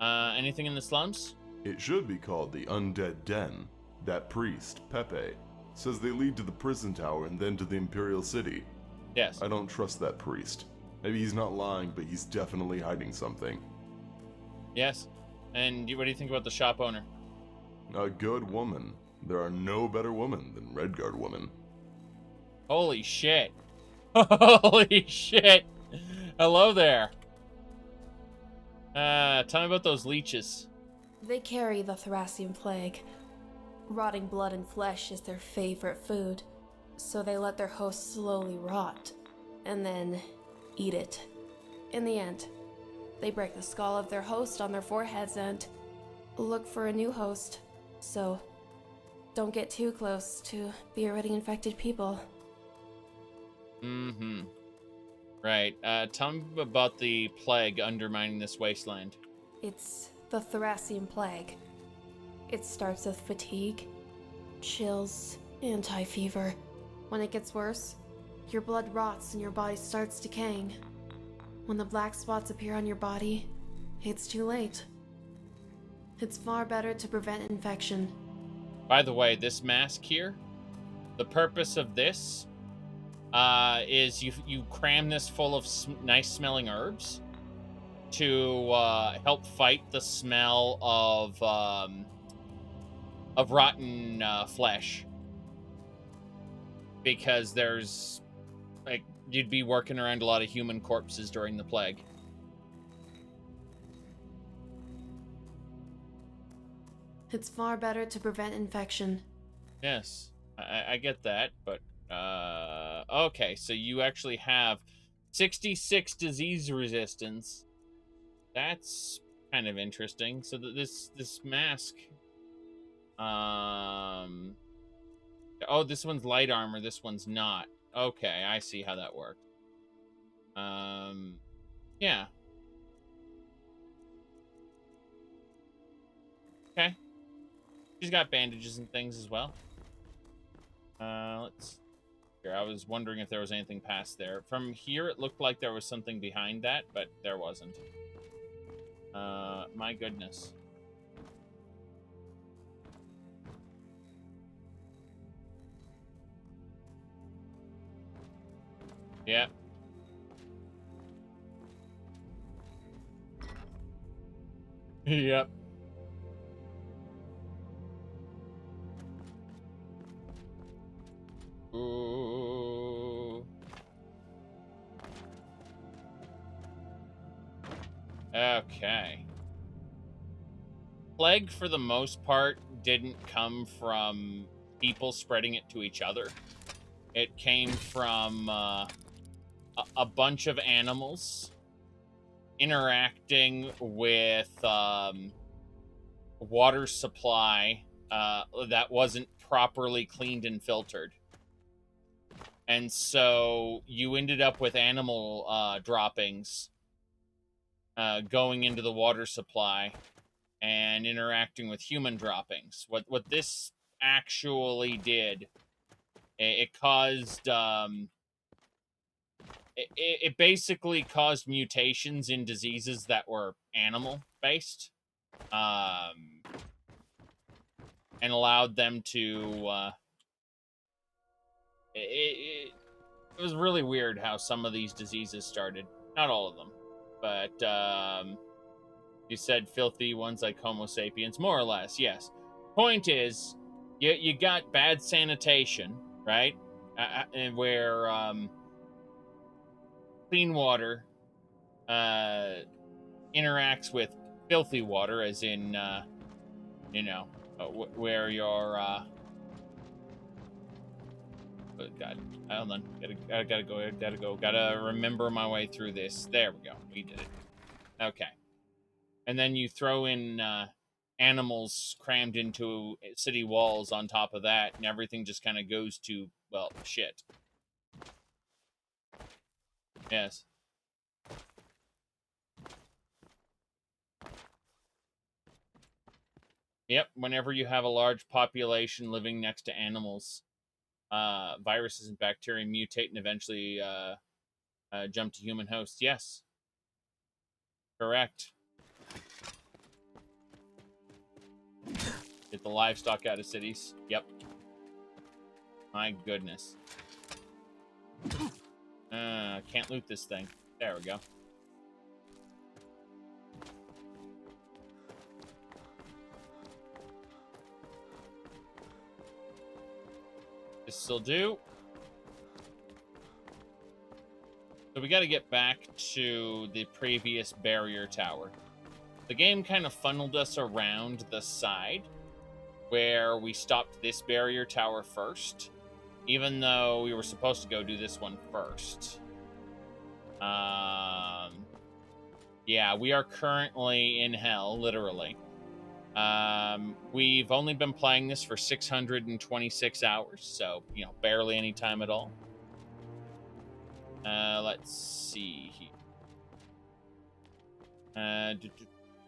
Anything in the slums? It should be called the Undead Den. That priest, Pepe, says they lead to the prison tower and then to the Imperial City. Yes. I don't trust that priest. Maybe he's not lying, but he's definitely hiding something. Yes. And what do you think about the shop owner? A good woman. There are no better women than Redguard women. Holy shit. Holy shit. Hello there. Tell me about those leeches. They carry the Thracian Plague. Rotting blood and flesh is their favorite food, so they let their host slowly rot, and then eat it. In the end, they break the skull of their host on their foreheads and look for a new host, so don't get too close to the already infected people. Mm-hmm. Right. Tell me about the plague undermining this wasteland. It's the Thracian Plague. It starts with fatigue, chills, and high fever. When it gets worse, your blood rots and your body starts decaying. When the black spots appear on your body, it's too late. It's far better to prevent infection. By the way, this mask here, the purpose of this is you cram this full of nice smelling herbs to help fight the smell of rotten flesh. because there's, like, you'd be working around a lot of human corpses during the plague. It's far better to prevent infection. Yes, I get that, but okay, so you actually have 66 disease resistance. That's kind of interesting. So this mask, oh, this one's light armor, this one's not. Okay, I see how that works. Yeah. Okay. She's got bandages and things as well. Let's. Here, I was wondering if there was anything past there. From here, it looked like there was something behind that, but there wasn't. My goodness. Yep. Yep. Ooh. Okay. Plague, for the most part, didn't come from people spreading it to each other. It came from a bunch of animals interacting with water supply that wasn't properly cleaned and filtered. And so you ended up with animal droppings going into the water supply and interacting with human droppings. What this actually did, it caused it basically caused mutations in diseases that were animal based, and allowed them to it was really weird how some of these diseases started. Not all of them, but you said filthy ones like Homo sapiens, more or less, yes. Point is, you got bad sanitation, right? And where clean water interacts with filthy water, as in, you know, where your oh God, hold on, gotta remember my way through this. There we go, we did it. Okay. And then you throw in animals crammed into city walls on top of that, and everything just kind of goes to, well, shit. Yes. Yep, whenever you have a large population living next to animals, viruses and bacteria mutate and eventually jump to human hosts. Yes. Correct. Get the livestock out of cities. Yep. My goodness. Can't loot this thing. There we go. This'll do. So we got to get back to the previous barrier tower. The game kind of funneled us around the side where we stopped this barrier tower first, even though we were supposed to go do this one first. Yeah, we are currently in hell, literally. We've only been playing this for 626 hours, so, you know, barely any time at all. Let's see here.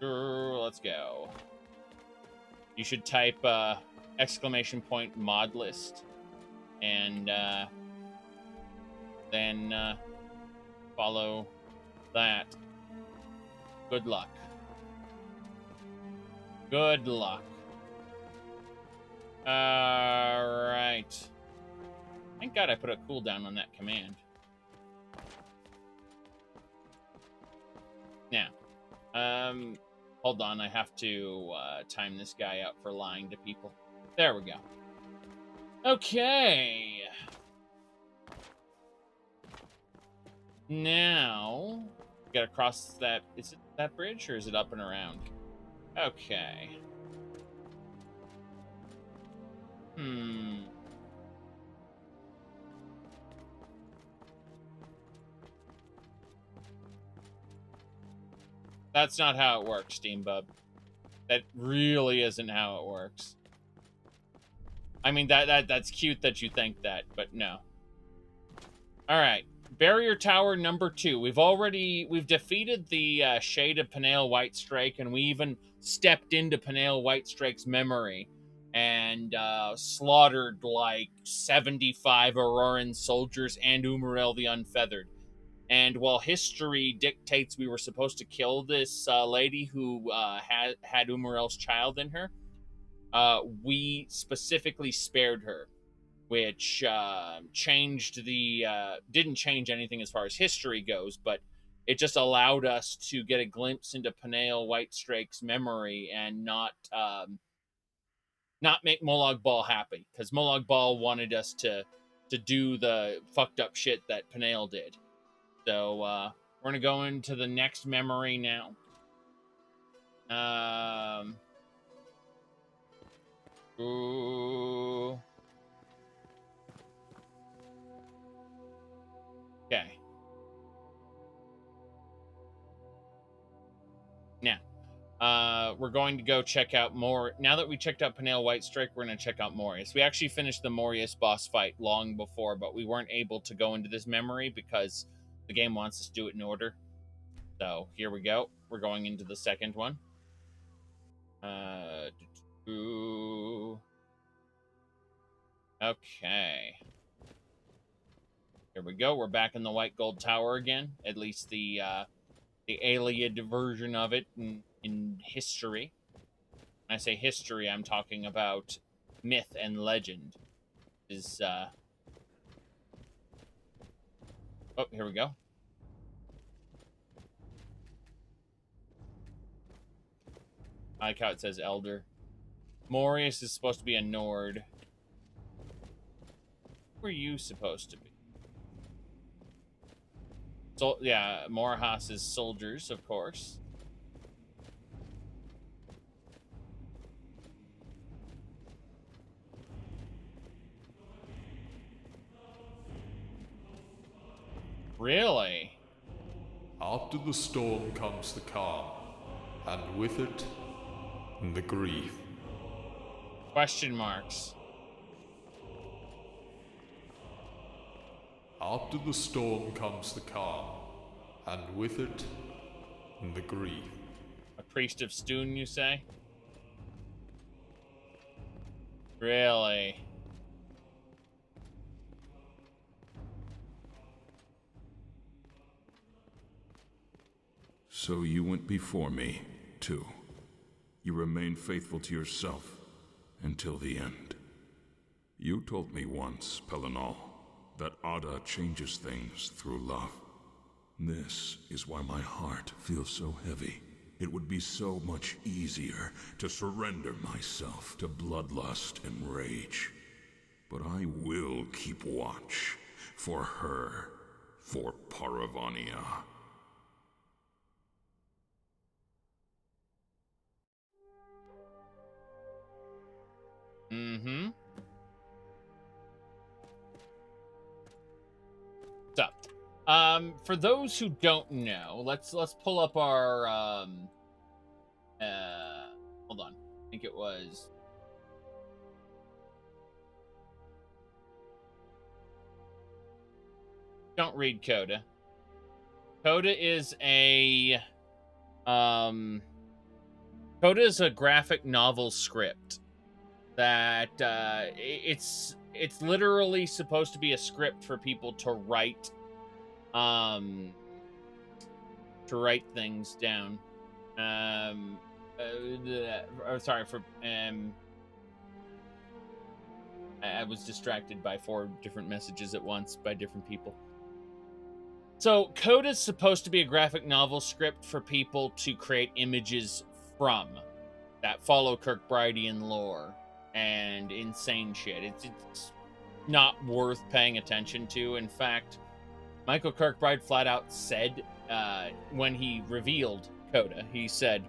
Let's go. You should type ! mod list and then follow that. Good luck. Good luck. Alright. Thank God I put a cooldown on that command. Now, hold on, I have to time this guy out for lying to people. There we go. Okay. Now, we gotta cross that. Is it that bridge or is it up and around? Okay. That's not how it works, Steambub. That really isn't how it works. I mean, that's cute that you think that, but no. All right. Barrier Tower number 2. We've defeated the Shade of Peniel Whitestrake, and we even stepped into Peniel Whitestrake's memory and slaughtered like 75 Auroran soldiers and Umaril the Unfeathered. And while history dictates we were supposed to kill this lady who had Umaril's child in her, we specifically spared her, which changed the didn't change anything as far as history goes, but it just allowed us to get a glimpse into Peniel Whitestrake's memory and not make Molag Bal happy, because Molag Bal wanted us to do the fucked up shit that Peniel did. So we're gonna go into the next memory now. Ooh. Okay. Now, we're going to go check out more. Now that we checked out Peniel Whitestrake, we're going to check out Morius. We actually finished the Morius boss fight long before, but we weren't able to go into this memory because the game wants us to do it in order. So here we go. We're going into the second one. Okay. Here we go. We're back in the White Gold Tower again. At least the Aliad version of it in history. When I say history, I'm talking about myth and legend. Oh, here we go. I like how it says Elder. Morius is supposed to be a Nord. Who are you supposed to be? So, yeah, Morahas's soldiers, of course. Really? After the storm comes the calm, and with it, the grief. Question marks. After the storm comes the calm, and with it, the grief. A priest of Stoon, you say? Really? So you went before me, too. You remained faithful to yourself until the end. You told me once, Pelinal, that Ada changes things through love. This is why my heart feels so heavy. It would be so much easier to surrender myself to bloodlust and rage. But I will keep watch for her, for Paravania. Mm-hmm. So, for those who don't know, let's pull up our hold on. I think it was don't read Coda. Coda is a graphic novel script that it's literally supposed to be a script for people to write things down. Sorry for I was distracted by 4 different messages at once by different people. So Coda is supposed to be a graphic novel script for people to create images from that follow Kirkbridean lore and insane shit. It's not worth paying attention to. In fact, Michael Kirkbride flat out said when he revealed Coda, he said,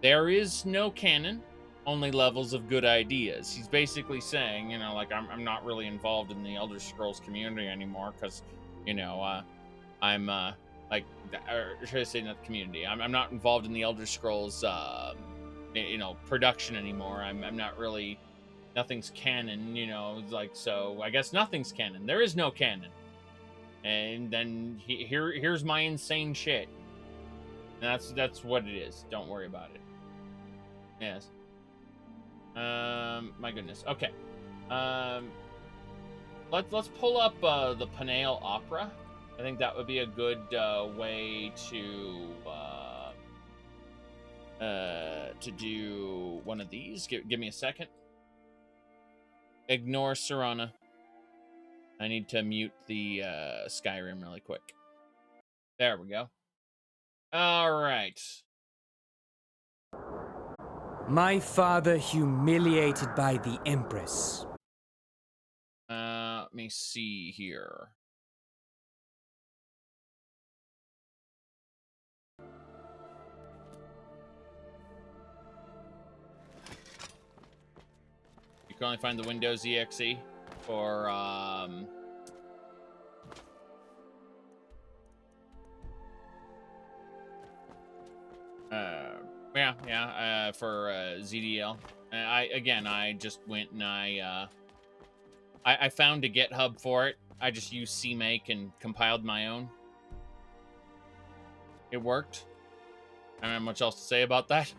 "There is no canon, only levels of good ideas." He's basically saying, you know, like, I'm not really involved in the Elder Scrolls community anymore because, you know, I'm like, or should I say not the community? I'm not involved in the Elder Scrolls, you know, production anymore. I'm not really, nothing's canon, you know, like, so I guess nothing's canon. There is no canon. And then here's my insane shit. And that's what it is. Don't worry about it. Yes. My goodness. Okay. Let's pull up the Panail Opera. I think that would be a good way to do one of these. Give me a second. Ignore Serana. I need to mute the Skyrim really quick. There we go. All right. My father humiliated by the Empress. Let me see here. You can only find the Windows EXE for for ZDL. I just went and I found a GitHub for it. I just used CMake and compiled my own. It worked. I don't have much else to say about that.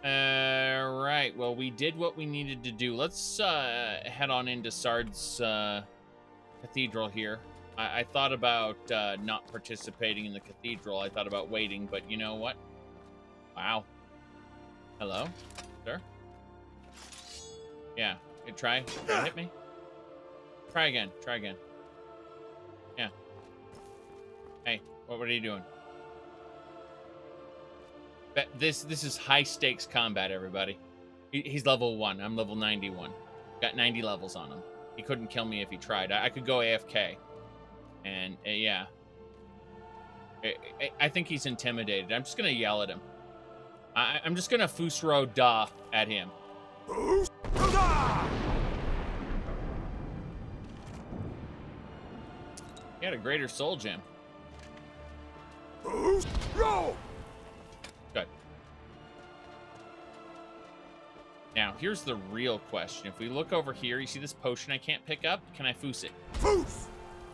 Right. Well, we did what we needed to do. Let's head on into Sard's cathedral here. I thought about not participating in the cathedral. I thought about waiting, but you know what? Wow. Hello, sir? Yeah. Try to hit me. Try again. Yeah. Hey, what are you doing? This is high stakes combat, everybody. He's level 1. I'm level 91. Got 90 levels on him. He couldn't kill me if he tried. I could go AFK. And yeah. I think he's intimidated. I'm just going to yell at him. I'm just going to Fusro Da at him. He had a greater soul gem. Good. Now, here's the real question. If we look over here, you see this potion I can't pick up? Can I foos it? Foos!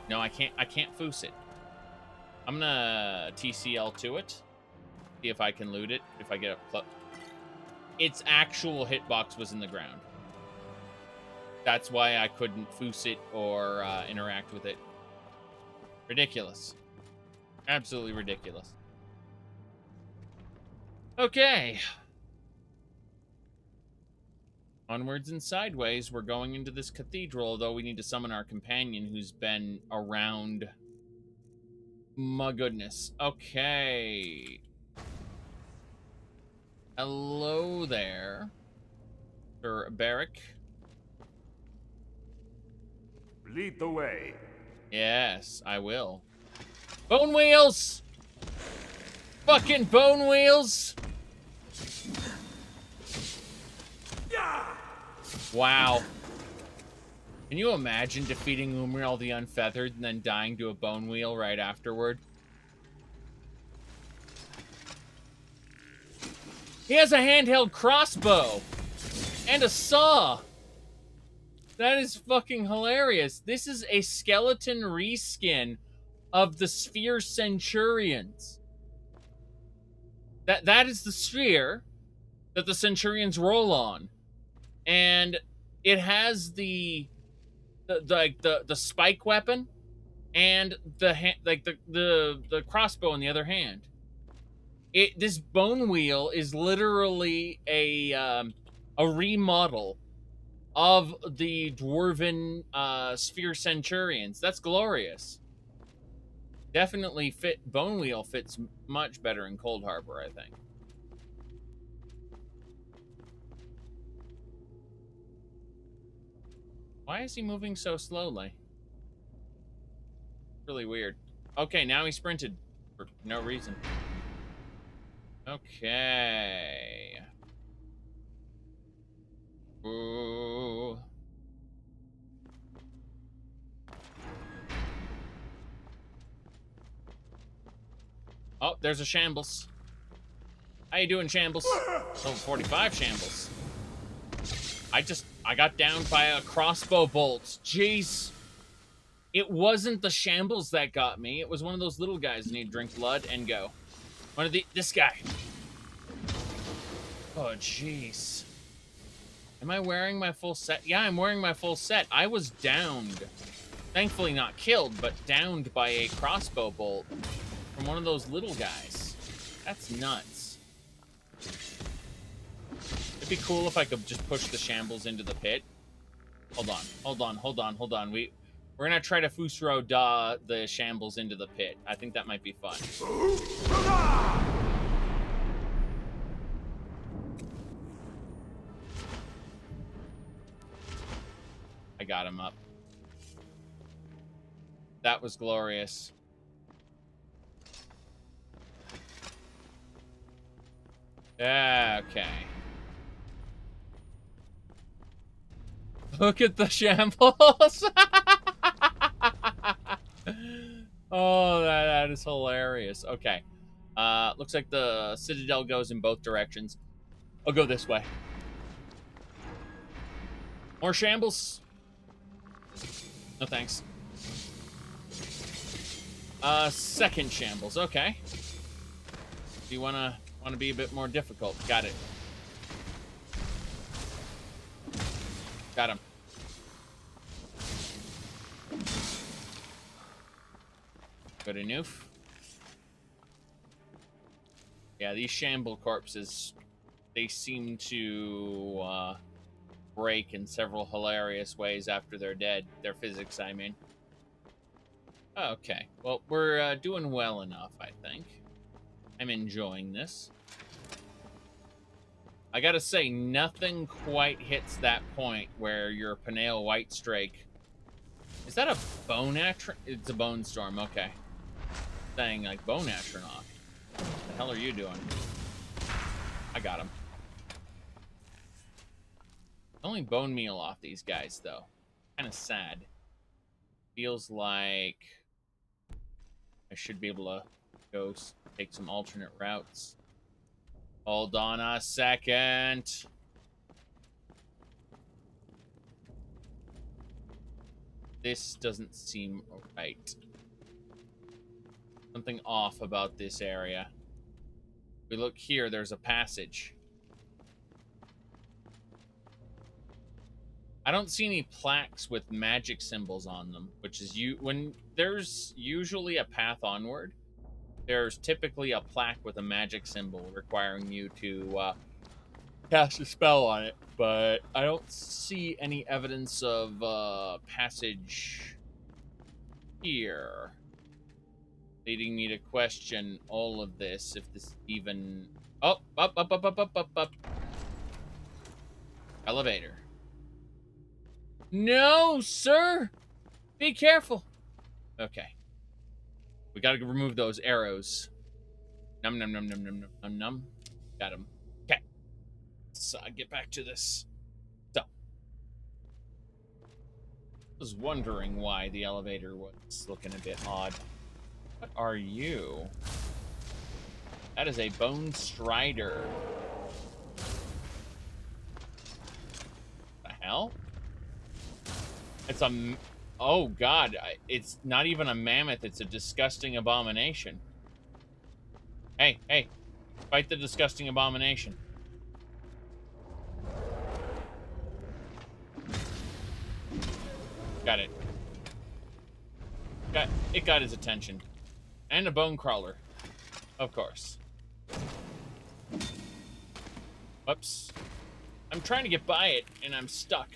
No, I can't foos it. I'm gonna TCL to it. See if I can loot it. If I get a its actual hitbox was in the ground. That's why I couldn't foos it or interact with it. Ridiculous. Absolutely ridiculous. Okay. Onwards and sideways, we're going into this cathedral, although we need to summon our companion who's been around. My goodness. Okay. Hello there, Sir Barrick. Lead the way. Yes, I will. Bone wheels! Fucking bone wheels! Wow. Can you imagine defeating Umriel the Unfeathered and then dying to a bone wheel right afterward? He has a handheld crossbow and a saw. That is fucking hilarious. This is a skeleton reskin of the Sphere Centurions. That is the sphere that the Centurions roll on. And it has the spike weapon and the crossbow in the other hand. This bone wheel is literally a remodel of the dwarven Sphere Centurions. That's glorious. Definitely bone wheel fits much better in Cold Harbor, I think. Why is he moving so slowly? Really weird. Okay, now he sprinted for no reason. Okay. Ooh. Oh, there's a shambles. How you doing, shambles? Level 45 shambles. I got downed by a crossbow bolt. Jeez. It wasn't the shambles that got me. It was one of those little guys that need to drink blood and go. This guy. Oh, jeez. Am I wearing my full set? Yeah, I'm wearing my full set. I was downed. Thankfully not killed, but downed by a crossbow bolt from one of those little guys. That's nuts. It'd be cool if I could just push the shambles into the pit. Hold on. We're gonna try to Fusro Da the shambles into the pit. I think that might be fun. I got him up. That was glorious. Okay. Look at the shambles. Oh, that is hilarious. Okay. Looks like the Citadel goes in both directions. I'll go this way. More shambles? No thanks. Second shambles. Okay. Do you wanna be a bit more difficult? Got it. Got him. Good enough. Yeah, these shamble corpses, they seem to break in several hilarious ways after they're dead. Their physics, I mean. Okay, well, we're doing well enough, I think. I'm enjoying this. I gotta say, nothing quite hits that point where your Panail White Strake... Is that a bone atron? It's a bone storm, okay. Saying, like, bone astronaut. What the hell are you doing? I got him. Only bone meal off these guys, though. Kind of sad. Feels like I should be able to go take some alternate routes. Hold on a second. This doesn't seem right. Something off about this area. We look here, there's a passage. I don't see any plaques with magic symbols on them, which is when there's usually a path onward, there's typically a plaque with a magic symbol requiring you to cast a spell on it, but I don't see any evidence of passage here. Leading me to question all of this, if this even... Oh, up. Elevator. No, sir! Be careful. Okay. We gotta remove those arrows. Num. Got him. Okay. Let's get back to this. So. I was wondering why the elevator was looking a bit odd. What are you? That is a Bone Strider. The hell? It's a... Oh, God. It's not even a mammoth. It's a disgusting abomination. Hey. Fight the disgusting abomination. Got it. It got his attention. And a bone crawler. Of course. Whoops. I'm trying to get by it, and I'm stuck.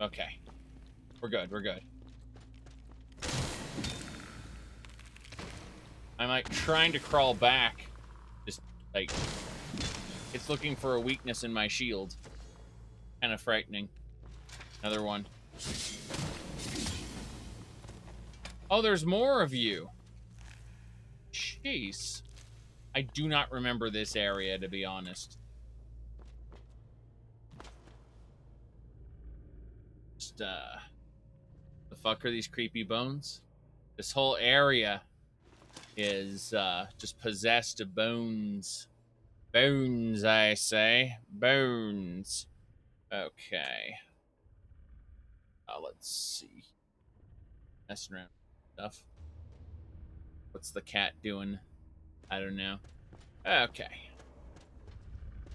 Okay. We're good. I'm, like, trying to crawl back. Just, like... It's looking for a weakness in my shield. Kind of frightening. Another one. Oh, there's more of you. Jeez. I do not remember this area, to be honest. Just, the fuck are these creepy bones? This whole area is, just possessed of bones. Bones, I say. Bones. Okay. Let's see. Messing around with stuff. What's the cat doing? I don't know. Okay.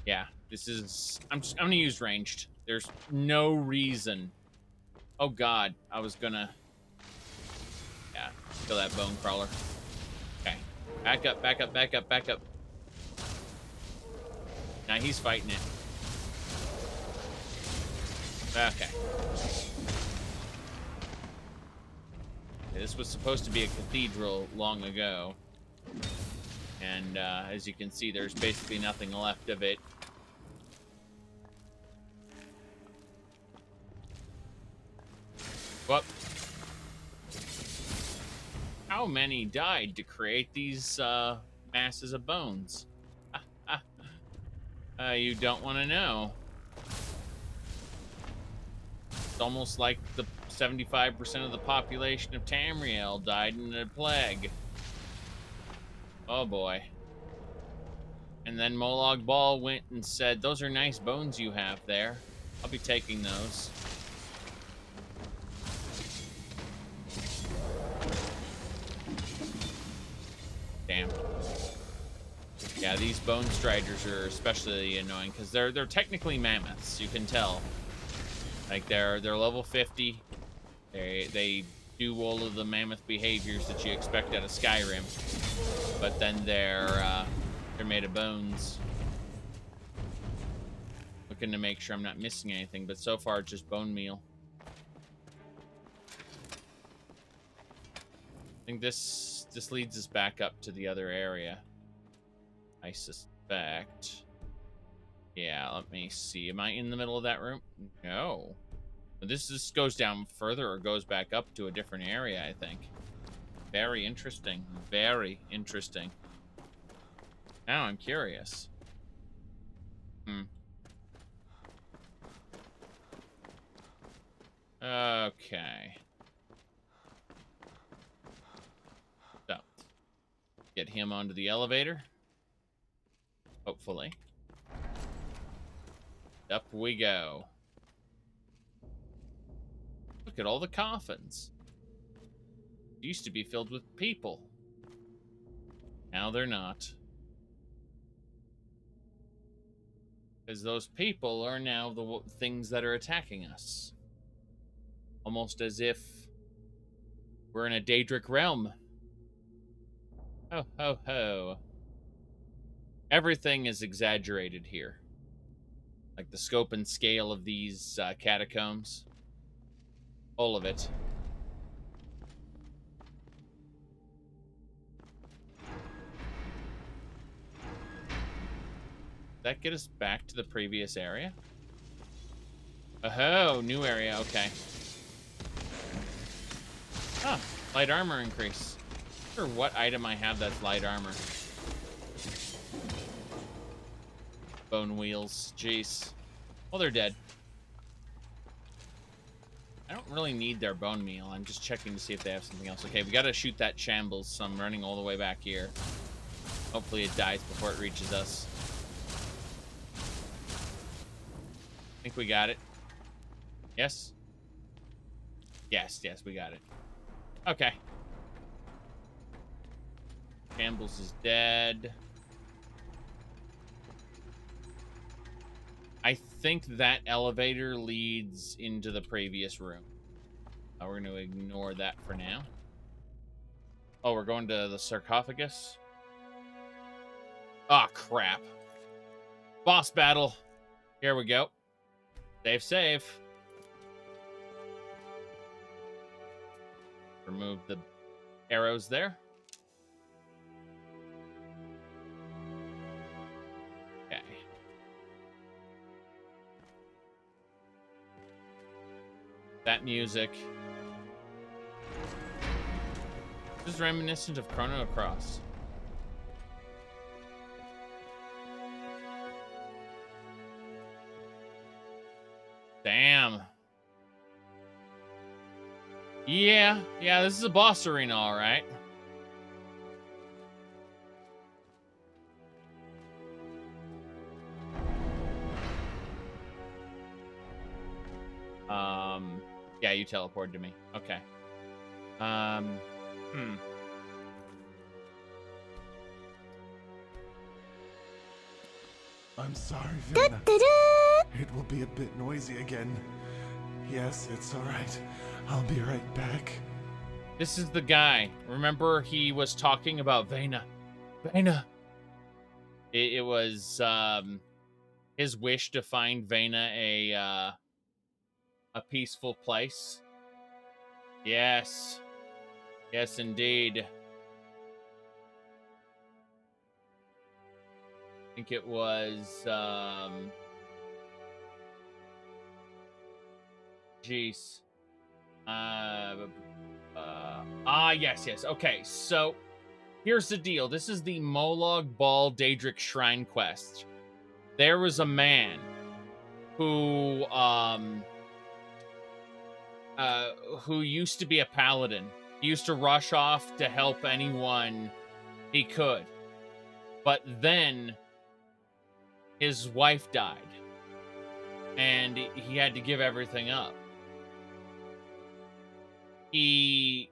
Yeah, this is... I'm gonna use ranged. There's no reason. Oh god, I was gonna... Yeah, kill that bone crawler. Okay. Back up, back up, back up, back up. Now he's fighting it. Okay. This was supposed to be a cathedral long ago. And as you can see, there's basically nothing left of it. Whoop. How many died to create these masses of bones? You don't want to know. It's almost like the 75% of the population of Tamriel died in a plague. Oh boy. And then Molag Bal went and said, those are nice bones you have there. I'll be taking those. Damn. Yeah, these bone striders are especially annoying because they're technically mammoths, you can tell. Like they're level 50. They do all of the mammoth behaviors that you expect out of Skyrim, but then they're made of bones. Looking to make sure I'm not missing anything, but so far it's just bone meal. I think this leads us back up to the other area. I suspect. Yeah, let me see. Am I in the middle of that room? No. This goes down further or goes back up to a different area, I think. Very interesting. Very interesting. Now I'm curious. Okay. So, get him onto the elevator. Hopefully. Up we go. Look at all the coffins. They used to be filled with people. Now they're not. Because those people are now the things that are attacking us. Almost as if we're in a Daedric realm. Ho, ho, ho. Everything is exaggerated here. Like the scope and scale of these catacombs. All of it. Does that get us back to the previous area? Oh, new area, okay. Ah, light armor increase. Not sure what item I have that's light armor. Bone wheels, jeez. Well, they're dead. I don't really need their bone meal. I'm just checking to see if they have something else. Okay, we gotta shoot that shambles, so I'm running all the way back here. Hopefully it dies before it reaches us. I think we got it. Yes? Yes, we got it. Okay. Shambles is dead. I think that elevator leads into the previous room. We're going to ignore that for now. Oh, we're going to the sarcophagus? Oh, crap. Boss battle. Here we go. Save. Remove the arrows there. Okay. That music. This is reminiscent of Chrono Cross. Damn. Yeah, this is a boss arena, all right. Yeah, you teleported to me. Okay. I'm sorry, Vena. It will be a bit noisy again. Yes, it's alright. I'll be right back. This is the guy. Remember, he was talking about Vena. Vena. It was his wish to find Vena a peaceful place. Yes. Yes, indeed. I think it was jeez. Yes. Okay, so here's the deal. This is the Molag Bal Daedric Shrine quest. There was a man who used to be a paladin. He used to rush off to help anyone he could. But then his wife died. And he had to give everything up. You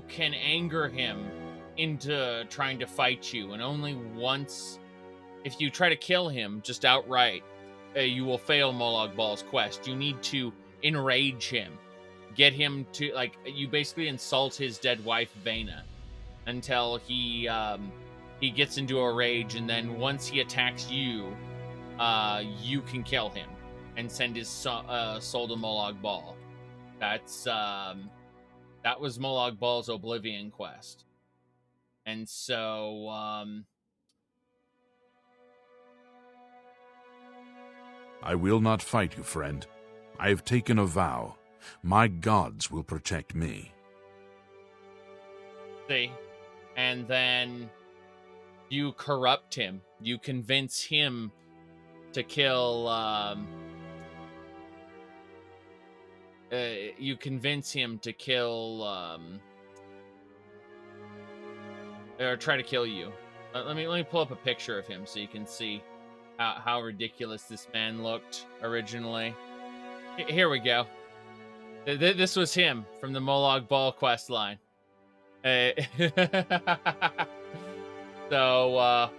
can anger him into trying to fight you, and only once, if you try to kill him just outright, you will fail Molag Bal's quest. You need to enrage him, get him to, like, you basically insult his dead wife Vena until he gets into a rage, and then once he attacks you, you can kill him and send his soul to Molag Bal. That was Molag Bal's Oblivion quest. And so, I will not fight you, friend. I have taken a vow. My gods will protect me. See? And then you corrupt him. You convince him to kill, or try to kill you. Let me pull up a picture of him so you can see how ridiculous this man looked originally. Here we go. This was him from the Molag Bal quest line. So,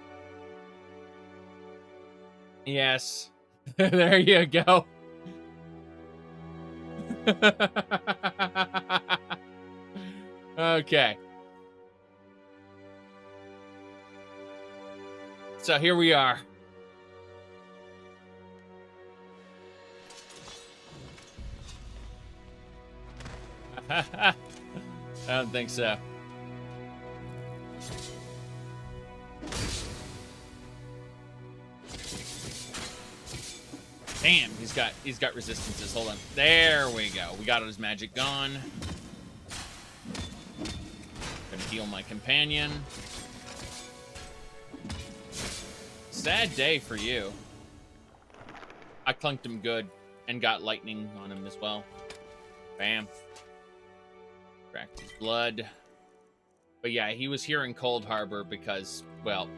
yes. There you go. Okay. So here we are. I don't think so. Damn, he's got resistances. Hold on. There we go. We got his magic gone. Gonna heal my companion. Sad day for you. I clunked him good and got lightning on him as well. Bam. Cracked his blood. But yeah, he was here in Cold Harbor because, well,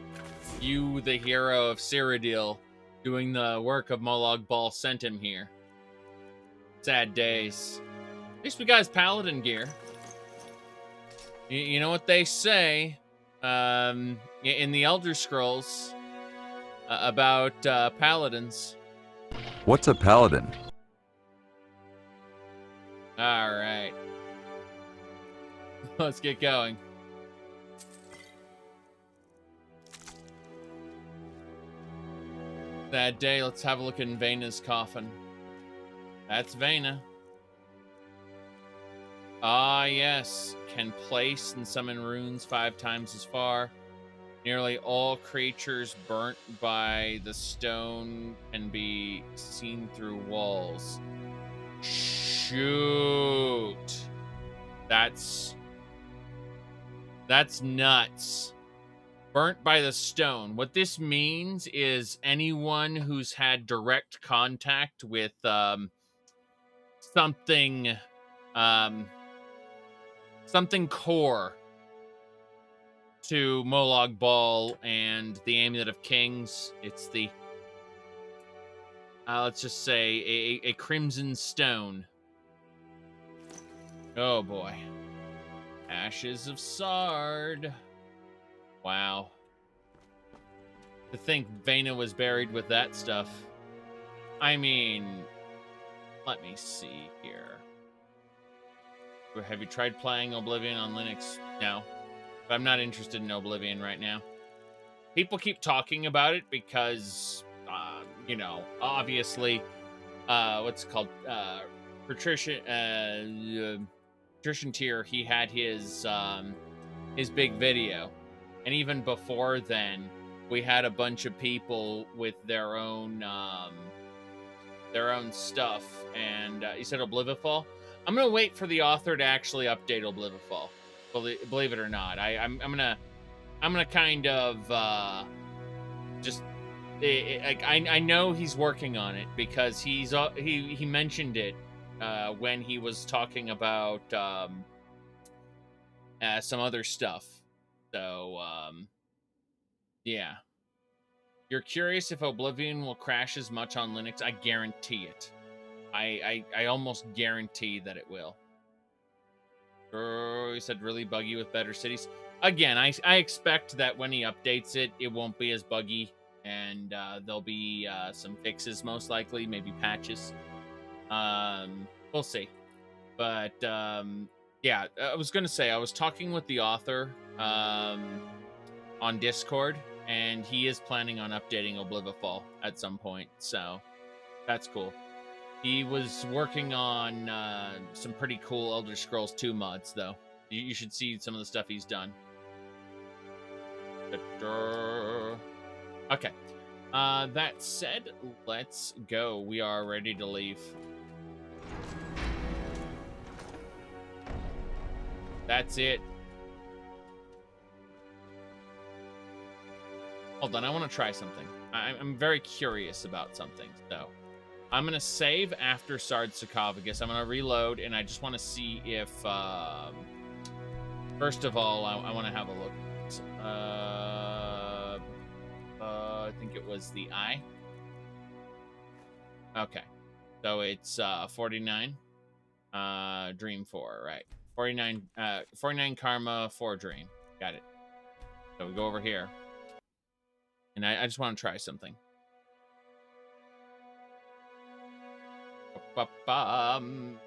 you, the hero of Cyrodiil, doing the work of Molag Bal, sent him here. Sad days. At least we got his paladin gear. You know what they say in the Elder Scrolls about paladins. What's a paladin? All right. Let's get going. That day, let's have a look at Vena's coffin. That's Vena. Ah, yes. Can place and summon runes 5 times as far. Nearly all creatures burnt by the stone can be seen through walls. Shoot. That's That's nuts. Burnt by the stone. What this means is anyone who's had direct contact with something core to Molag Bal and the Amulet of Kings. It's the let's just say a crimson stone. Oh boy. Ashes of Sard. Wow. To think Vena was buried with that stuff. I mean, let me see here. Have you tried playing Oblivion on Linux? No. But I'm not interested in Oblivion right now. People keep talking about it because, you know, obviously, what's it called? Patrician Tier, he had his big video. And even before then, we had a bunch of people with their own stuff. And you said Oblivifall? I'm gonna wait for the author to actually update Oblivifall. Believe it or not, I'm gonna kind of I know he's working on it because he mentioned it when he was talking about some other stuff. So yeah. You're curious if Oblivion will crash as much on Linux? I guarantee it. I almost guarantee that it will. He said really buggy with better cities. Again, I expect that when he updates it, it won't be as buggy, and there'll be some fixes most likely, maybe patches. We'll see. But yeah, I was gonna say I was talking with the author on Discord, and he is planning on updating Oblivifall at some point, so that's cool. He was working on some pretty cool Elder Scrolls 2 mods, though. You should see some of the stuff he's done. Okay. That said, let's go. We are ready to leave. That's it. Hold on, I want to try something. I'm very curious about something, so... I'm going to save after Sard Sarcophagus. I'm going to reload, and I just want to see if... first of all, I want to have a look. I think it was the eye. Okay. So it's 49. Dream 4, right. 49 Karma, 4 Dream. Got it. So we go over here. And I just want to try something. Come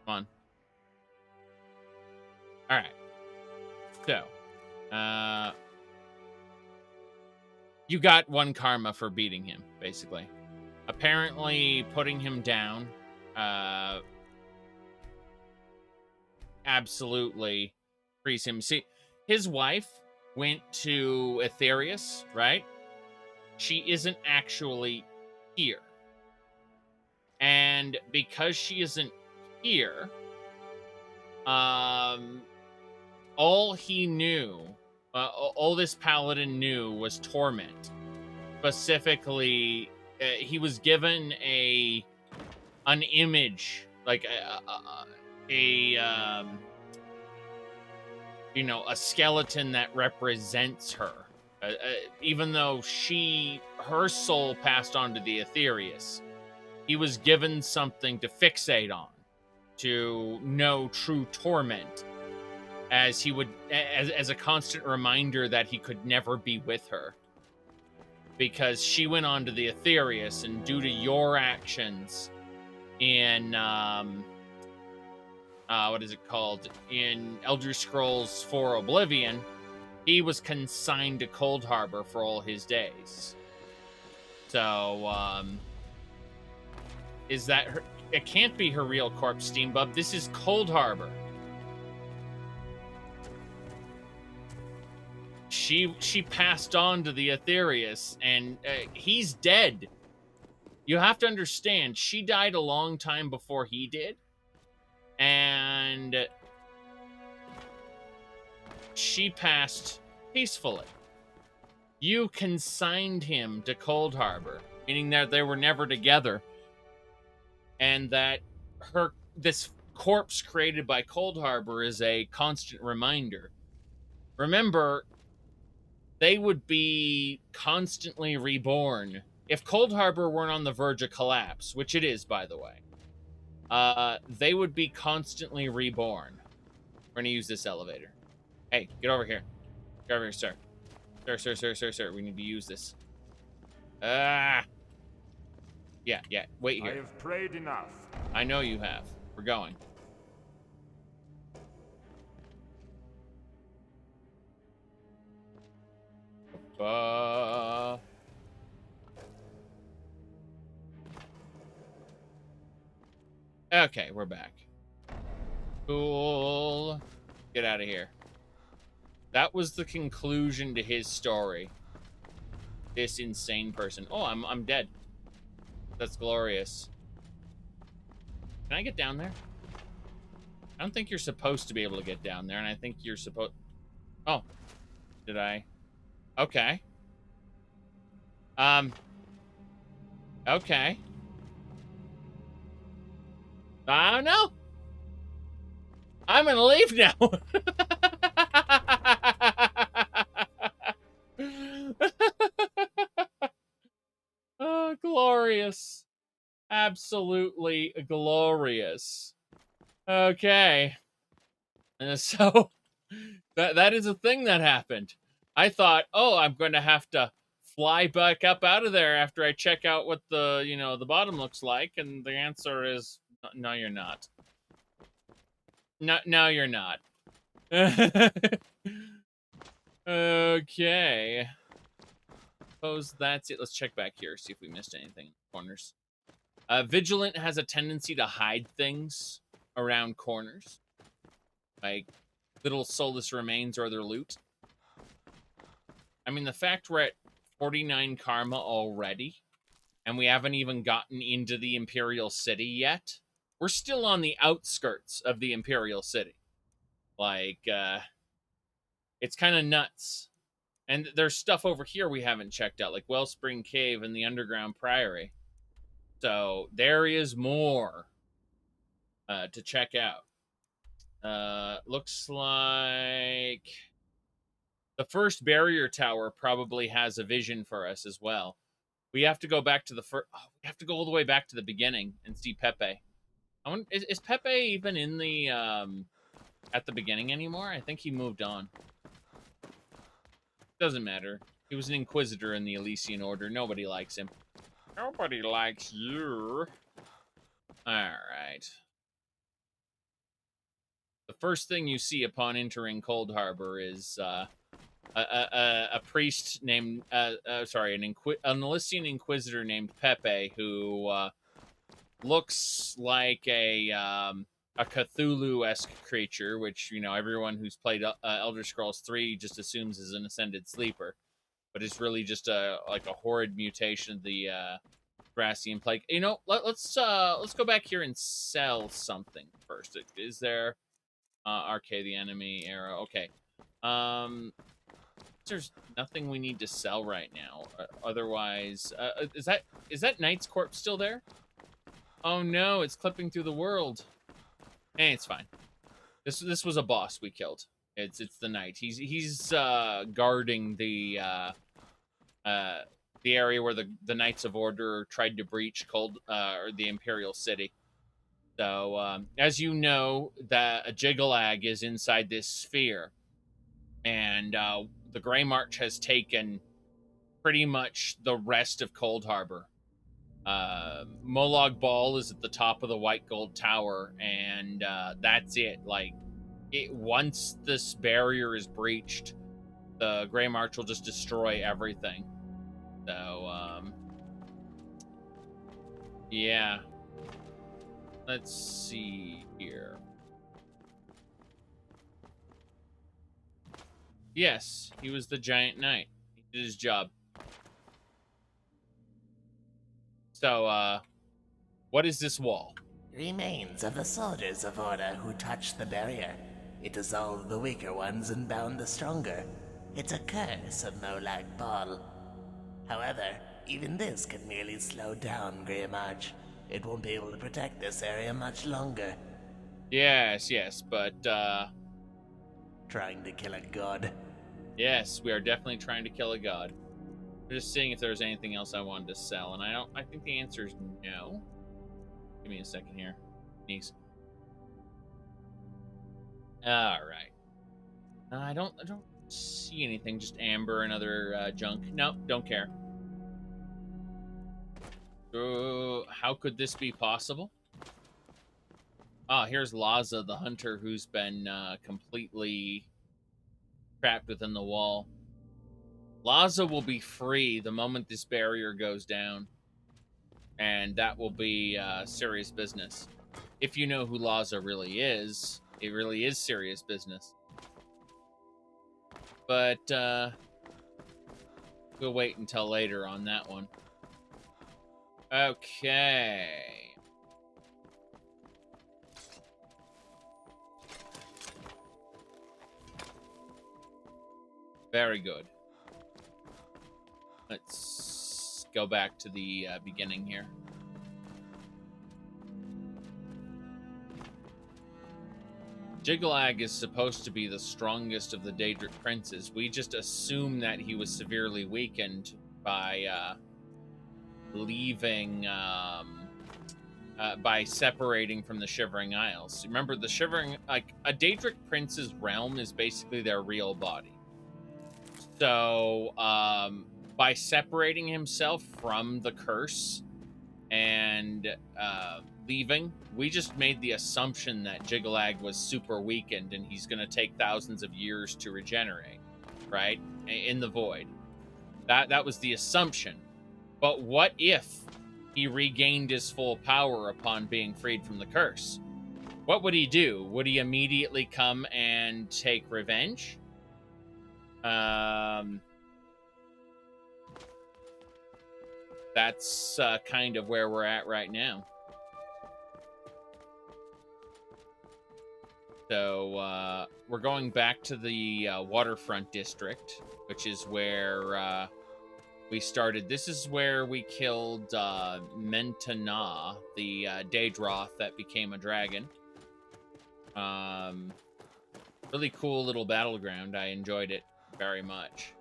on. All right. So, you got 1 karma for beating him, basically. Apparently, putting him down, absolutely frees him. See, his wife went to Aetherius, right? She isn't actually here. And because she isn't here, all he knew, all this paladin knew was torment. Specifically, he was given an image, like a skeleton that represents her. Even though her soul passed on to the Aetherius, he was given something to fixate on, to know true torment, as he would, as a constant reminder that he could never be with her. Because she went on to the Aetherius, and due to your actions in, what is it called? In Elder Scrolls 4 Oblivion, he was consigned to Cold Harbor for all his days. So, is that her? It can't be her real corpse, Steambub. This is Cold Harbor. She passed on to the Aetherius, and he's dead. You have to understand, she died a long time before he did. And she passed peacefully. You consigned him to Cold Harbor, meaning that they were never together, and that this corpse created by Cold Harbor is a constant reminder. Remember, they would be constantly reborn if Cold Harbor weren't on the verge of collapse, which it is, by the way. They would be constantly reborn. We're gonna use this elevator. Hey, get over here. Get over here, sir. Sir. We need to use this. Yeah. Wait here. I have prayed enough. I know you have. We're going. Okay, we're back. Cool. Get out of here. That was the conclusion to his story. This insane person. Oh, I'm dead. That's glorious. Can I get down there? I don't think you're supposed to be able to get down there, and I think you're supposed... Oh. Did I? Okay. Okay. I don't know. I'm gonna leave now. Oh, glorious. Absolutely glorious. Okay. So that is a thing that happened. I thought, oh, I'm going to have to fly back up out of there after I check out what the, the bottom looks like, and the answer is no, you're not. No, you're not. Okay. Suppose that's it. Let's check back here, see if we missed anything in the corners. Vigilant has a tendency to hide things around corners, like little soulless remains or other loot. I mean, the fact we're at 49 karma already, and we haven't even gotten into the Imperial City yet. We're still on the outskirts of the Imperial City. Like, it's kind of nuts. And there's stuff over here we haven't checked out, like Wellspring Cave and the Underground Priory. So there is more to check out. Looks like the first barrier tower probably has a vision for us as well. We have to go back to we have to go all the way back to the beginning and see Pepe. Is Pepe even in the at the beginning anymore? I think he moved on. Doesn't matter. He was an Inquisitor in the Elysian Order. Nobody likes him. Nobody likes you. Alright. The first thing you see upon entering Cold Harbor is a priest named... an Elysian Inquisitor named Pepe, who looks like a Cthulhu-esque creature, which, everyone who's played Elder Scrolls 3 just assumes is an Ascended Sleeper. But it's really just like a horrid mutation of the Thracian Plague. Let's go back here and sell something first. Is there RK the enemy arrow? Okay. There's nothing we need to sell right now. Otherwise, is that Knight's corpse still there? Oh no, it's clipping through the world. Hey, it's fine. This was a boss we killed. It's the Knight. He's guarding the area where the Knights of Order tried to breach or the Imperial City. So as you know, that a Jiggalag is inside this sphere, and the Grey March has taken pretty much the rest of Cold Harbor. Molag Bal is at the top of the White Gold Tower, and that's it. Like, once this barrier is breached, the Grey March will just destroy everything. So, yeah. Let's see here. Yes, he was the Giant Knight. He did his job. So, what is this wall? Remains of the soldiers of Order who touched the barrier. It dissolved the weaker ones and bound the stronger. It's a curse of Molag Bal. However, even this can merely slow down Grey March. It won't be able to protect this area much longer. Yes, but, Trying to kill a god. Yes, we are definitely trying to kill a god. We're just seeing if there's anything else I wanted to sell, and I think the answer is no. Give me a second here. Niece. Alright. I don't see anything, just amber and other junk. No, don't care. How could this be possible? Ah, here's Laza, the hunter, who's been completely trapped within the wall. Laza will be free the moment this barrier goes down. And that will be serious business. If you know who Laza really is, it really is serious business. But we'll wait until later on that one. Okay. Very good. Let's go back to the beginning here. Jiggelag is supposed to be the strongest of the Daedric princes. We just assume that he was severely weakened by leaving, by separating from the Shivering Isles. Remember, the Shivering, like, a Daedric prince's realm is basically their real body. So, by separating himself from the curse and leaving, we just made the assumption that Jiggelag was super weakened and he's going to take thousands of years to regenerate, right? In the void. That was the assumption. But what if he regained his full power upon being freed from the curse? What would he do? Would he immediately come and take revenge? That's kind of where we're at right now. So we're going back to the waterfront district, which is where we started. This is where we killed Mentana, the Daedroth that became a dragon. Really cool little battleground. I enjoyed it very much.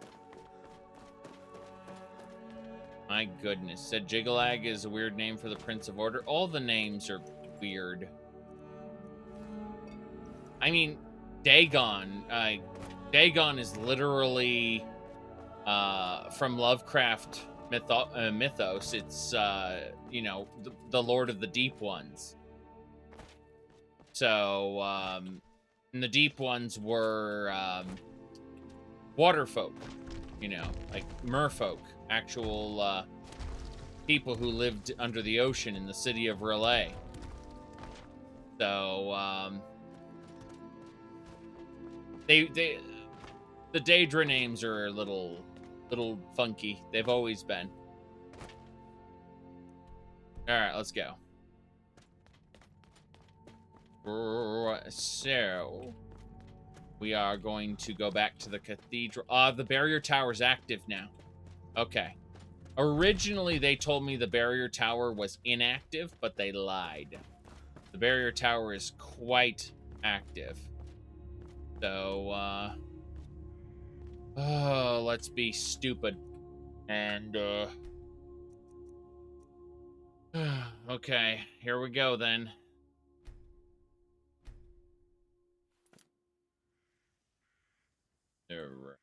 My goodness. Said Jiggelag is a weird name for the Prince of Order. All the names are weird. I mean, Dagon. Dagon is literally from Lovecraft mythos. It's, you know, the Lord of the Deep Ones. So, and the Deep Ones were water folk, you know, like merfolk. Actual people who lived under the ocean in the city of Relic. So the Daedra names are a little funky. They've always been. All right, let's go. So we are going to go back to the cathedral. The barrier tower is active now. Okay. Originally, they told me the barrier tower was inactive, but they lied. The barrier tower is quite active. So, let's be stupid. And, okay, here we go then. All right.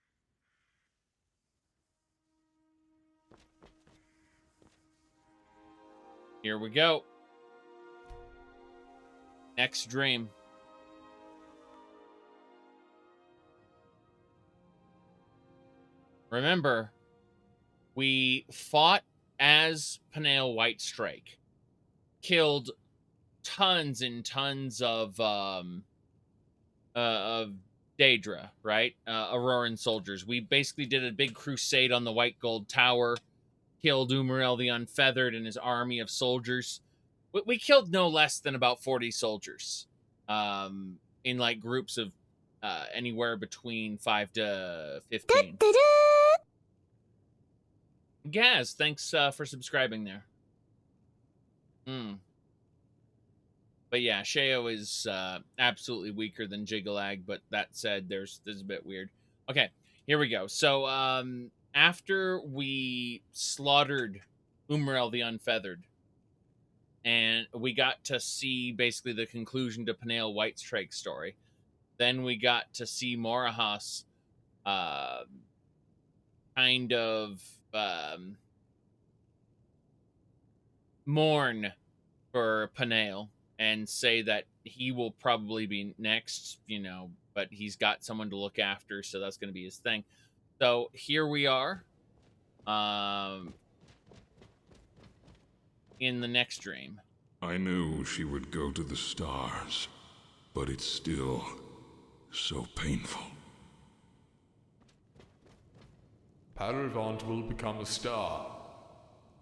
Here we go. Next dream. Remember, we fought as Peniel Whitestrike. Killed tons and tons of Daedra, right? Auroran soldiers. We basically did a big crusade on the White Gold Tower. Killed Umaril the Unfeathered and his army of soldiers. We killed no less than about 40 soldiers in like groups of anywhere between 5 to 15. Gaz, thanks for subscribing there. But yeah, Sheo is absolutely weaker than Jigalag, but that said, this is a bit weird. Okay, here we go. So after we slaughtered Umrel the Unfeathered, and we got to see basically the conclusion to Peniel Whitestrake's story, then we got to see Morahas kind of mourn for Peniel and say that he will probably be next, but he's got someone to look after, so that's going to be his thing. So here we are in the next dream. I knew she would go to the stars, but it's still so painful. Paravant will become a star.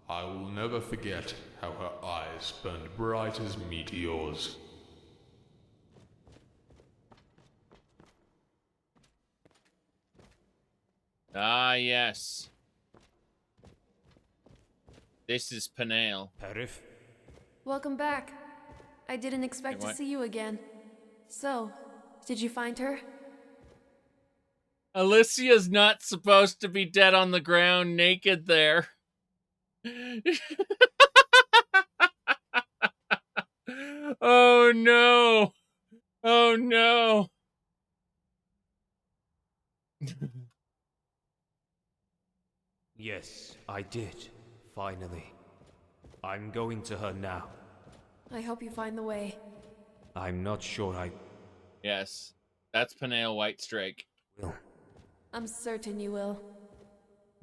I will never forget how her eyes burned bright as meteors. Ah, yes. This is Peniel. Parif? Welcome back. I didn't expect to see you again. So, did you find her? Alicia's not supposed to be dead on the ground naked there. Oh no. Oh no. Yes, I did. Finally. I'm going to her now. I hope you find the way. I'm not sure I... Yes, that's Peniel Whitestrake. Will. I'm certain you will.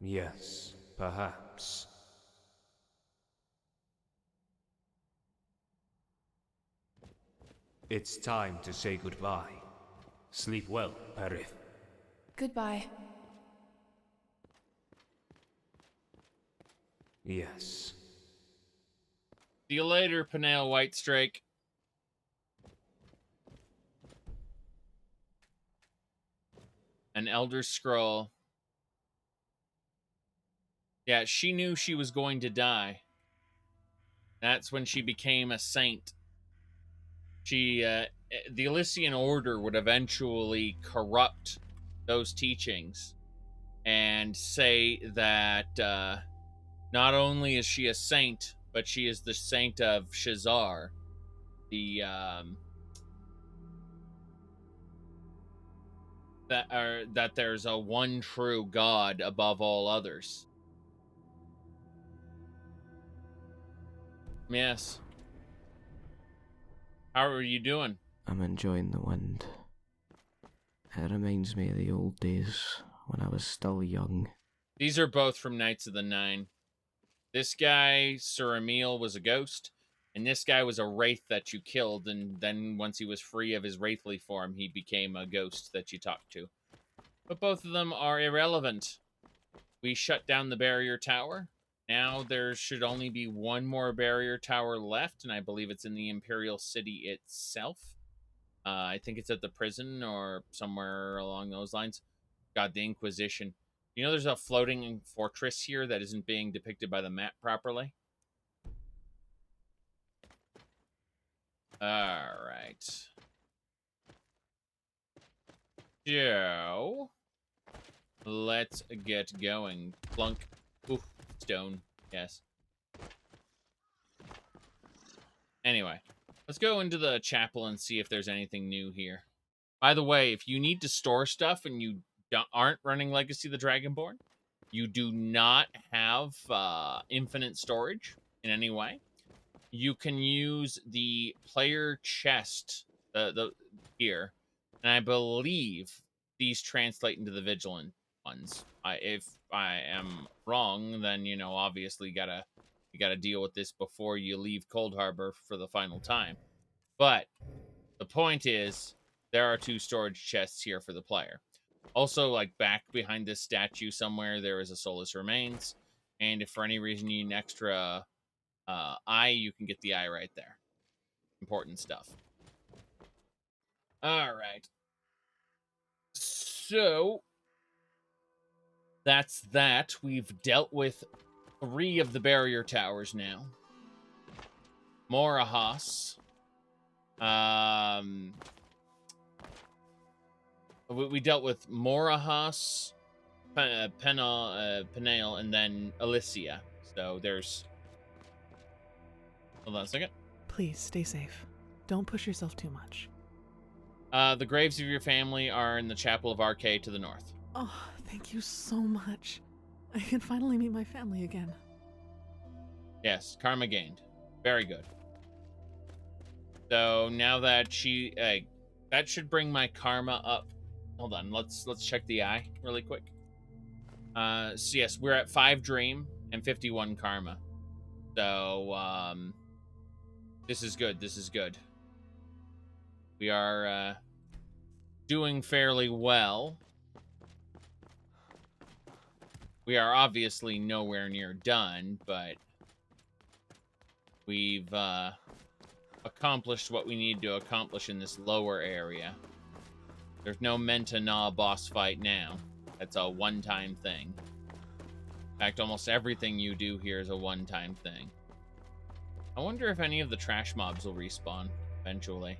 Yes, perhaps. It's time to say goodbye. Sleep well, Parif. Goodbye. Yes. See you later, Peniel Whitestrake. An Elder Scroll. Yeah, she knew she was going to die. That's when she became a saint. The Elysian Order would eventually corrupt those teachings and say that not only is she a saint, but she is the saint of Shazar, that there's a one true God above all others. Yes. How are you doing? I'm enjoying the wind. It reminds me of the old days when I was still young. These are both from Knights of the Nine. This guy, Sir Emil, was a ghost, and this guy was a wraith that you killed, and then once he was free of his wraithly form, he became a ghost that you talked to. But both of them are irrelevant. We shut down the barrier tower. Now there should only be one more barrier tower left, and I believe it's in the Imperial City itself. I think it's at the prison or somewhere along those lines. God, the Inquisition. You know there's a floating fortress here that isn't being depicted by the map properly? Alright. So, let's get going. Plunk. Oof, stone. Yes. Anyway, let's go into the chapel and see if there's anything new here. By the way, if you need to store stuff and you aren't running Legacy of the Dragonborn, you do not have infinite storage in any way, you can use the player chest here, and I believe these translate into the vigilant ones. If I am wrong, then obviously you gotta deal with this before you leave Cold Harbor for the final time. But the point is, there are 2 storage chests here for the player. Also, like back behind this statue somewhere, there is a Soulless Remains, and if for any reason you need an extra eye, you can get the eye right there. Important stuff. All right. So that's that. We've dealt with 3 of the barrier towers now. Morahas. We dealt with Morahas, Penale, and then Alicia. So there's... Hold on a second. Please, stay safe. Don't push yourself too much. The graves of your family are in the Chapel of Arcade to the north. Oh, thank you so much. I can finally meet my family again. Yes, karma gained. Very good. So now that she... that should bring my karma up. Hold on, let's check the eye really quick. So yes, we're at 5 dream and 51 karma. So, this is good, this is good. We are, doing fairly well. We are obviously nowhere near done, but we've, accomplished what we need to accomplish in this lower area. There's no Mentana boss fight now. That's a one-time thing. In fact, almost everything you do here is a one-time thing. I wonder if any of the trash mobs will respawn eventually.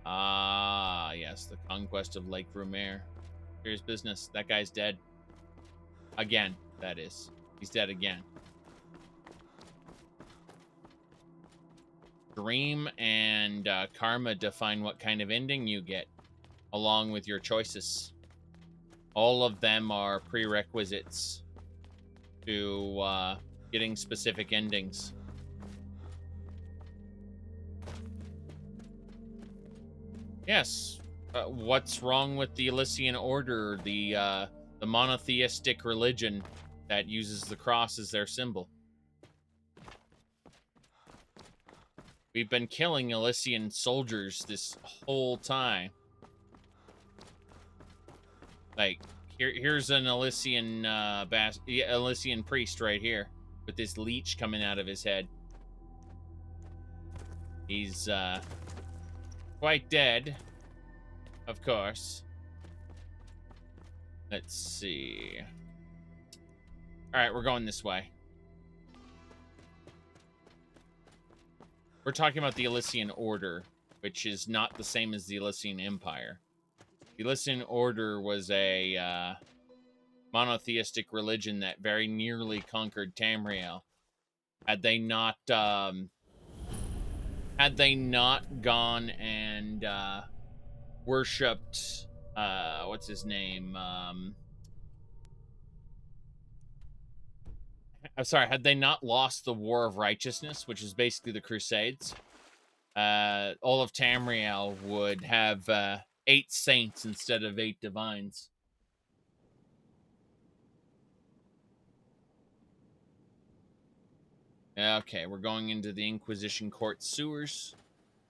Ah, yes, the conquest of Lake Rumere. Serious business. That guy's dead. Again, that is. He's dead again. Dream and karma define what kind of ending you get, along with your choices. All of them are prerequisites to getting specific endings. Yes. What's wrong with the Elysian Order, the monotheistic religion that uses the cross as their symbol? We've been killing Elysian soldiers this whole time. Like, here's an Elysian Elysian priest right here with this leech coming out of his head. He's quite dead, of course. Let's see. All right, we're going this way. We're talking about the Elysian Order, which is not the same as the Elysian Empire. The Elysian Order was a monotheistic religion that very nearly conquered Tamriel. Had they not gone and worshipped what's his name? I'm sorry, had they not lost the War of Righteousness, which is basically the Crusades, all of Tamriel would have 8 saints instead of 8 divines. Okay, we're going into the Inquisition Court sewers.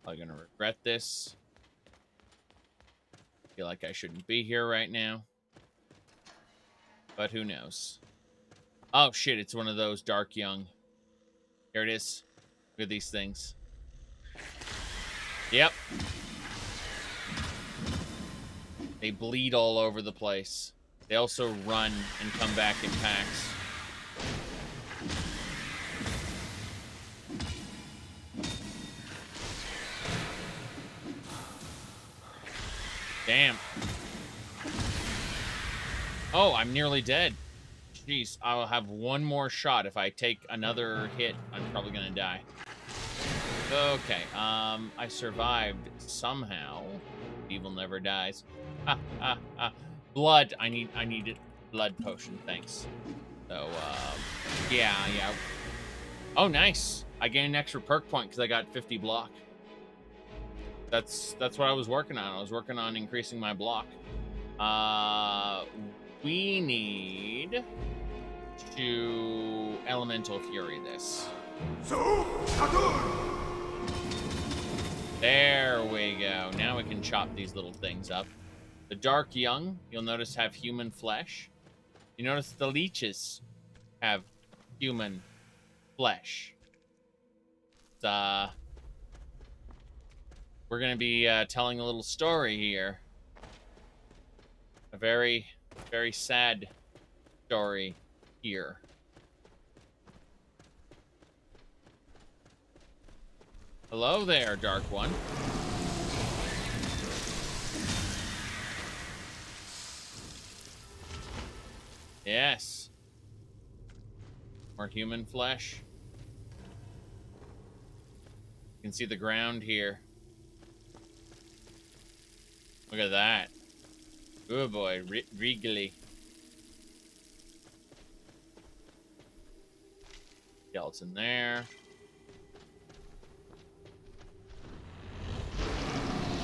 I'm gonna regret this. Feel like I shouldn't be here right now. But who knows? Oh shit, it's one of those Dark Young. Here it is. Look at these things. Yep. They bleed all over the place. They also run and come back in packs. Damn. Oh, I'm nearly dead. Jeez, I'll have one more shot. If I take another hit, I'm probably gonna die. Okay, I survived somehow. Evil never dies. Blood. I needed blood potion. Thanks. So, yeah. Oh, nice. I gained an extra perk point because I got 50 block. That's what I was working on. I was working on increasing my block. We need to Elemental Fury this. There we go. Now we can chop these little things up. The Dark Young, you'll notice, have human flesh. You notice the leeches have human flesh. We're going to be telling a little story here. a very, very sad story here. Hello there, Dark One. Yes. More human flesh. You can see the ground here. Look at that. Oh boy, regally. Skeleton there.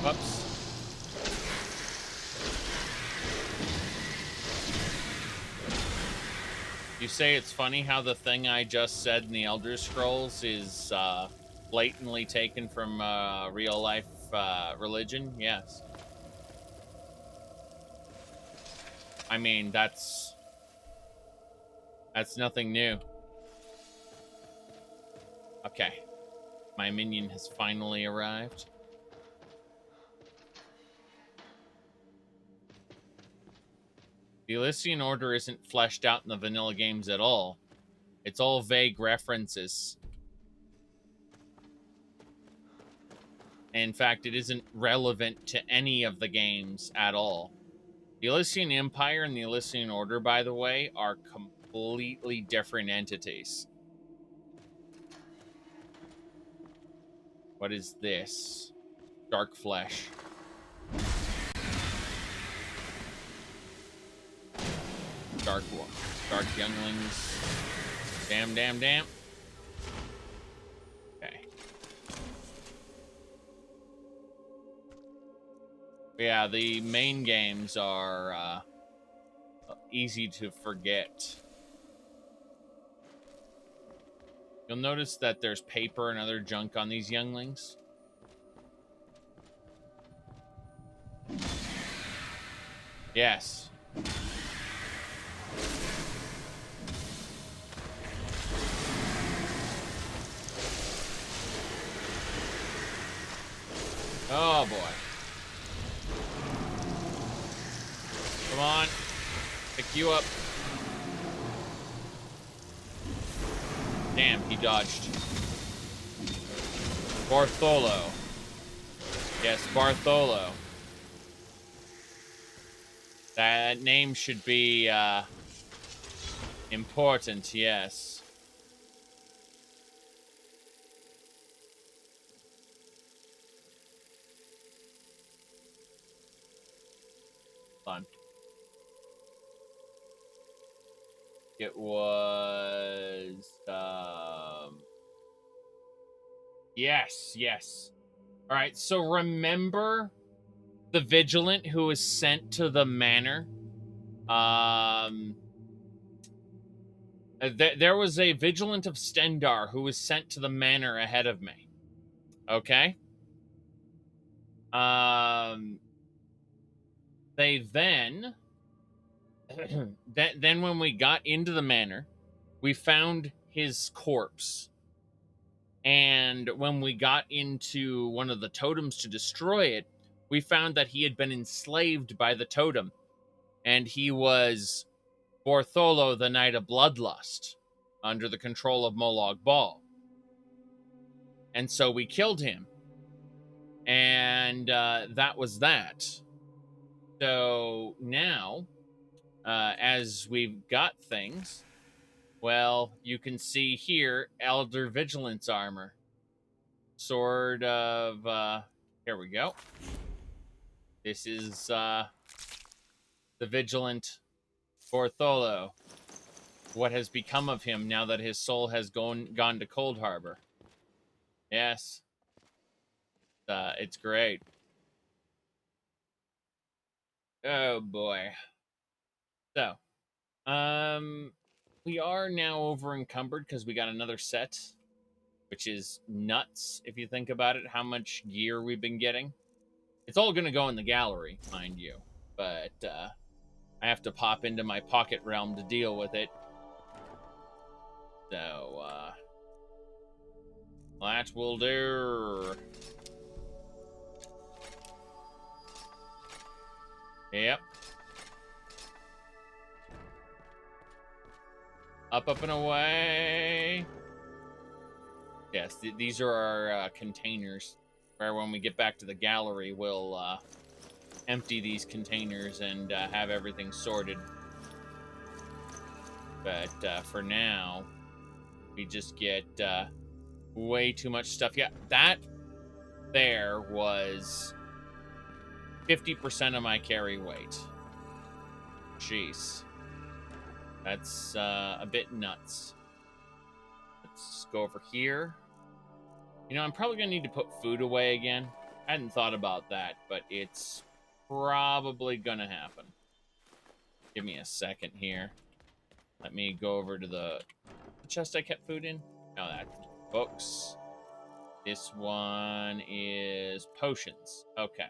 Whoops. You say it's funny how the thing I just said in the Elder Scrolls is blatantly taken from real life religion? Yes. I mean, that's nothing new. Okay. My minion has finally arrived. The Elysian Order isn't fleshed out in the vanilla games at all. It's all vague references. In fact, it isn't relevant to any of the games at all. The Elysian Empire and the Elysian Order, by the way, are completely different entities. What is this? Dark flesh. Dark younglings. Damn. Okay. Yeah, the main games are easy to forget. You'll notice that there's paper and other junk on these younglings. Yes. Oh boy. Come on. Pick you up. Damn, he dodged. Bartholo. Yes, Bartholo. That name should be important, yes. Fun. It was yes. All right, so remember the Vigilant who was sent to the manor? There was a Vigilant of Stendar who was sent to the manor ahead of me. Okay? They then then when we got into the manor, we found his corpse. And when we got into one of the totems to destroy it, we found that he had been enslaved by the totem. And he was Bartholo, the Knight of Bloodlust, under the control of Molag Bal. And so we killed him. And that was that. So now, as we've got things, well, you can see here, Elder Vigilance armor. Sword of, here we go. This is the Vigilant Bartholo. What has become of him now that his soul has gone to Cold Harbor? Yes. It's great. Oh boy. So, we are now over encumbered because we got another set, which is nuts if you think about it, how much gear we've been getting. It's all going to go in the gallery, mind you, but I have to pop into my pocket realm to deal with it. So, that will do. Yep. Up, up, and away. Yes, these are our containers, where when we get back to the gallery, we'll empty these containers and have everything sorted. But for now, we just get way too much stuff. Yeah, that there was 50% of my carry weight. Jeez. That's a bit nuts. Let's go over here. You know, I'm probably going to need to put food away again. I hadn't thought about that, but it's probably going to happen. Give me a second here. Let me go over to the chest I kept food in. No, that's books. This one is potions. Okay.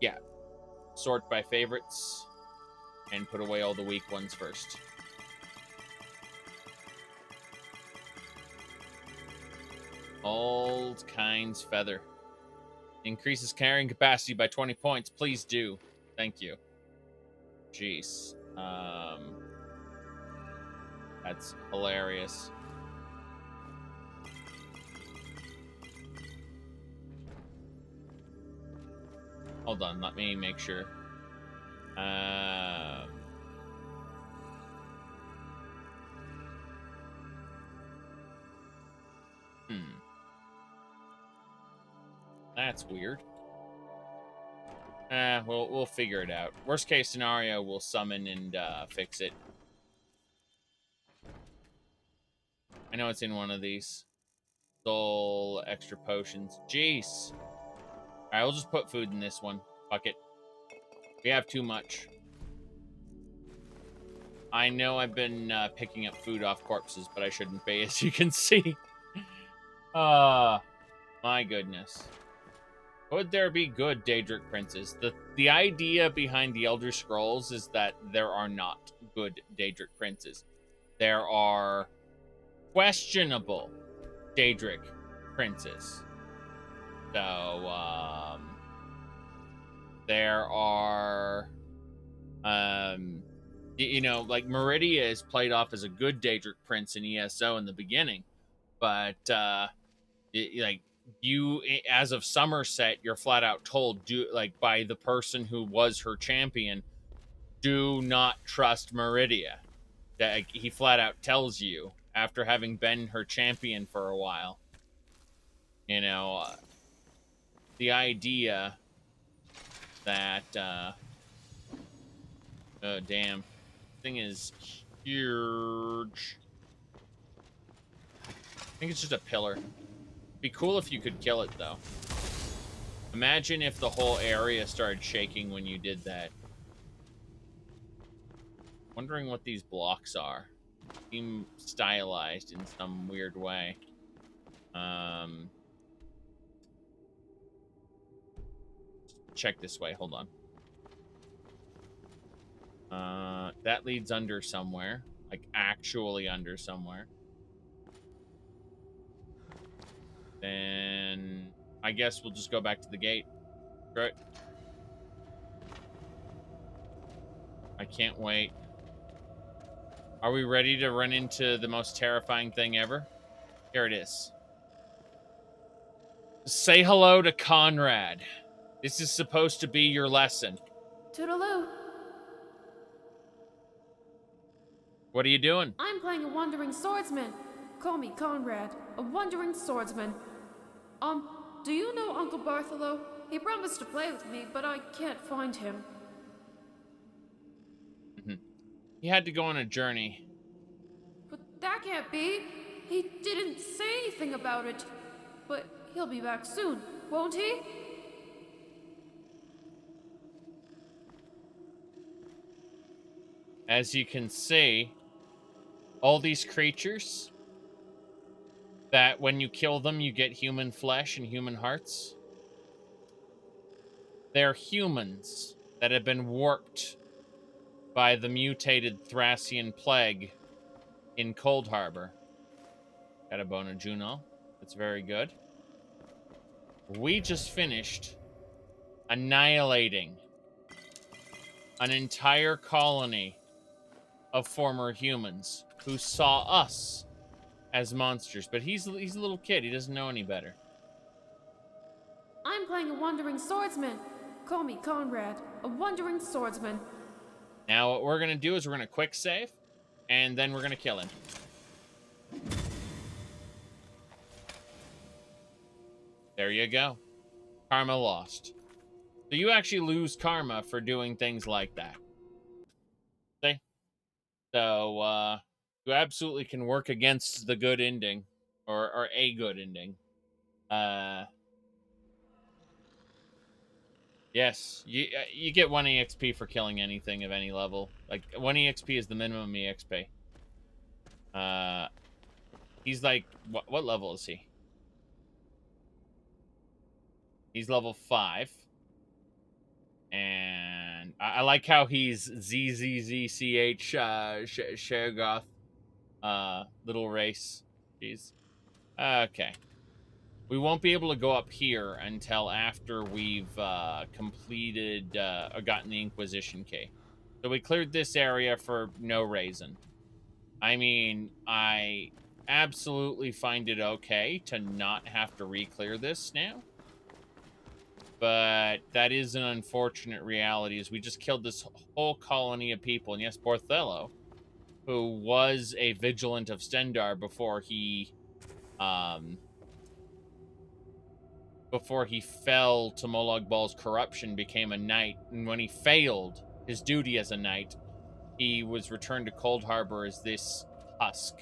Yeah. Sort by favorites and put away all the weak ones first. Old Kind's Feather. Increases carrying capacity by 20 points. Please do. Thank you. Jeez. That's hilarious. Hold on, let me make sure. That's weird. We'll figure it out. Worst case scenario, we'll summon and fix it. I know it's in one of these. Soul, extra potions. Jeez. Alright, we'll just put food in this one. Fuck it. We have too much. I know I've been picking up food off corpses, but I shouldn't be, as you can see. My goodness. Would there be good Daedric princes? The idea behind the Elder Scrolls is that there are not good Daedric princes. There are questionable Daedric princes. So, there are, you know, like Meridia is played off as a good Daedric prince in ESO in the beginning, but, like, you, as of Somerset, you're flat out told, by the person who was her champion, do not trust Meridia. That he flat out tells you after having been her champion for a while. You know, the idea that, oh damn, thing is huge. I think it's just a pillar. Be cool if you could kill it, though. Imagine if the whole area started shaking when you did that. Wondering what these blocks are. Seem stylized in some weird way. Check this way. Hold on. That leads under somewhere. Like, actually under somewhere. Then I guess we'll just go back to the gate. Great. I can't wait. Are we ready to run into the most terrifying thing ever? Here it is. Say hello to Conrad. This is supposed to be your lesson. Toodaloo. What are you doing? I'm playing a wandering swordsman. Call me Conrad, a wandering swordsman. Do you know Uncle Bartholomew? He promised to play with me, but I can't find him. He had to go on a journey. But that can't be. He didn't say anything about it. But he'll be back soon, won't he? As you can see, all these creatures that when you kill them, you get human flesh and human hearts. They're humans that have been warped by the mutated Thracian plague in Cold Harbor. Got a bone of Juno. That's very good. We just finished annihilating an entire colony of former humans who saw us as monsters. But he's a little kid. He doesn't know any better. I'm playing a wandering swordsman. Call me Conrad, a wandering swordsman. Now what we're going to do is we're going to quick save, and then we're going to kill him. There you go. Karma lost. So you actually lose karma for doing things like that. See? So, you absolutely can work against the good ending, or a good ending. Yes, you get 1 EXP for killing anything of any level. Like, 1 EXP is the minimum EXP. He's like, what level is he? He's level 5. And I like how he's ZZZCH Shergoth little race. Jeez. Okay. We won't be able to go up here until after we've completed or gotten the Inquisition key. So we cleared this area for no reason. I mean, I absolutely find it okay to not have to re-clear this now. But that is an unfortunate reality, is we just killed this whole colony of people. And yes, Borthello, who was a vigilant of Stendar before he fell to Molag Bal's corruption, became a knight. And when he failed his duty as a knight, he was returned to Cold Harbor as this husk.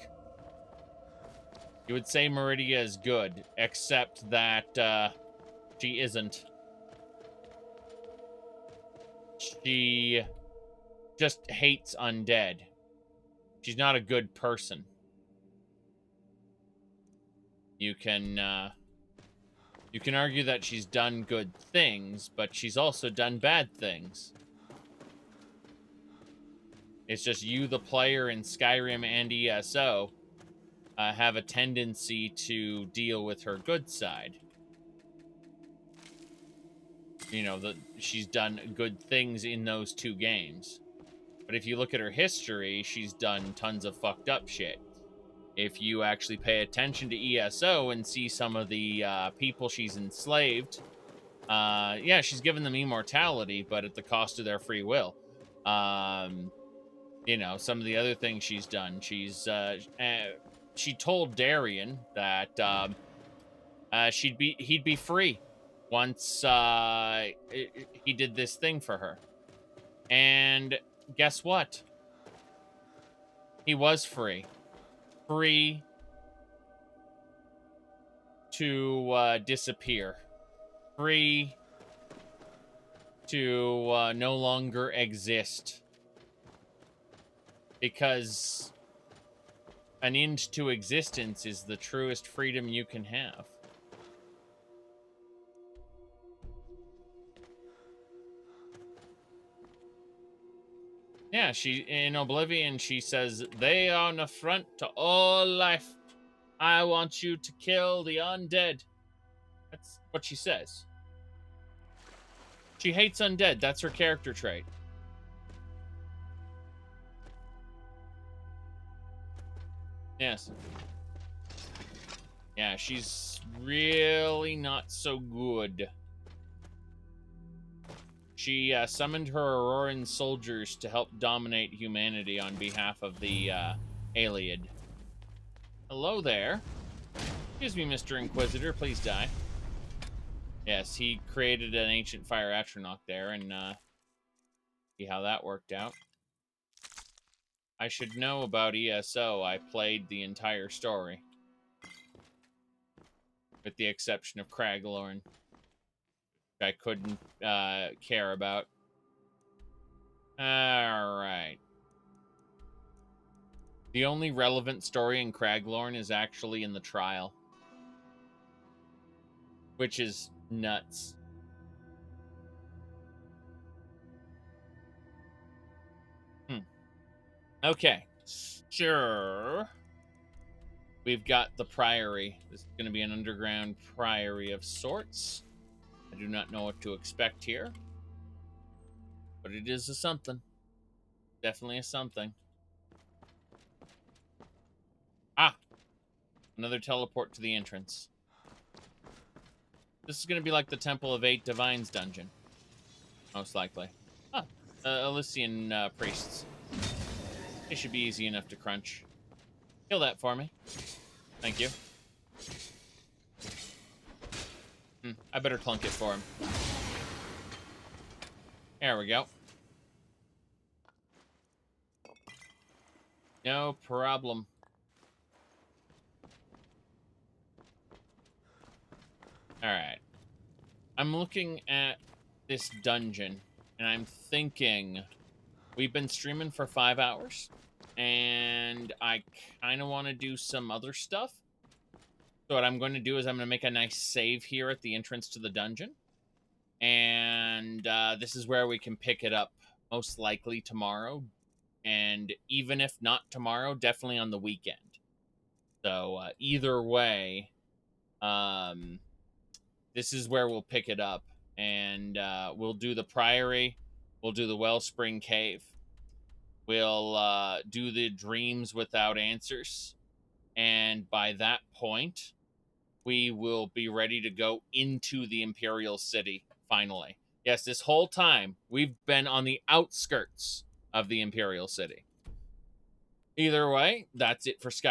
You would say Meridia is good, except that she isn't. She just hates undead. She's not a good person. You can argue that she's done good things, but she's also done bad things. It's just you, the player, in Skyrim and ESO, have a tendency to deal with her good side. You know, she's done good things in those 2 games. But if you look at her history, she's done tons of fucked up shit. If you actually pay attention to ESO and see some of the people she's enslaved, yeah, she's given them immortality, but at the cost of their free will. You know, some of the other things she's done, she told Darian that he'd be free once he did this thing for her. And guess what? He was free. Free to disappear. Free to no longer exist. Because an end to existence is the truest freedom you can have. Yeah, in Oblivion, she says, "They are an affront to all life. I want you to kill the undead." That's what she says. She hates undead. That's her character trait. Yes. Yeah, she's really not so good. She summoned her Auroran soldiers to help dominate humanity on behalf of the Ayleid. Hello there. Excuse me, Mr. Inquisitor. Please die. Yes, he created an ancient fire atronach there, and see how that worked out. I should know about ESO. I played the entire story. With the exception of Craglorn. I couldn't care about. Alright. The only relevant story in Craglorn is actually in the trial. Which is nuts. Okay. Sure. We've got the Priory. This is going to be an underground priory of sorts. I do not know what to expect here. But it is a something. Definitely a something. Ah! Another teleport to the entrance. This is going to be like the Temple of Eight Divines dungeon. Most likely. Ah, Elysian priests. They should be easy enough to crunch. Kill that for me. Thank you. I better clunk it for him. There we go. No problem. Alright. I'm looking at this dungeon, and I'm thinking we've been streaming for 5 hours, and I kind of want to do some other stuff. So what I'm going to do is I'm going to make a nice save here at the entrance to the dungeon. And this is where we can pick it up, most likely tomorrow. And even if not tomorrow, definitely on the weekend. So either way, this is where we'll pick it up. And we'll do the Priory. We'll do the Wellspring Cave. We'll do the Dreams Without Answers. And by that point, we will be ready to go into the Imperial City, finally. Yes, this whole time, we've been on the outskirts of the Imperial City. Either way, that's it for Skyrim.